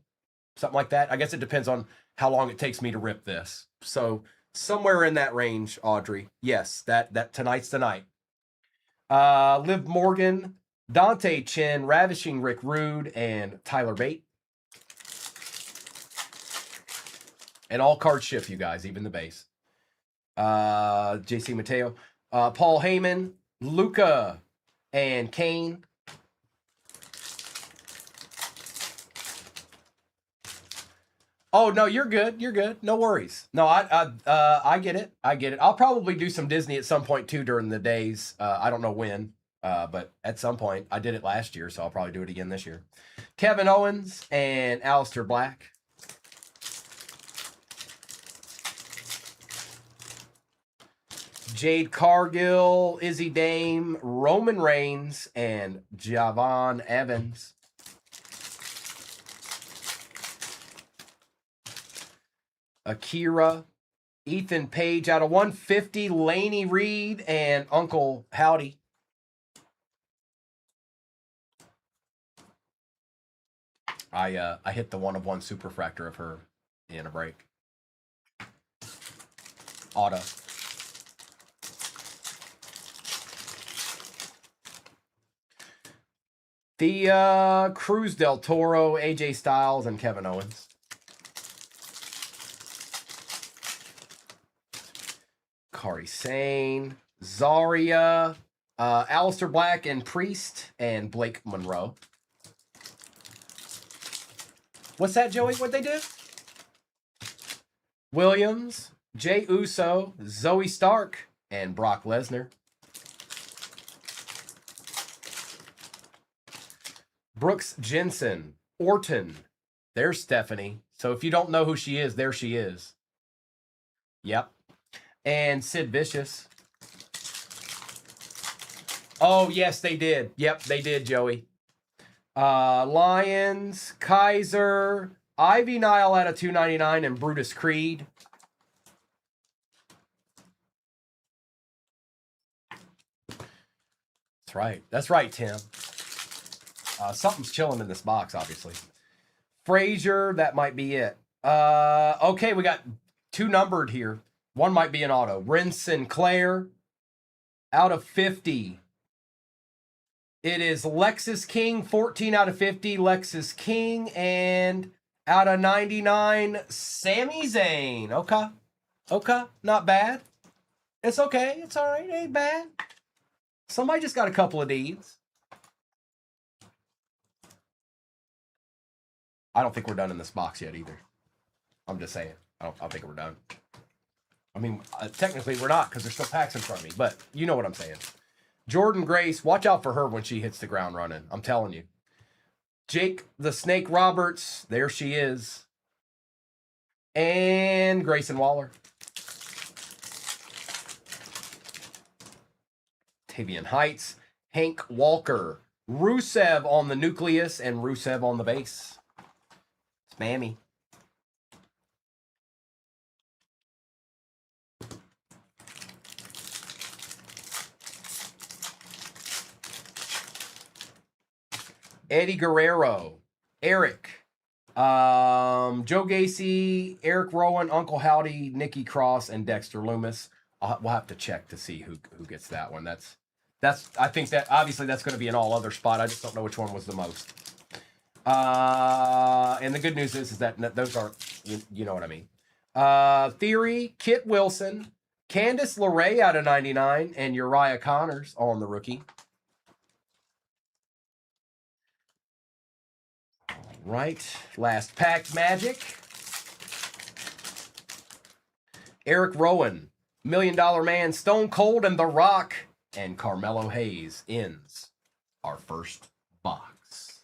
Something like that. I guess it depends on how long it takes me to rip this. So somewhere in that range, Audrey. Yes, that tonight's the night. Liv Morgan, Dante Chen, Ravishing Rick Rude, and Tyler Bate. And all cards ship, you guys, even the base. JC Mateo, Paul Heyman, Luca, and Kane. Oh, no, you're good. You're good. No worries. No, I get it. I get it. I'll probably do some Disney at some point, too, during the days. I don't know when, but at some point. I did it last year, so I'll probably do it again this year. Kevin Owens and Aleister Black. Jade Cargill, Izzy Dame, Roman Reigns, and Javon Evans. Akira, Ethan Page out of 150, Laney Reed, and Uncle Howdy. I hit the 1-of-1 superfractor of her in a break. Auto. The Cruz del Toro, AJ Styles, and Kevin Owens. Kari Sane, Zarya, Aleister Black and Priest, and Blake Monroe. What's that, Joey? What'd they do? Williams, Jey Uso, Zoe Stark, and Brock Lesnar. Brooks Jensen, Orton. There's Stephanie. So if you don't know who she is, there she is. Yep. And Sid Vicious. Oh, yes, they did. Yep, they did, Joey. Lions, Kaiser, Ivy Nile out of 299, and Brutus Creed. That's right. That's right, Tim. Something's chilling in this box, obviously. Frazier, that might be it. Okay, we got two numbered here. One might be an auto. Ren Sinclair, out of 50. It is Lexus King, 14 out of 50. Lexus King, and out of 99, Sami Zayn. Okay. Okay, not bad. It's okay. It's all right. It ain't bad. Somebody just got a couple of these. I don't think we're done in this box yet either. I'm just saying. I don't think we're done. I mean, technically we're not because there's still packs in front of me, but you know what I'm saying. Jordan Grace, watch out for her when she hits the ground running. I'm telling you. Jake the Snake Roberts, there she is. And Grayson Waller. Tavian Heights, Hank Walker, Rusev on the nucleus, and Rusev on the base. It's Mammy. Eddie Guerrero, Eric, Joe Gacy, Eric Rowan, Uncle Howdy, Nikki Cross, and Dexter Loomis. We'll have to check to see who gets that one. That's I think that obviously that's going to be an all other spot. I just don't know which one was the most. And the good news is that those aren't, you know what I mean. Theory, Kit Wilson, Candice LeRae out of 99, and Uriah Connors on the rookie. Right, last pack magic. Eric Rowan, $1 Million Man, Stone Cold, and The Rock, and Carmelo Hayes ends our first box.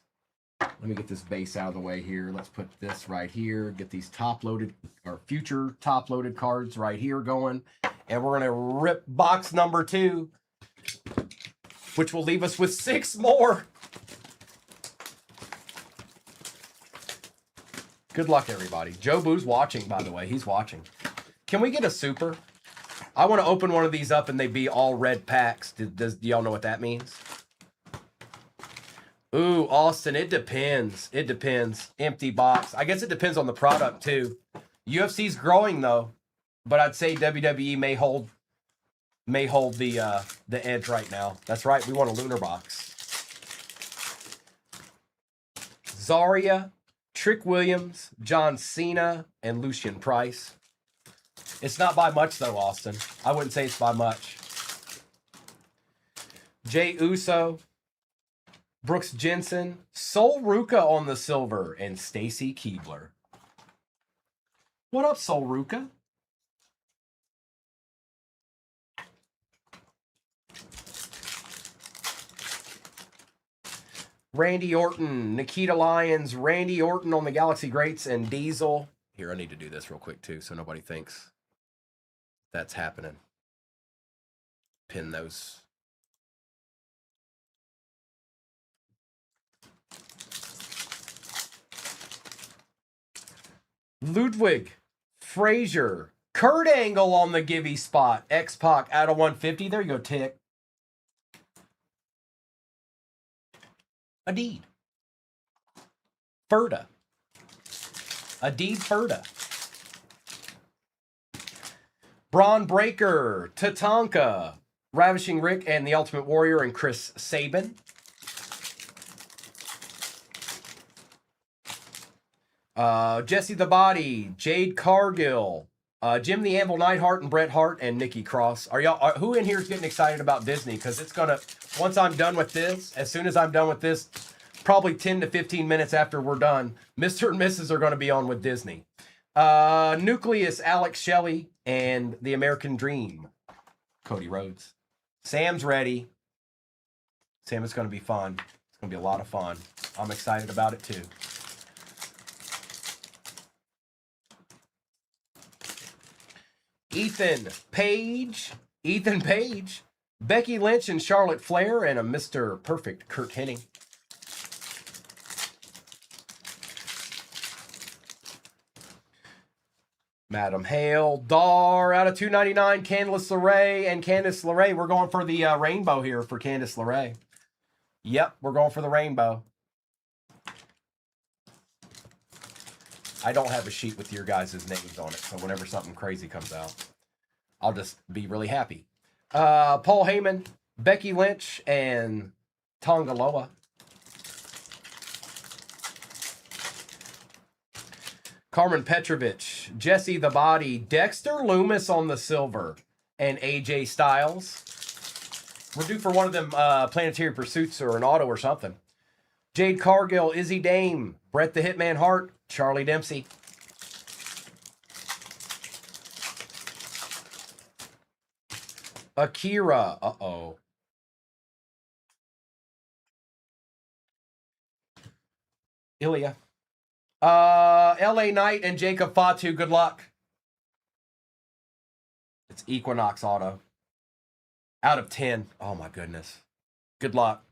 Let me get this base out of the way here. Let's put this right here. Get these top-loaded or future top-loaded cards right here going, and we're gonna rip box number 2, which will leave us with 6 more. Good luck, everybody. Joe Boo's watching, by the way. He's watching. Can we get a super? I want to open one of these up and they be all red packs. Do y'all know what that means? Ooh, Austin, it depends. It depends. Empty box. I guess it depends on the product, too. UFC's growing, though. But I'd say WWE may hold the edge right now. That's right. We want a lunar box. Zarya, Trick Williams, John Cena, and Lucian Price. It's not by much, though, Austin. I wouldn't say it's by much. Jay Uso, Brooks Jensen, Sol Ruka on the silver, and Stacy Keibler. What up, Sol Ruka? Randy Orton, Nikita Lyons, Randy Orton on the Galaxy Greats, and Diesel. Here, I need to do this real quick, too, so nobody thinks that's happening. Pin those. Ludwig, Frazier, Kurt Angle on the Gibby spot. X-Pac out of 150. There you go, Tick. Adeed. Ferda. Adeed Ferda. Braun Breaker, Tatanka, Ravishing Rick, and the Ultimate Warrior, and Chris Sabin. Jesse the Body, Jade Cargill, Jim the Anvil Neidhart, and Bret Hart, and Nikki Cross. Who in here is getting excited about Disney? Because it's gonna, once I'm done with this, as soon as I'm done with this, probably 10 to 15 minutes after we're done, Mr. and Mrs. are going to be on with Disney. Nucleus, Alex Shelley, and The American Dream, Cody Rhodes. Sam's ready. Sam, it's going to be fun. It's going to be a lot of fun. I'm excited about it too. Ethan Page, Becky Lynch and Charlotte Flair, and a Mr. Perfect Kurt Hennig. Madam Hale, Dar out of 299, Candice LeRae, and Candice LeRae. We're going for the rainbow here for Candice LeRae. Yep, we're going for the rainbow. I don't have a sheet with your guys' names on it, so whenever something crazy comes out, I'll just be really happy. Paul Heyman, Becky Lynch, and Tongaloa. Carmen Petrovich, Jesse the Body, Dexter Loomis on the silver, and AJ Styles. We're due for one of them Planetary Pursuits or an auto or something. Jade Cargill, Izzy Dame, Bret the Hitman Hart, Charlie Dempsey. Akira, uh-oh. Ilya. LA Knight and Jacob Fatu, good luck. It's Equinox auto. Out of 10. Oh my goodness. Good luck.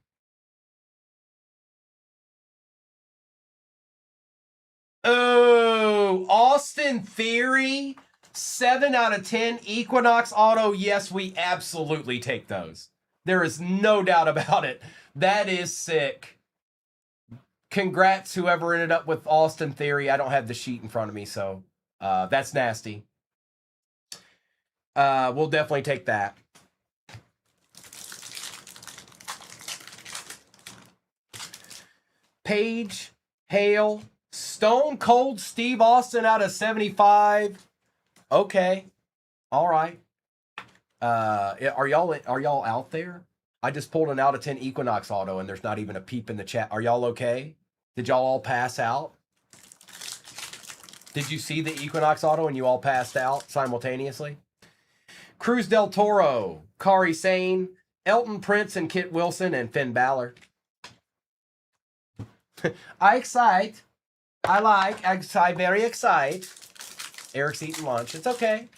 Oh, Austin Theory. 7 out of 10. Equinox auto. Yes, we absolutely take those. There is no doubt about it. That is sick. congrats whoever ended up with Austin Theory. I don't have the sheet in front of me, so that's nasty. We'll definitely take that. Paige, Hale, Stone Cold Steve Austin out of 75. Okay. All right. Are y'all out there? I just pulled an out of 10 Equinox auto and there's not even a peep in the chat. Are y'all okay? Did y'all all pass out? Did you see the Equinox auto and you all passed out simultaneously? Cruz Del Toro, Kari Sane, Elton Prince and Kit Wilson and Finn Balor. I excite. I very excite. Eric's eating lunch. It's okay.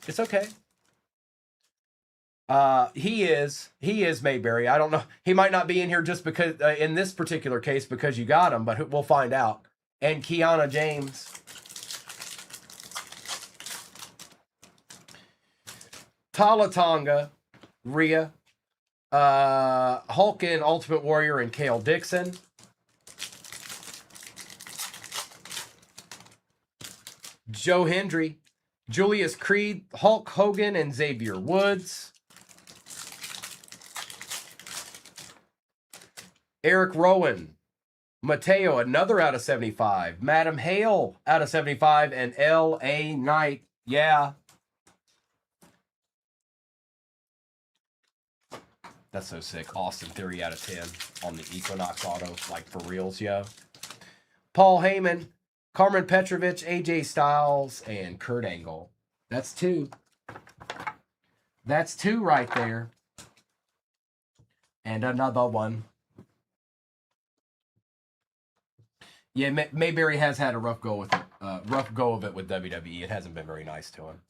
It's okay. He is Mayberry. I don't know. He might not be in here just because, in this particular case, because you got him, but we'll find out. And Kiana James. Talatonga, Rhea. Hulk and Ultimate Warrior and Kale Dixon. Joe Hendry, Julius Creed, Hulk Hogan, and Xavier Woods. Eric Rowan, Mateo, another out of 75. Madam Hale out of 75, and L.A. Knight. Yeah. That's so sick. Austin Theory out of 10 on the Equinox auto, like for reals, yo. Paul Heyman, Carmen Petrovich, AJ Styles, and Kurt Angle. That's 2. That's 2 right there. And another one. Yeah, Mayberry has had a rough go with it. Rough go of it with WWE. It hasn't been very nice to him.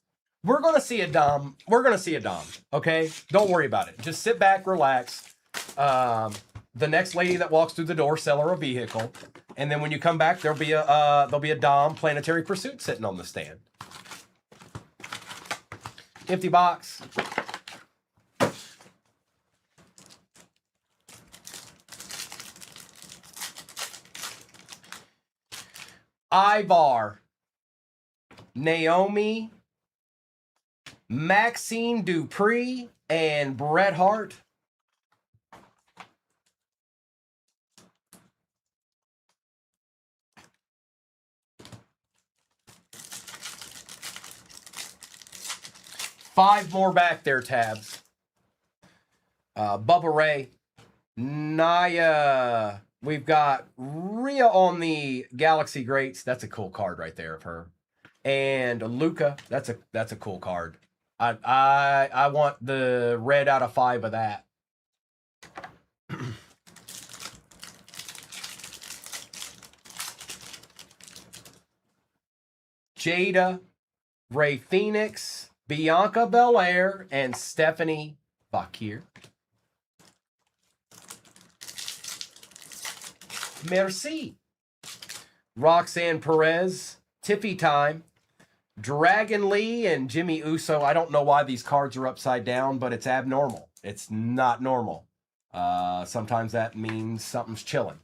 We're gonna see a Dom. We're gonna see a Dom. Okay, don't worry about it. Just sit back, relax. The next lady that walks through the door, sell her a vehicle, and then when you come back, there'll be a Dom Planetary Pursuit sitting on the stand. Empty box. Ivar, Naomi, Maxine Dupree, and Bret Hart. Five more back there, Tabs. Bubba Ray, Naya. We've got Rhea on the Galaxy Greats. That's a cool card right there of her. And Luca. That's a cool card. I want the red out of 5 of that. Jada, Ray Phoenix, Bianca Belair, and Stephanie Bakir. Merci. Roxanne Perez, Tiffy Time, Dragon Lee, and Jimmy Uso. I don't know why these cards are upside down, but it's abnormal. It's not normal. Sometimes that means something's chilling.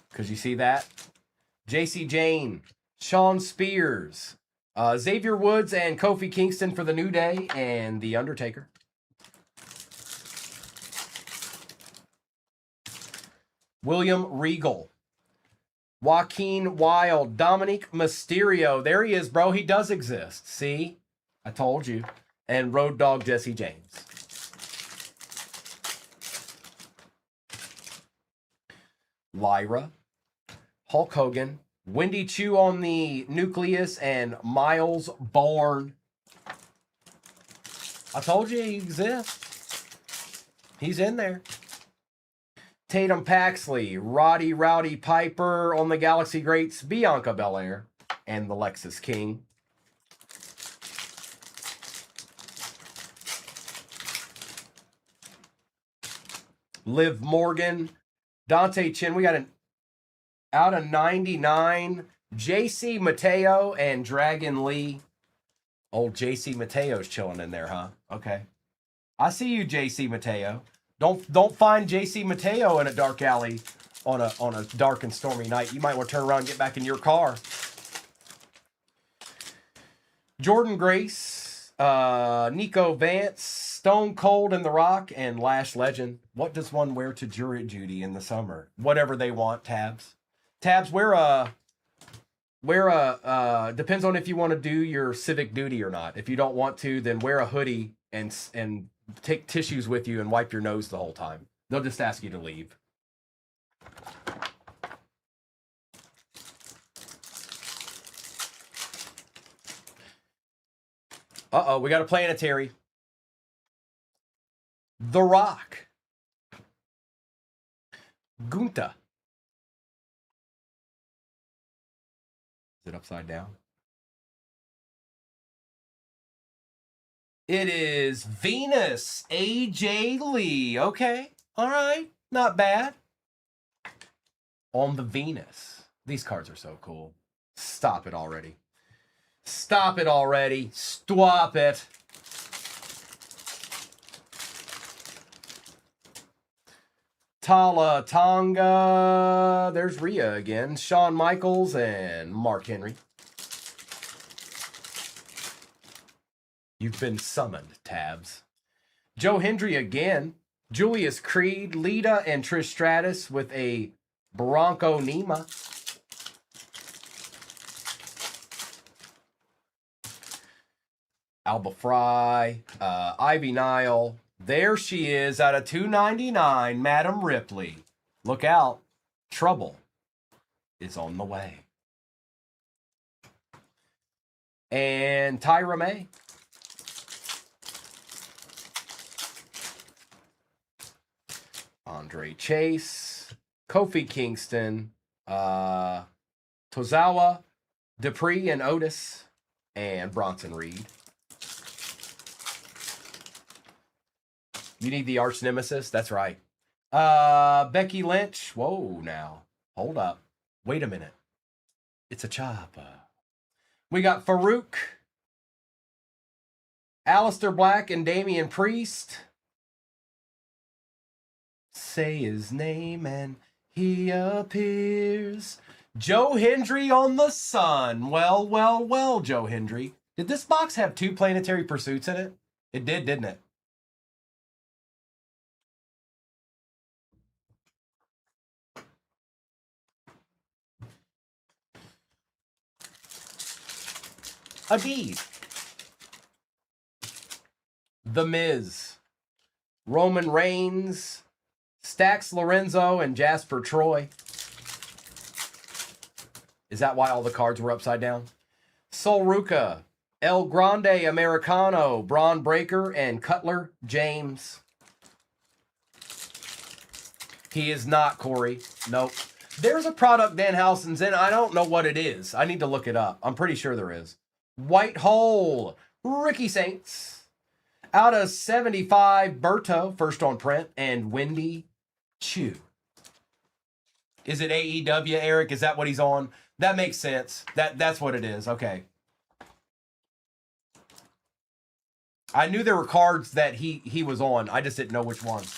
Because you see that? JC Jane, Sean Spears, Xavier Woods, and Kofi Kingston for the New Day, and The Undertaker. William Regal, Joaquin Wilde, Dominic Mysterio. There he is, bro. He does exist. See? I told you. And Road Dogg Jesse James. Lyra, Hulk Hogan, Wendy Chu on the Nucleus, and Miles Bourne. I told you he exists. He's in there. Tatum Paxley, Roddy Rowdy Piper on the Galaxy Greats, Bianca Belair, and the Lexus King. Liv Morgan, Dante Chin. We got an out of 99, JC Mateo and Dragon Lee. Old JC Mateo's chilling in there, huh? Okay. I see you, JC Mateo. Don't find JC Mateo in a dark alley on a dark and stormy night. You might want to turn around and get back in your car. Jordan Grace, Nico Vance, Stone Cold in The Rock, and Lash Legend. What does one wear to jury duty in the summer? Whatever they want, Tabs. Tabs, wear a depends on if you want to do your civic duty or not. If you don't want to, then wear a hoodie and take tissues with you and wipe your nose the whole time. They'll just ask you to leave. Uh-oh, we got a planetary. The Rock. Gunta. Is it upside down? It is Venus. AJ Lee. Okay. All right. Not bad. On the Venus. These cards are so cool. Stop it already. Stop it already. Stop it. Tala Tonga. There's Rhea again. Shawn Michaels and Mark Henry. You've been summoned, Tabs. Joe Hendry again. Julius Creed, Lita, and Trish Stratus with a Bronco Nima. Alba Fry, Ivy Nile. There she is out of 299, Madam Ripley. Look out. Trouble is on the way. And Tyra May. Andre Chase, Kofi Kingston, Tozawa, Dupree and Otis, and Bronson Reed. You need the arch nemesis? That's right. Becky Lynch. Whoa, now. Hold up. Wait a minute. It's a chopper. We got Farouk, Aleister Black, and Damian Priest. Say his name and he appears. Joe Hendry on the sun. Well, well, well, Joe Hendry. Did this box have 2 planetary pursuits in it? It did, didn't it? Indeed. The Miz, Roman Reigns, Stax Lorenzo, and Jasper Troy. Is that why all the cards were upside down? Sol Ruca, El Grande Americano, Braun Breaker, and Cutler James. He is not, Corey. Nope. There's a product Danhausen's in. I don't know what it is. I need to look it up. I'm pretty sure there is. White Hole, Ricky Saints. Out of 75, Berto, first on print, and Wendy Chu. Is it AEW, Eric? Is that what he's on? That makes sense. That's what it is. Okay. I knew there were cards that he was on. I just didn't know which ones.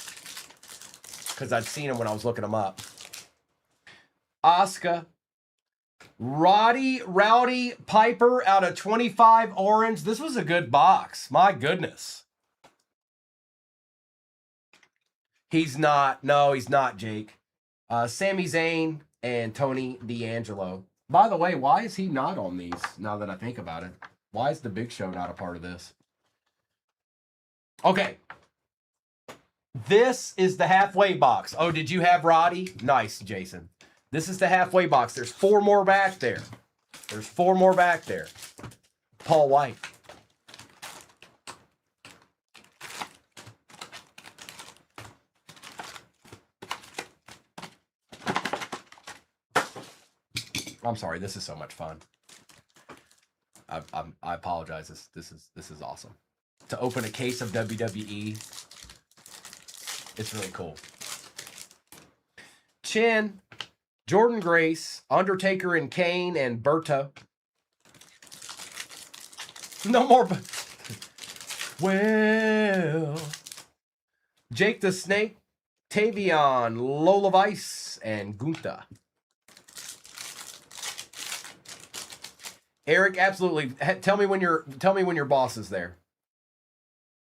Because I'd seen him when I was looking them up. Asuka. Rowdy Piper out of 25 orange. This was a good box. My goodness. He's not. No, he's not, Jake. Sami Zayn and Tony D'Angelo. By the way, why is he not on these now that I think about it? Why is the Big Show not a part of this? Okay. This is the halfway box. Oh, did you have Roddy? Nice, Jason. This is the halfway box. There's 4 more back there. There's 4 more back there. Paul White. I'm sorry. This is so much fun. I apologize. This is awesome. To open a case of WWE, it's really cool. Chin, Jordan Grace, Undertaker and Kane, and Berto. No more. Well, Jake the Snake, Tavion, Lola Weiss, and Gunther. Eric, absolutely. Tell me when your boss is there.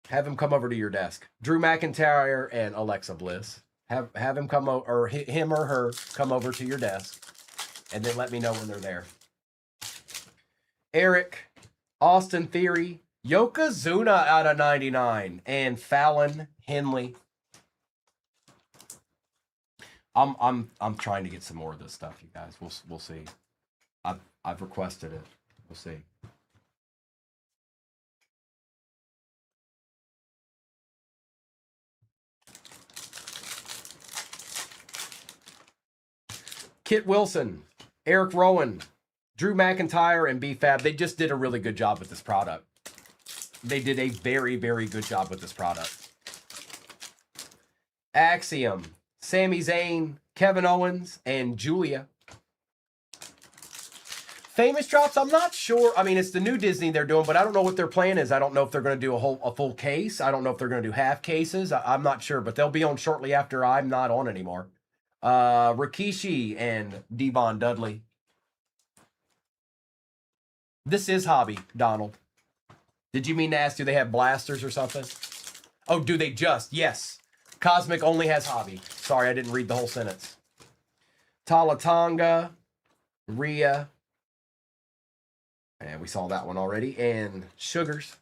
Have him come over to your desk. Drew McIntyre and Alexa Bliss. Have him come over, or him or her come over to your desk, and then let me know when they're there. Eric, Austin Theory, Yokozuna out of 99, and Fallon Henley. I'm trying to get some more of this stuff, you guys. We'll see. I've requested it. We'll see. Kit Wilson, Eric Rowan, Drew McIntyre, and B-Fab. They just did a really good job with this product. They did a very, very good job with this product. Axiom, Sami Zayn, Kevin Owens, and Julia. Famous drops, I'm not sure. I mean, it's the new Disney they're doing, but I don't know what their plan is. I don't know if they're going to do a full case. I don't know if they're going to do half cases. I'm not sure, but they'll be on shortly after I'm not on anymore. Rikishi and Devon Dudley. This is Hobby, Donald. Did you mean to ask, do they have blasters or something? Oh, do they just? Yes. Cosmic only has Hobby. Sorry, I didn't read the whole sentence. Talatanga, Rhea. And we saw that one already. And Sugars.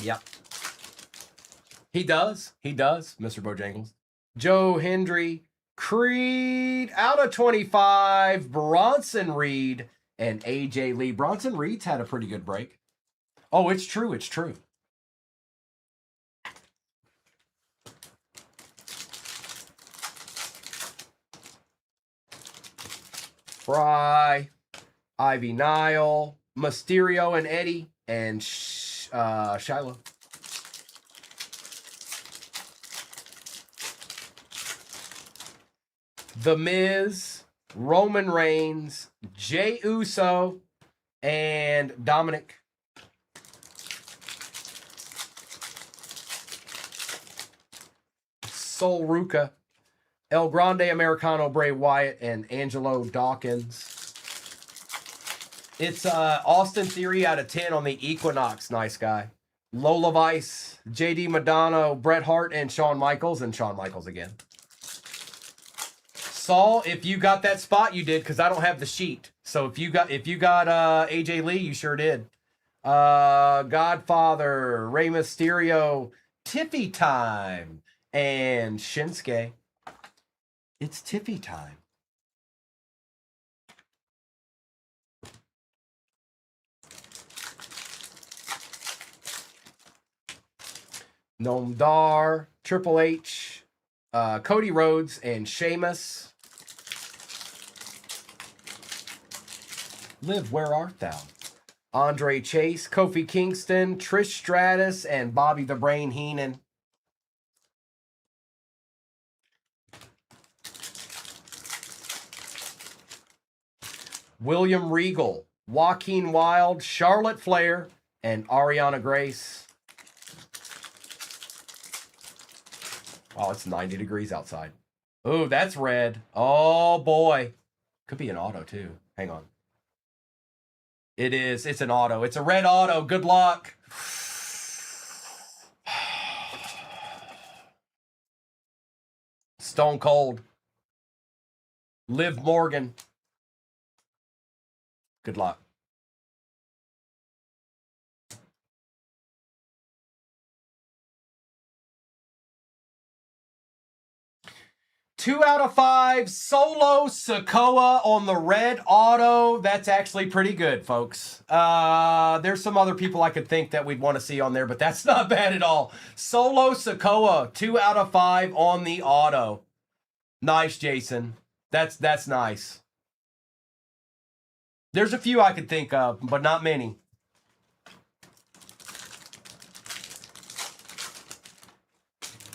Yep. He does, Mr. Bojangles. Joe Hendry, Creed, out of 25, Bronson Reed, and AJ Lee. Bronson Reed's had a pretty good break. Oh, it's true, it's true. Fry, Ivy Nile, Mysterio and Eddie, and Shiloh. The Miz, Roman Reigns, Jey Uso, and Dominic. Sol Ruca, El Grande Americano, Bray Wyatt, and Angelo Dawkins. It's Austin Theory out of 10 on the Equinox. Nice guy. Lola Weiss, JD Madonna, Bret Hart, and Shawn Michaels again. Saul, if you got that spot, you did, because I don't have the sheet. So if you got AJ Lee, you sure did. Godfather, Rey Mysterio, Tiffy time, and Shinsuke. It's Tiffy time. Noam Dar, Triple H, Cody Rhodes, and Sheamus. Liv, where art thou? Andre Chase, Kofi Kingston, Trish Stratus, and Bobby the Brain Heenan. William Regal, Joaquin Wilde, Charlotte Flair, and Ariana Grace. Oh, it's 90 degrees outside. Oh, that's red. Oh, boy. Could be an auto, too. Hang on. It is. It's an auto. It's a red auto. Good luck. Stone Cold. Liv Morgan. Good luck. Two out of 5, Solo Sikoa on the red auto. That's actually pretty good, folks. There's some other people I could think that we'd want to see on there, but that's not bad at all. Solo Sikoa, 2 out of 5 on the auto. Nice, Jason. That's nice. There's a few I could think of, but not many.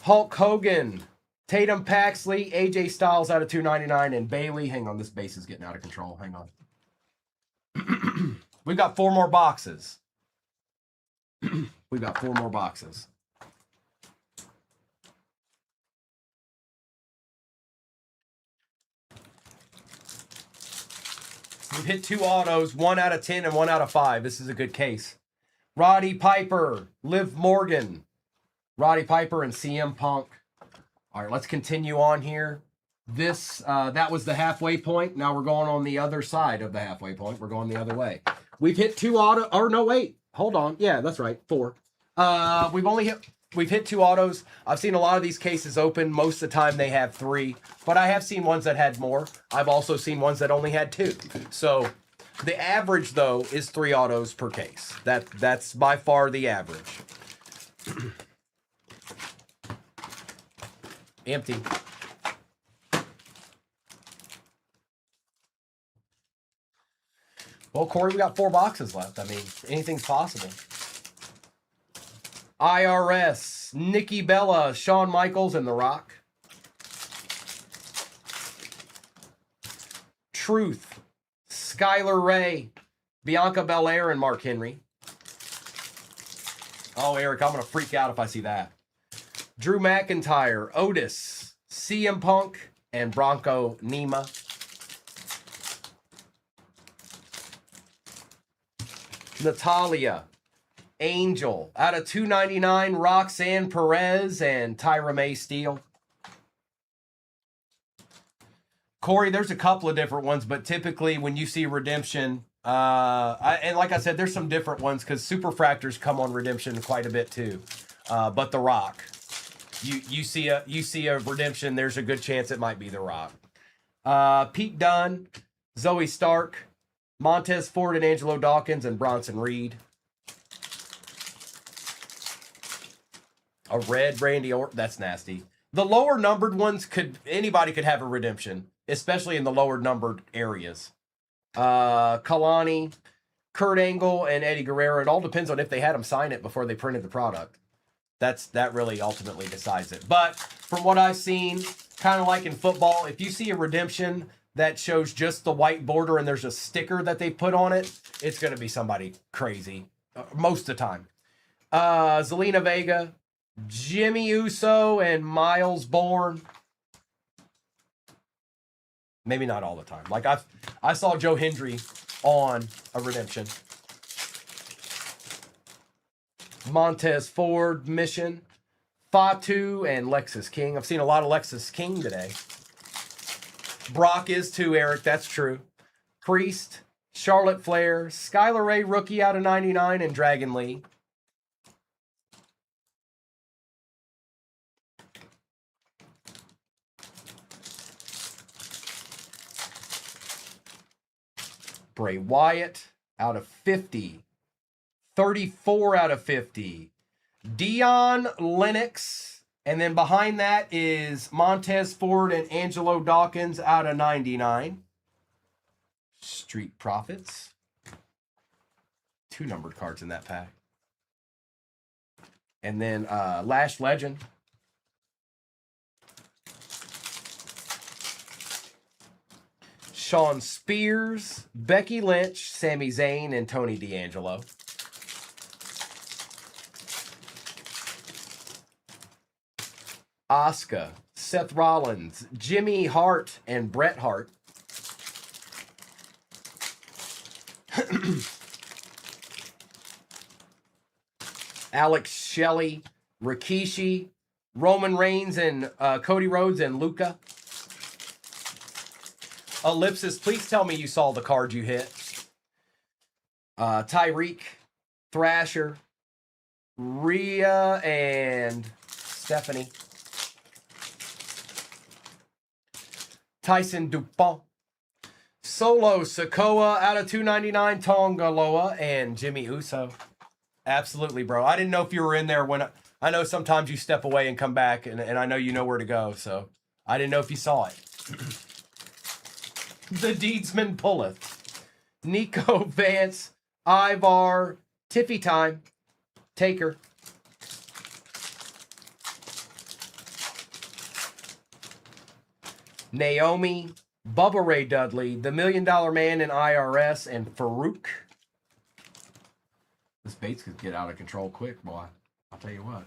Hulk Hogan, Tatum Paxley, AJ Styles out of 299, and Bailey. Hang on, this base is getting out of control. Hang on. We've got 4 more boxes. We've got 4 more boxes. We've hit 2 autos, 1 out of 10 and 1 out of 5. This is a good case. Roddy Piper, Liv Morgan, Roddy Piper, and CM Punk. All right, let's continue on here. This that was the halfway point. Now we're going on the other side of the halfway point. We're going the other way. We've hit 2 auto. Or no, wait, hold on. Yeah, that's right. 4. We've hit 2 autos. I've seen a lot of these cases open. Most of the time they have 3, but I have seen ones that had more. I've also seen ones that only had 2. So the average though is 3 autos per case. That's by far the average. Empty. Well, Corey, we got 4 boxes left. I mean, anything's possible. IRS, Nikki Bella, Shawn Michaels, and The Rock. Truth, Skylar Ray, Bianca Belair, and Mark Henry. Oh, Eric, I'm going to freak out if I see that. Drew McIntyre, Otis, CM Punk, and Bronco Nima. Natalia, Angel, out of 299, Roxanne Perez and Tyra May Steele. Corey, there's a couple of different ones, but typically when you see Redemption, and like I said, there's some different ones because Superfractors come on Redemption quite a bit too. But The Rock, you see a Redemption, there's a good chance it might be The Rock. Pete Dunne, Zoe Stark, Montez Ford and Angelo Dawkins, and Bronson Reed. A red Randy Orton. That's nasty. The lower numbered ones anybody could have a Redemption, especially in the lower numbered areas. Kalani, Kurt Angle, and Eddie Guerrero. It all depends on if they had them sign it before they printed the product. That really ultimately decides it. But from what I've seen, kind of like in football, if you see a Redemption that shows just the white border and there's a sticker that they put on it, it's going to be somebody crazy most of the time. Zelina Vega, Jimmy Uso, and Miles Bourne. Maybe not all the time. Like I saw Joe Hendry on a Redemption. Montez Ford, Mission, Fatu, and Lexus King. I've seen a lot of Lexus King today. Brock is too, Eric. That's true. Priest, Charlotte Flair, Skylar Ray, rookie out of 99, and Dragon Lee. Bray Wyatt out of 50. 34 out of 50. Dion Lennox. And then behind that is Montez Ford and Angelo Dawkins out of 99. Street Profits. 2 numbered cards in that pack. And then Lash Legend. Shawn Spears, Becky Lynch, Sami Zayn, and Tony D'Angelo. Asuka, Seth Rollins, Jimmy Hart, and Bret Hart. Alex Shelley, Rikishi, Roman Reigns, and Cody Rhodes, and Luca. Ellipsis, please tell me you saw the card you hit. Tyreek, Thrasher, Rhea, and Stephanie. Tyson Dupont. Solo Sikoa out of 299, Tongaloa, and Jimmy Uso. Absolutely, bro. I didn't know if you were in there when I know sometimes you step away and come back, and I know you know where to go, so I didn't know if you saw it. The Deedsman pulleth. Nico Vance, Ivar, Tiffy Time, Taker. Naomi, Bubba Ray Dudley, The $1 Million Man in IRS, and Farouk. This Bates could get out of control quick, boy. I'll tell you what.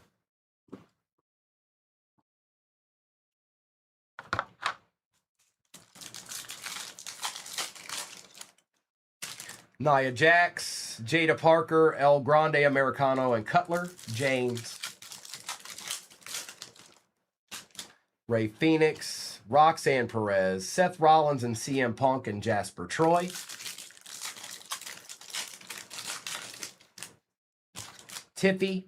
Nia Jax, Jada Parker, El Grande Americano, and Cutler. James. Ray Phoenix, Roxanne Perez, Seth Rollins and CM Punk, and Jasper Troy. Tiffy,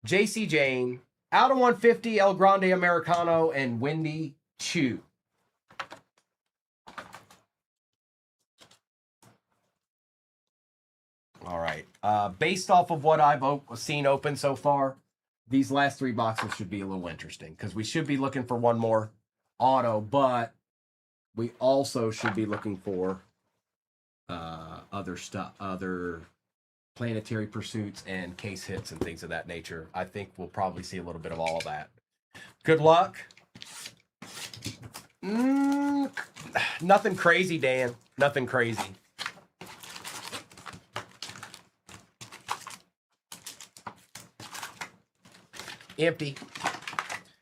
JC Jane, out of 150, El Grande Americano, and Wendy Chu. All right. Based off of what I've seen open so far, these last 3 boxes should be a little interesting because we should be looking for one more auto, but we also should be looking for other stuff, other planetary pursuits and case hits and things of that nature. I think we'll probably see a little bit of all of that. Good luck. Nothing crazy, Dan. Nothing crazy. Empty.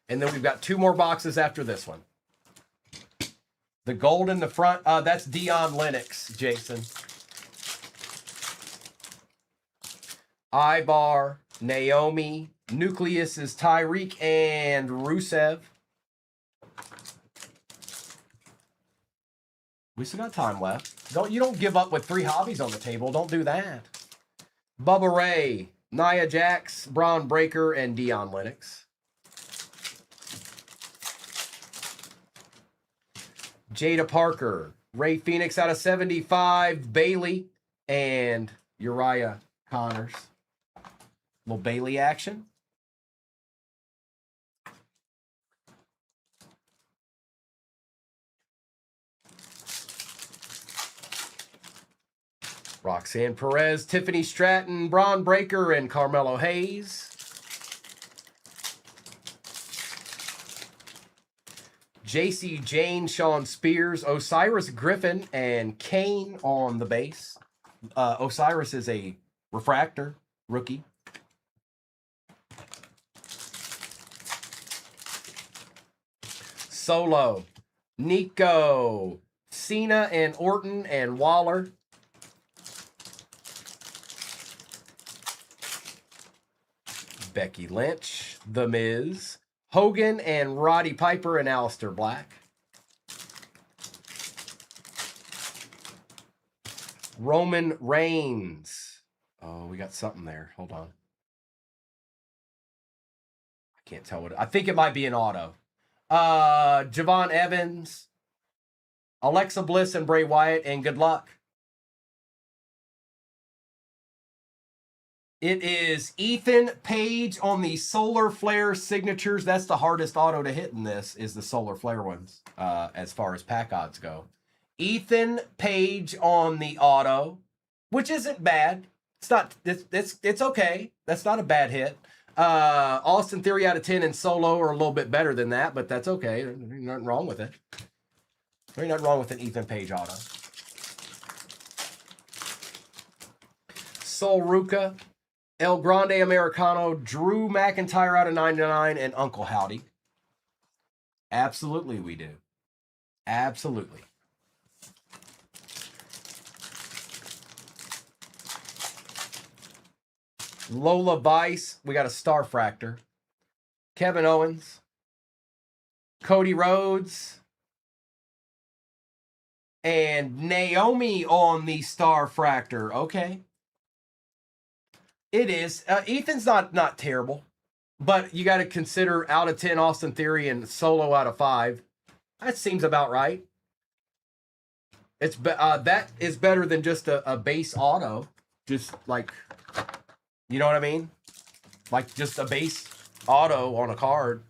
And then we've got 2 more boxes after this one. The gold in the front, that's Dion Lennox, Jason. Ibar, Naomi, Nucleus is Tyreek, and Rusev. We still got time left. You don't give up with 3 hobbies on the table. Don't do that. Bubba Ray, Nia Jax, Braun Breaker, and Dion Lennox. Jada Parker, Ray Phoenix out of 75, Bailey, and Uriah Connors. Little Bailey action. Roxanne Perez, Tiffany Stratton, Braun Breaker, and Carmelo Hayes. JC Jane, Sean Spears, Osiris Griffin, and Kane on the base. Osiris is a refractor rookie. Solo, Nico, Cena, and Orton, and Waller. Becky Lynch, The Miz, Hogan, and Roddy Piper, and Aleister Black. Roman Reigns. Oh, we got something there. Hold on. I can't tell what. I think it might be an auto. Javon Evans, Alexa Bliss, and Bray Wyatt, and good luck. It is Ethan Page on the Solar Flare signatures. That's the hardest auto to hit in this, is the Solar Flare ones, as far as pack odds go. Ethan Page on the auto, which isn't bad. It's not. It's okay. That's not a bad hit. Austin Theory out of 10 and Solo are a little bit better than that, but that's okay. There's nothing wrong with it. There's nothing wrong with an Ethan Page auto. Sol Ruka, El Grande Americano, Drew McIntyre out of 99, and Uncle Howdy. Absolutely we do. Absolutely. Lola Vice, we got a Starfractor. Kevin Owens. Cody Rhodes. And Naomi on the Starfractor. Okay. It is. Ethan's not terrible. But you got to consider out of 10 Austin Theory and Solo out of 5. That seems about right. It's that is better than just a base auto. Just like... You know what I mean? Like just a base auto on a card.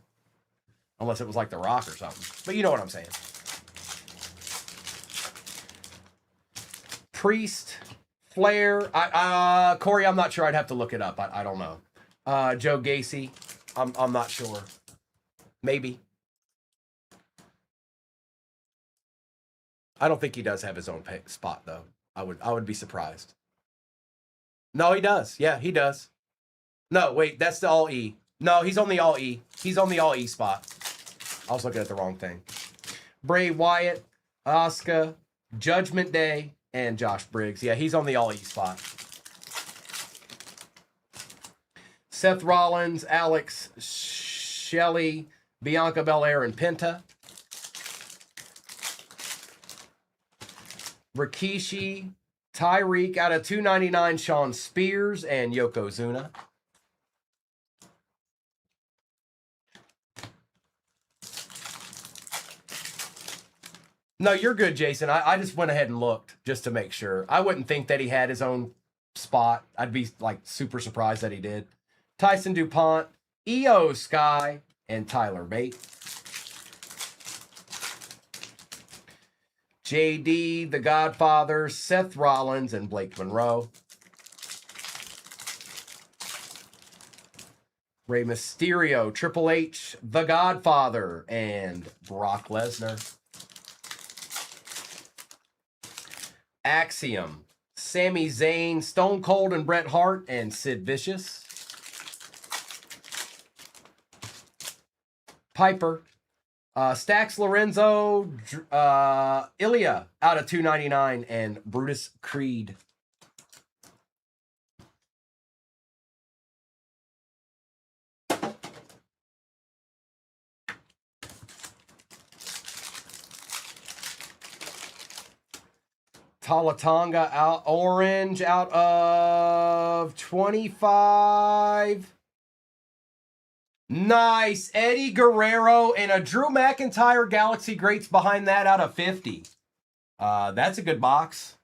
Unless it was like The Rock or something. But you know what I'm saying. Priest, Flair. Corey, I'm not sure. I'd have to look it up. I don't know. Joe Gacy. I'm not sure. Maybe. I don't think he does have his own spot though. I would be surprised. No, he does. Yeah, he does. No, wait, that's the all E. No, he's on the all E. He's on the all E spot. I was looking at the wrong thing. Bray Wyatt, Asuka, Judgment Day, and Josh Briggs. Yeah, he's on the all-E spot. Seth Rollins, Alex Shelley, Bianca Belair, and Penta. Rikishi, Tyreek out of 299, Sean Spears, and Yokozuna. No, you're good, Jason. I just went ahead and looked just to make sure. I wouldn't think that he had his own spot. I'd be like super surprised that he did. Tyson DuPont, EO Sky, and Tyler Bate. JD, The Godfather, Seth Rollins, and Blake Monroe. Rey Mysterio, Triple H, The Godfather, and Brock Lesnar. Axiom, Sami Zayn, Stone Cold and Bret Hart, and Sid Vicious. Piper, Stax Lorenzo, Ilya out of 299, and Brutus Creed. Talatonga out orange out of 25. Nice. Eddie Guerrero and a Drew McIntyre Galaxy Greats behind that out of 50. That's a good box.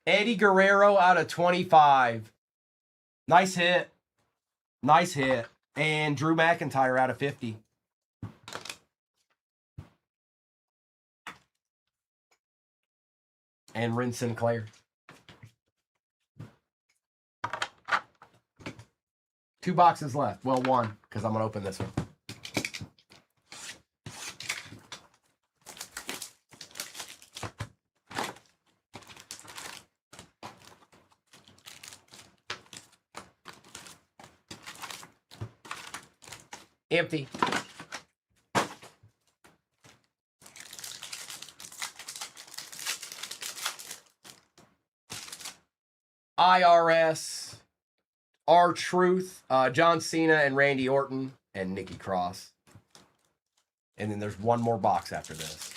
Eddie Guerrero out of 25. Nice hit. Nice hit. And Drew McIntyre out of 50. And Ren Sinclair. 2 boxes left. Well, 1, because I'm going to open this one. Empty. IRS, R-Truth, John Cena and Randy Orton, and Nikki Cross. And then there's one more box after this.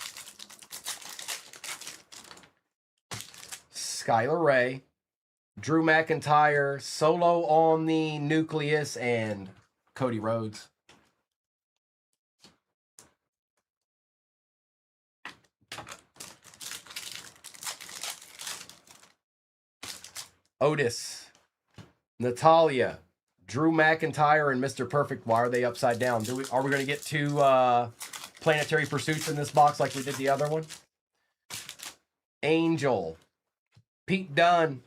Skylar Ray, Drew McIntyre, Solo on the Nucleus, and Cody Rhodes. Otis, Natalia, Drew McIntyre, and Mr. Perfect. Why are they upside down? Are we going to get 2 Planetary Pursuits in this box like we did the other one? Angel, Pete Dunne,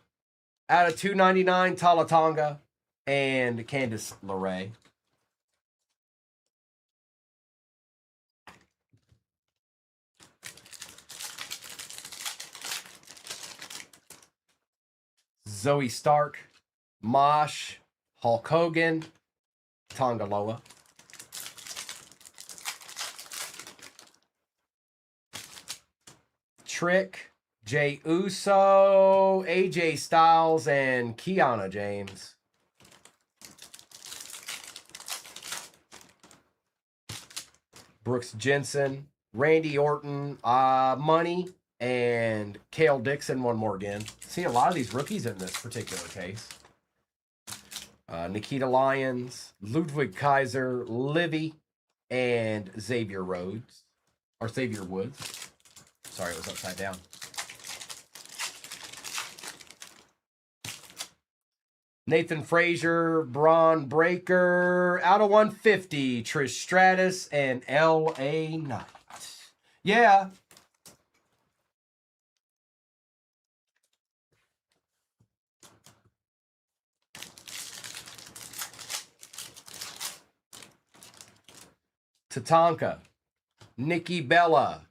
out of 299, Talatonga, and Candice LeRae. Zoe Stark, Mosh, Hulk Hogan, Tongaloa. Trick, Jey Uso, AJ Styles, and Kiana James. Brooks Jensen, Randy Orton, Money, and Kale Dixon, one more again. See a lot of these rookies in this particular case. Nikita Lyons, Ludwig Kaiser, Livy, and Xavier Rhodes. Or Xavier Woods. Sorry, it was upside down. Nathan Frazier, Braun Breaker, out of 150, Trish Stratus, and L.A. Knight. Yeah. Tatanka, Nikki Bella,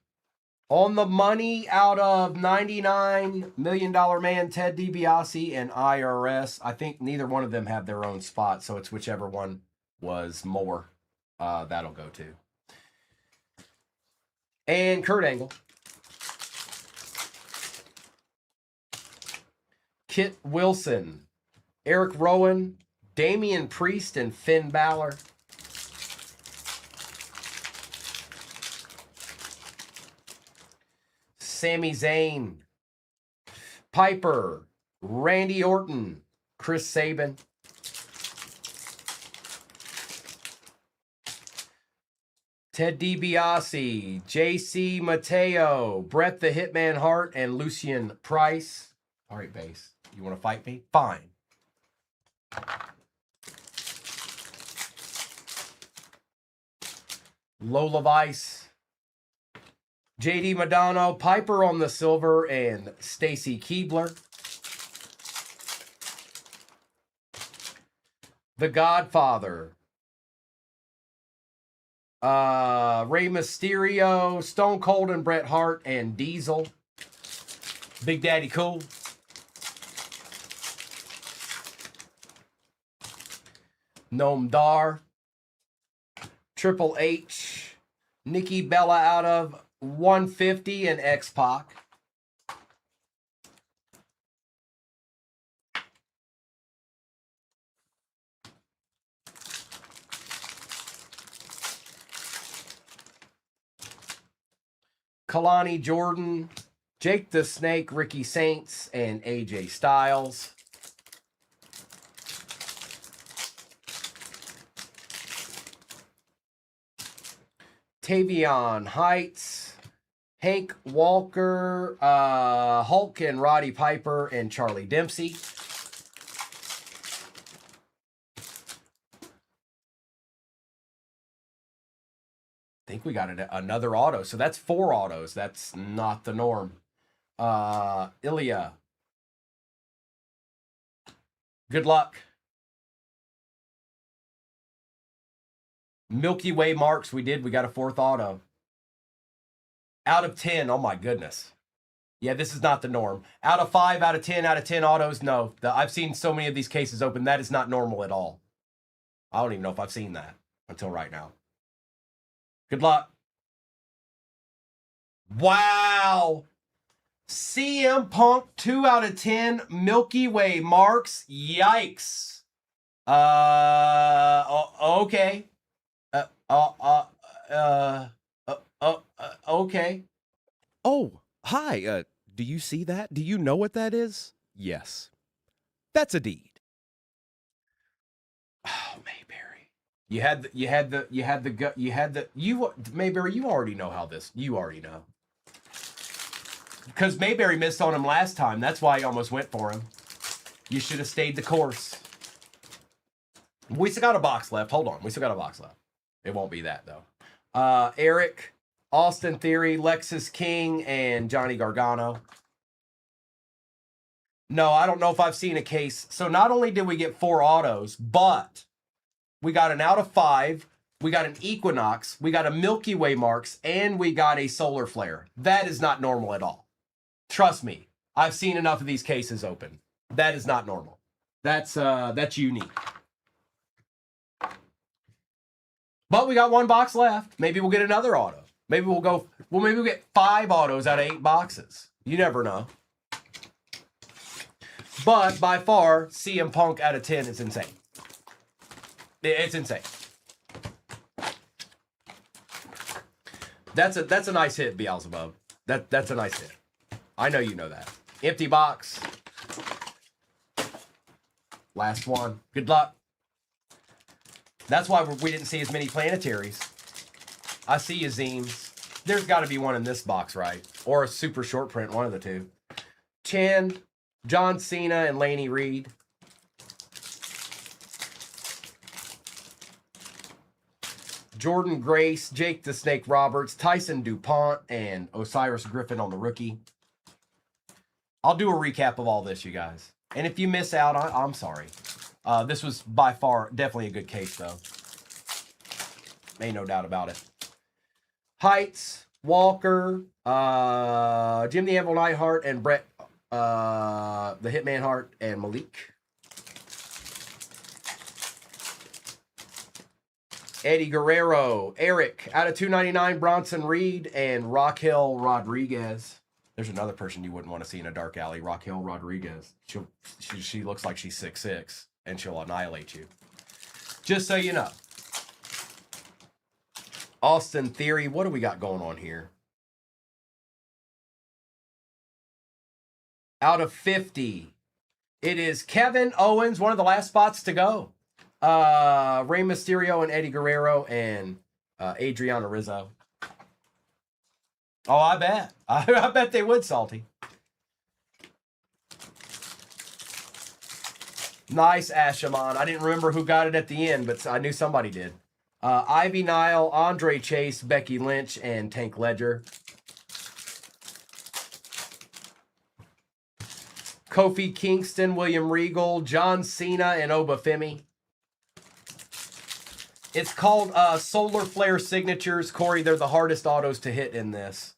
on the money out of $99 Million Man, Ted DiBiase, and IRS. I think neither one of them have their own spot, so it's whichever one was more. That'll go to. And Kurt Angle. Kit Wilson, Eric Rowan, Damian Priest, and Finn Balor. Sami Zayn, Piper, Randy Orton, Chris Sabin. Ted DiBiase, JC Mateo, Brett the Hitman Hart, and Lucian Price. All right, base. You want to fight me? Fine. Lola Vice, JD Madonna, Piper on the silver, and Stacy Keebler. The Godfather, Rey Mysterio, Stone Cold and Bret Hart, and Diesel. Big Daddy Cool. Noam Dar. Triple H. Nikki Bella out of 150 and X-Pac. Kalani Jordan, Jake the Snake, Ricky Saints, and AJ Styles. Tavion Heights, Hank Walker, Hulk and Roddy Piper, and Charlie Dempsey. I think we got another auto. So that's 4 autos. That's not the norm. Ilya. Good luck. Milky Way marks. We got a 4th auto. Out of 10. Oh my goodness. Yeah, this is not the norm. Out of 5, out of 10 autos. No, I've seen so many of these cases open. That is not normal at all. I don't even know if I've seen that until right now. Good luck. Wow. CM Punk, 2 out of 10. Milky Way marks. Yikes. Okay. Okay. Oh, hi. Do you see that? Do you know what that is? Yes. That's a deed. Oh, Mayberry. Mayberry, you already know how this, you already know. Because Mayberry missed on him last time. That's why he almost went for him. You should have stayed the course. We still got a box left. Hold on. We still got a box left. It won't be that, though. Eric, Austin Theory, Lexus King, and Johnny Gargano. No, I don't know if I've seen a case. So not only did we get 4 autos, but we got an out of 5. We got an Equinox. We got a Milky Way marks, and we got a solar flare. That is not normal at all. Trust me. I've seen enough of these cases open. That is not normal. That's unique. But we got 1 box left. Maybe we'll get another auto. Maybe we'll get 5 autos out of 8 boxes. You never know. But by far, CM Punk out of 10 is insane. It's insane. That's a nice hit, Beelzebub. That's a nice hit. I know you know that. Empty box. Last one. Good luck. That's why we didn't see as many planetaries. I see you, Zeems. There's got to be one in this box, right? Or a super short print, one of the two. Chan, John Cena, and Laney Reed. Jordan Grace, Jake the Snake Roberts, Tyson DuPont, and Osiris Griffin on the rookie. I'll do a recap of all this, you guys. And if you miss out, I'm sorry. This was by far definitely a good case, though. Ain't no doubt about it. Heights, Walker, Jim the Anvil Neidhart, and Brett the Hitman Hart, and Malik. Eddie Guerrero, Eric, out of 299, Bronson Reed, and Raquel Rodriguez. There's another person you wouldn't want to see in a dark alley, Raquel Rodriguez. She looks like she's 6'6", and she'll annihilate you. Just so you know. Austin Theory, what do we got going on here? Out of 50, it is Kevin Owens, one of the last spots to go. Rey Mysterio and Eddie Guerrero and Adriana Rizzo. Oh, I bet. I bet they would, Salty. Nice, Ashamon. I didn't remember who got it at the end, but I knew somebody did. Ivy Nile, Andre Chase, Becky Lynch, and Tank Ledger. Kofi Kingston, William Regal, John Cena, and Obafemi. It's called Solar Flare Signatures. Corey, they're the hardest autos to hit in this.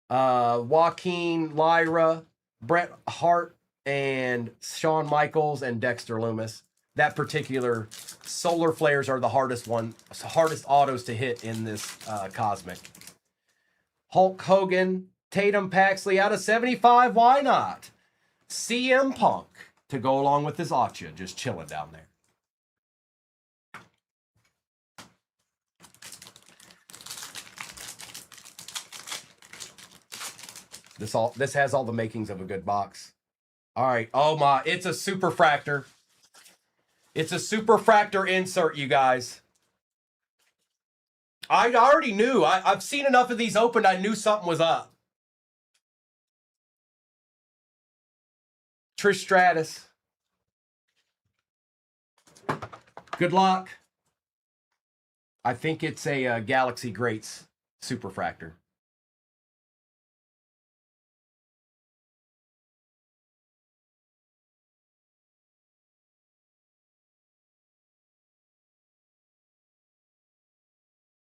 Joaquin, Lyra, Bret Hart, and Shawn Michaels, and Dexter Lumis. That particular Solar Flares are the hardest autos to hit in this Cosmic. Hulk Hogan, Tatum Paxley out of 75. Why not? CM Punk to go along with this Acha, just chilling down there. This has all the makings of a good box. All right. Oh my, it's a super fractor. It's a super fractor insert, you guys. I already knew. I've seen enough of these opened. I knew something was up. Trish Stratus. Good luck. I think it's a Galaxy Greats super fractor.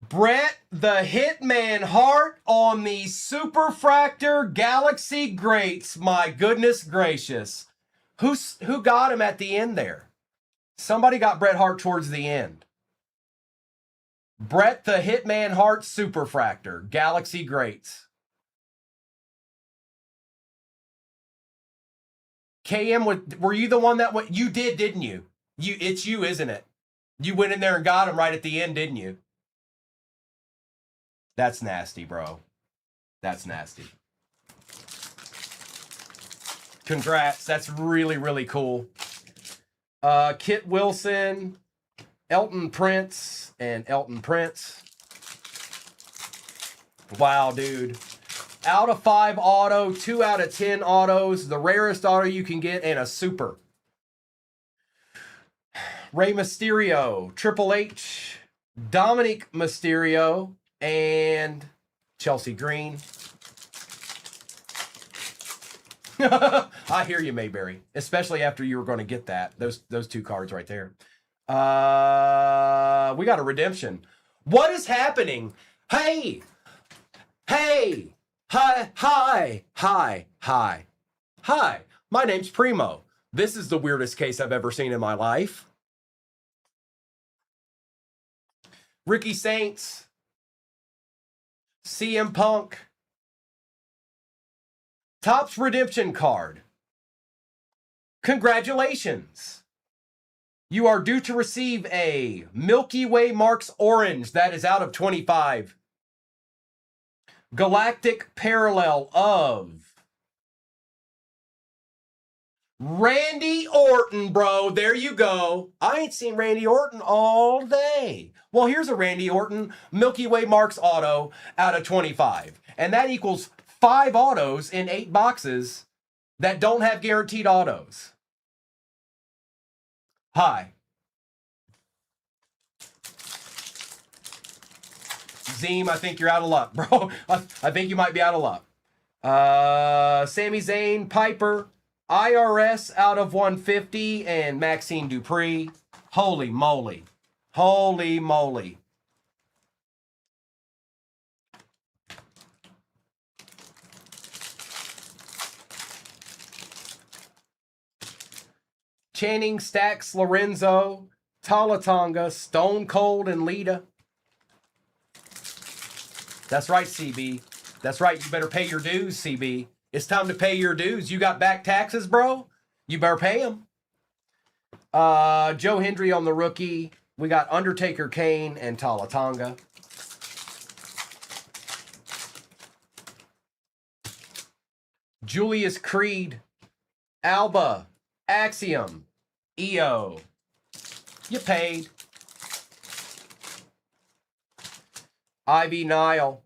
Bret the Hitman Hart on the Superfractor Galaxy Greats. My goodness gracious. Who got him at the end there? Somebody got Bret Hart towards the end. Bret the Hitman Hart Superfractor Galaxy Greats. KM, were you the one that you did, didn't you? It's you, isn't it? You went in there and got him right at the end, didn't you? That's nasty, bro. That's nasty. Congrats. That's really, really cool. Kit Wilson, Elton Prince, and Elton Prince. Wow, dude. Out of 5 auto, 2 out of 10 autos, the rarest auto you can get, and a super. Rey Mysterio, Triple H, Dominic Mysterio, and Chelsea Green. I hear you, Mayberry. Especially after you were going to get that. Those 2 cards right there. We got a redemption. What is happening? Hey! Hey! Hi! Hi! Hi! Hi! Hi! My name's Primo. This is the weirdest case I've ever seen in my life. Ricky Saints. CM Punk. Topps redemption card. Congratulations. You are due to receive a Milky Way Marks Orange that is out of 25. Galactic Parallel of Randy Orton, bro. There you go. I ain't seen Randy Orton all day. Well, here's a Randy Orton Milky Way Marks auto out of 25. And that equals 5 autos in 8 boxes that don't have guaranteed autos. Hi. Zeem, I think you're out of luck, bro. I think you might be out of luck. Sami Zayn, Piper, IRS out of 150, and Maxine Dupree. Holy moly. Holy moly. Channing, Stax, Lorenzo, Talatonga, Stone Cold, and Lita. That's right, CB. That's right. You better pay your dues, CB. It's time to pay your dues. You got back taxes, bro? You better pay them. Joe Hendry on the rookie. We got Undertaker, Kane, and Talatonga. Julius Creed, Alba, Axiom, EO. You paid. Ivy Nile,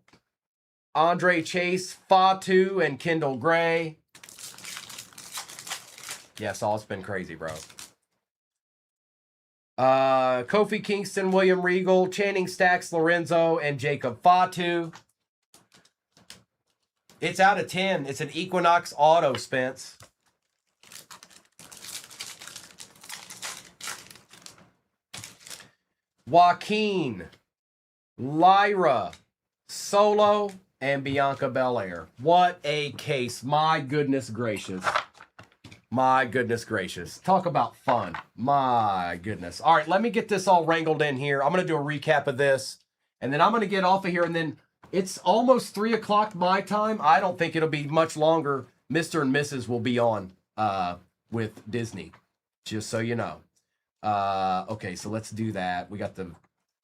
Andre Chase, Fatu, and Kendall Gray. Yes, all's been crazy, bro. Kofi Kingston, William Regal, Channing Stacks, Lorenzo, and Jacob Fatu. It's out of 10. It's an Equinox auto, Spence. Joaquin, Lyra, Solo, and Bianca Belair. What a case. My goodness gracious. My goodness gracious. Talk about fun. My goodness. All right, let me get this all wrangled in here. I'm going to do a recap of this, and then I'm going to get off of here, and then it's almost 3 o'clock my time. I don't think it'll be much longer. Mr. and Mrs. will be on with Disney, just so you know. Okay, so let's do that. We got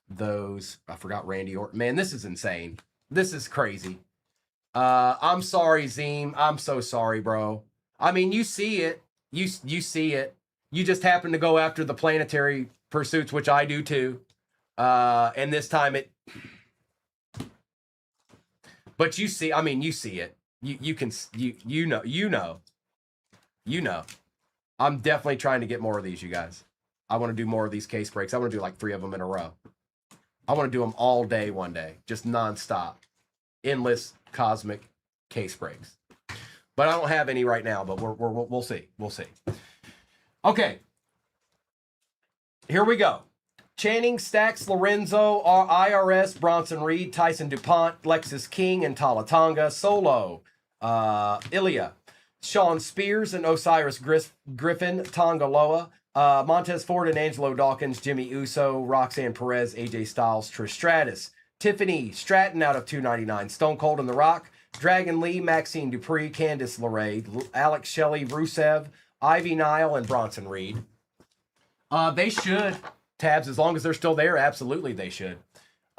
those. I forgot Randy Orton. Man, this is insane. This is crazy. I'm sorry, Zeem. I'm so sorry, bro. I mean, you see it. You see it. You just happen to go after the planetary pursuits, which I do too. And this time it. But you see, I mean, you see it. You know. I'm definitely trying to get more of these, you guys. I want to do more of these case breaks. I want to do like 3 of them in a row. I want to do them all day, one day, just nonstop, endless cosmic case breaks. But I don't have any right now. But we'll see. We'll see. Okay, here we go. Channing, Stacks, Lorenzo, IRS, Bronson Reed, Tyson DuPont, Lexus King, and Talatonga. Solo, Ilya, Sean Spears, and Osiris Griffin, Tongaloa. Montez Ford and Angelo Dawkins, Jimmy Uso, Roxanne Perez, AJ Styles, Trish Stratus, Tiffany Stratton out of 299, Stone Cold and The Rock, Dragon Lee, Maxine Dupree, Candice LeRae, Alex Shelley, Rusev, Ivy Nile, and Bronson Reed. They should, Tabs, as long as they're still there, absolutely they should.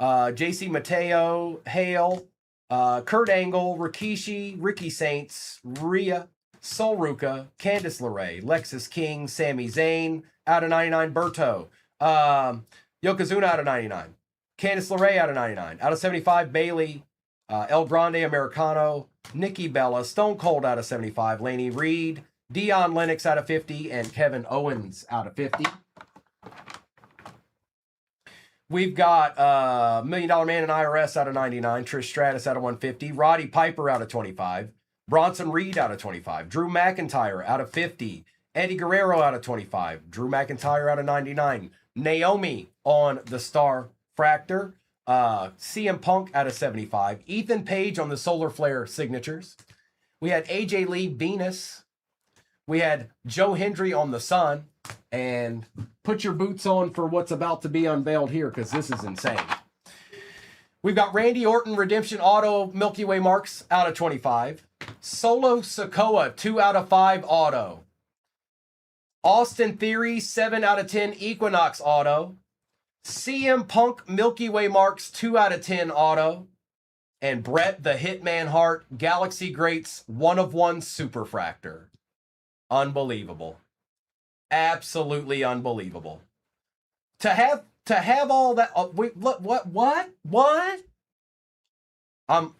JC Mateo, Hale, Kurt Angle, Rikishi, Ricky Saints, Rhea, Sol Ruka, Candice LeRae, Lexus King, Sami Zayn, out of 99, Berto, Yokozuna out of 99, Candice LeRae out of 99, out of 75, Bailey, El Grande Americano, Nikki Bella, Stone Cold out of 75, Laney Reed, Dion Lennox out of 50, and Kevin Owens out of 50. We've got $1 Million Man and IRS out of 99, Trish Stratus out of 150, Roddy Piper out of 25, Bronson Reed out of 25, Drew McIntyre out of 50, Eddie Guerrero out of 25, Drew McIntyre out of 99, Naomi on the Star Fractor, CM Punk out of 75, Ethan Page on the Solar Flare signatures. We had AJ Lee Venus. We had Joe Hendry on the Sun. And put your boots on for what's about to be unveiled here, because this is insane. We've got Randy Orton Redemption Auto Milky Way Marks out of 25. Solo Sikoa 2 out of 5 Auto. Austin Theory 7 out of 10 Equinox Auto. CM Punk Milky Way Marks 2 out of 10 Auto. And Bret the Hitman Hart Galaxy Greats 1 of 1 Superfractor. Unbelievable. Absolutely unbelievable. To have all that. Wait, what? I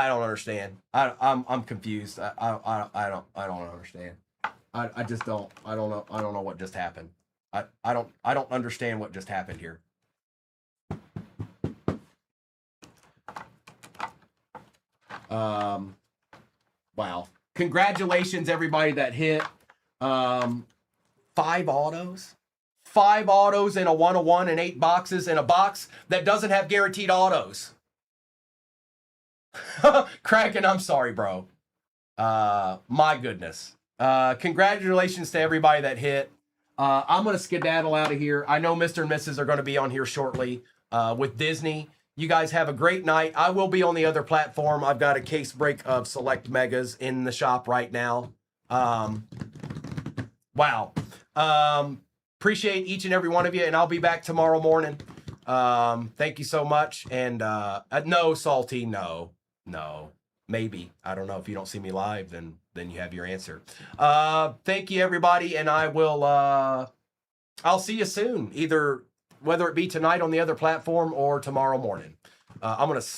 don't understand. I'm confused. I don't understand. I just don't. I don't know what just happened. I don't understand what just happened here. Wow. Congratulations everybody that hit 5 autos. 5 autos in a 1-of-1 and 8 boxes in a box that doesn't have guaranteed autos. Kraken, I'm sorry, bro. My goodness. Congratulations to everybody that hit. I'm going to skedaddle out of here. I know Mr. and Mrs. are going to be on here shortly with Disney. You guys have a great night. I will be on the other platform. I've got a case break of select megas in the shop right now. Wow. Appreciate each and every one of you, and I'll be back tomorrow morning. Thank you so much. And no, Salty, no. Maybe. I don't know. If you don't see me live, then you have your answer. Thank you, everybody, and I will I'll see you soon, either whether it be tonight on the other platform or tomorrow morning. I'm going to